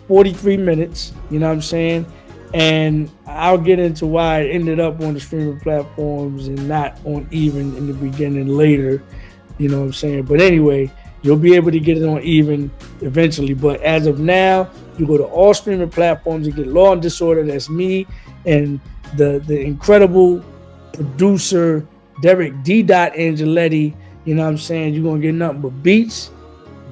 43 minutes. You know what I'm saying? And I'll get into why it ended up on the streaming platforms and not on Even in the beginning later. You know what I'm saying? But anyway, you'll be able to get it on Even eventually. But as of now, you go to all streaming platforms and get Law and Disorder. That's me and the incredible producer, Derek D. Angeletti. You know what I'm saying? You're going to get nothing but beats,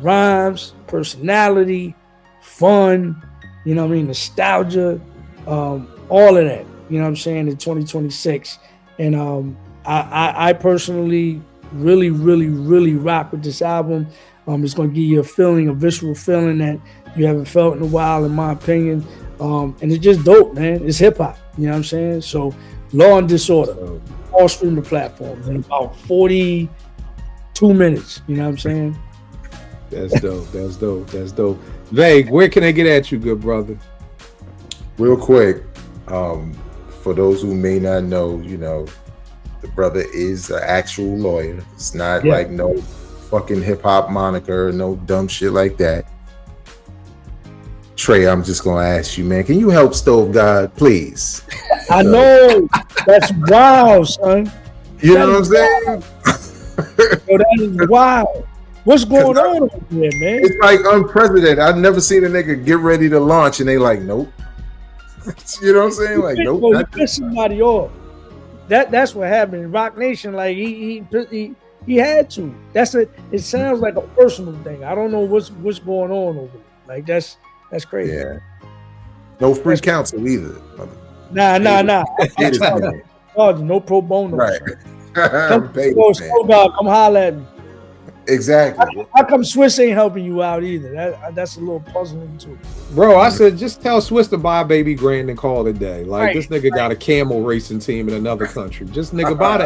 rhymes, personality, fun, you know what I mean, nostalgia, all of that, you know what I'm saying, in 2026. And I personally really, really, really rock with this album. It's going to give you a feeling, a visceral feeling that you haven't felt in a while, in my opinion. And it's just dope, man. It's hip-hop, you know what I'm saying? So Law and Disorder, all streaming platforms in about 42 minutes, you know what I'm saying? That's dope. That's dope. That's dope. Vague, where can I get at you, good brother? Real quick, for those who may not know, you know, the brother is an actual lawyer. It's not like no fucking hip hop moniker, no dumb shit like that. Trey, I'm just gonna ask you, man, can you help Stove God, please? I know. That's wild, son. You know what I'm saying? Yo, that is wild. What's going on over there, man? It's like unprecedented. I've never seen a nigga get ready to launch and they like, nope. You know what I'm saying? Like, nope. You pissed somebody off. That's what happened. Rock Nation, like he had to. It sounds like a personal thing. I don't know what's going on over there. Like that's crazy. Yeah. No free counsel either. Nah. No pro bono. Right. Come holler at me. Exactly. How come Swiss ain't helping you out either? That's a little puzzling too. Bro, I said just tell Swiss to buy baby grand and call it a day. Like this nigga got a camel racing team in another country. Just nigga buy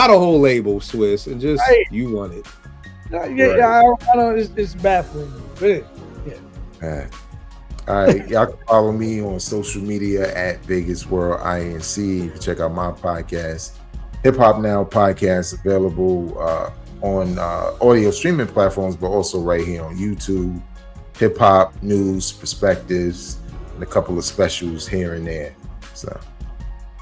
the whole label, Swiss, and just you want it. I don't. It's baffling. But all right, y'all can follow me on social media at Vegas World INC. You can check out my podcast, Hip Hop Now Podcast, available on audio streaming platforms, but also right here on YouTube. Hip hop news, perspectives, and a couple of specials here and there. So,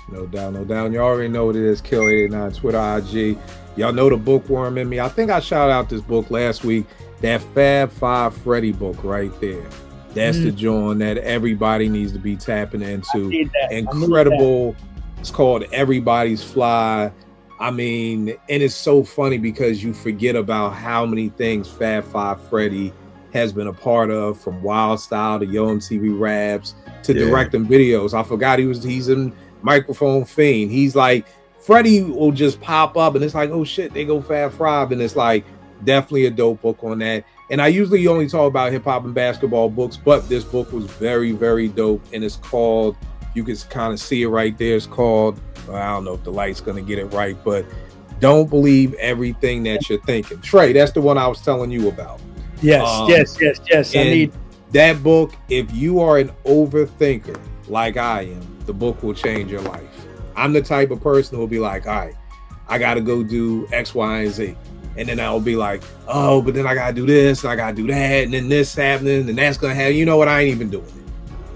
no doubt. You already know what it is. Kill89, Twitter, IG. Y'all know the bookworm in me. I think I shouted out this book last week. That Fab Five Freddy book right there. That's the joint that everybody needs to be tapping into. Incredible. It's called Everybody's Fly. I mean, and it's so funny because you forget about how many things Fab Five Freddy has been a part of, from Wild Style to Yo MTV Raps to directing videos. I forgot he's in Microphone Fiend. He's like, Freddy will just pop up and it's like, oh shit, they go Fab Five. And it's like, definitely a dope book on that. And I usually only talk about hip hop and basketball books, but this book was very, very dope. And it's called, you can kind of see it right there. It's called, I don't know if the light's going to get it right, but Don't Believe Everything That You're Thinking. Trey, that's the one I was telling you about. Yes. I need that book. If you are an overthinker like I am, the book will change your life. I'm the type of person who will be like, all right, I got to go do X, Y, and Z. And then I'll be like, oh, but then I got to do this, and I got to do that, and then this happening, and that's going to happen. You know what? I ain't even doing it.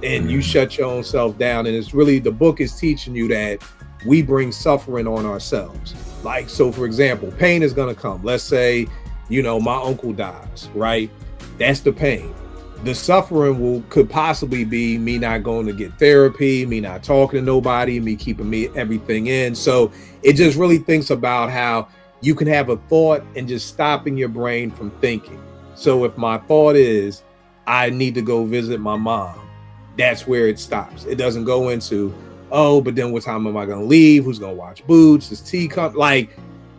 And you shut your own self down. And it's really, the book is teaching you that we bring suffering on ourselves. Like, so for example, pain is going to come. Let's say, you know, my uncle dies, right? That's the pain. The suffering could possibly be me not going to get therapy, me not talking to nobody, me keeping everything in. So it just really thinks about how you can have a thought and just stopping your brain from thinking. So if my thought is, I need to go visit my mom, that's where it stops. It doesn't go into, oh, but then what time am I going to leave? Who's going to watch Boots? Is tea come? Like,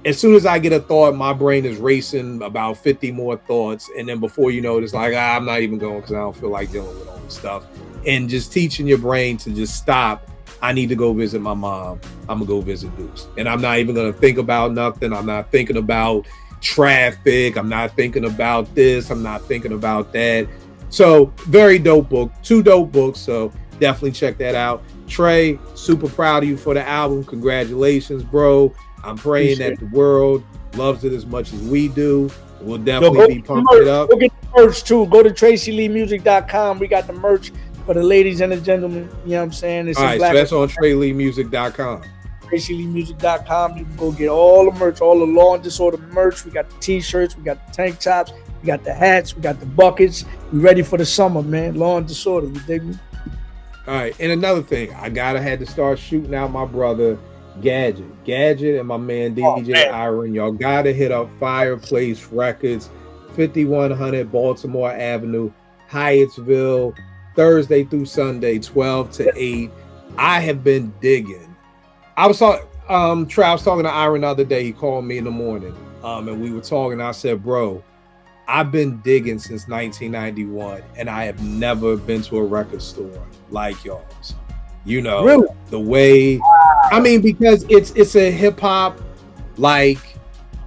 as soon as I get a thought, my brain is racing about 50 more thoughts. And then before you know it, it's like, I'm not even going because I don't feel like dealing with all this stuff. And just teaching your brain to just stop. I need to go visit my mom. I'm going to go visit Boots. And I'm not even going to think about nothing. I'm not thinking about traffic. I'm not thinking about this. I'm not thinking about that. So very dope book, 2 dope books. So definitely check that out. Trey, super proud of you for the album. Congratulations, bro. I'm praying that the world loves it as much as we do. We'll definitely be pumping it up. Go get the merch too. Go to TracyLeeMusic.com. We got the merch for the ladies and the gentlemen. You know what I'm saying? All right, so that's on TreyLeeMusic.com. TracyLeeMusic.com. You can go get all the merch, all the Law and Disorder merch. We got the t-shirts, we got the tank tops, we got the hats, we got the buckets. We ready for the summer, man. Law and Disorder, you dig me? All right, and another thing, had to start shooting out my brother Gadget and my man DJ Iron. Y'all gotta hit up Fireplace Records, 5100 Baltimore Avenue, Hyattsville, Thursday through Sunday, 12 to 8. I have been digging. I was talking to Iron the other day. He called me in the morning, and we were talking. I said, bro, I've been digging since 1991, and I have never been to a record store like y'all's. You know, really? The way, I mean, because it's a hip hop, like,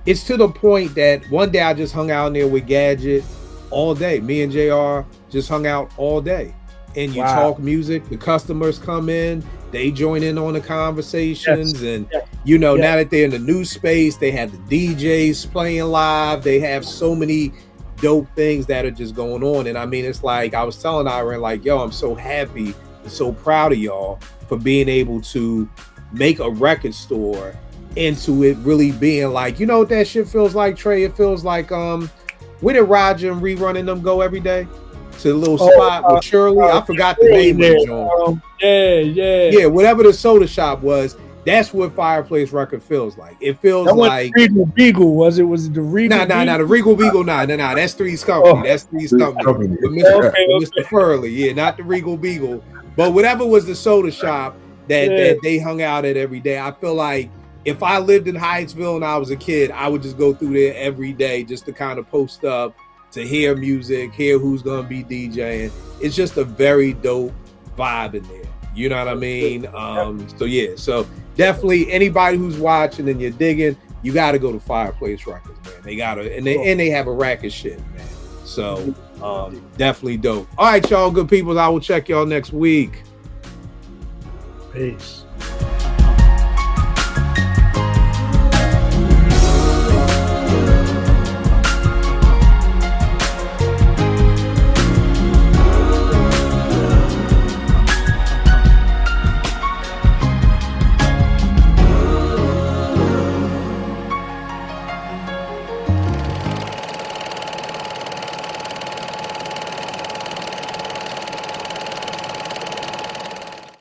it's to the point that one day I just hung out in there with Gadget all day. Me and JR just hung out all day. And you talk music, the customers come in, they join in on the conversations. And, you know, now that they're in the new space, they have the DJs playing live. They have so many dope things that are just going on. And I mean, it's like, I was telling Iron, like, yo, I'm so happy and so proud of y'all for being able to make a record store into it really being like, you know what that shit feels like, Trey? It feels like, where did Roger and Rerunning them go every day? To the little spot with Shirley. I forgot the name of the joint. Yeah, whatever the soda shop was, that's what Fireplace Record feels like. It feels like Regal Beagle. Was it the Regal? Nah, the Regal Beagle. Nah. That's Three's Company. That's Three's Company. Mr. Furley. Yeah, not the Regal Beagle. But whatever was the soda shop that they hung out at every day. I feel like if I lived in Hyattsville and I was a kid, I would just go through there every day just to kind of post up, to hear music, hear who's going to be DJing. It's just a very dope vibe in there. You know what I mean? So definitely anybody who's watching and you're digging, you got to go to Fireplace Records, man. They got to, and they have a rack of shit, man. So definitely dope. All right, y'all good people. I will check y'all next week. Peace.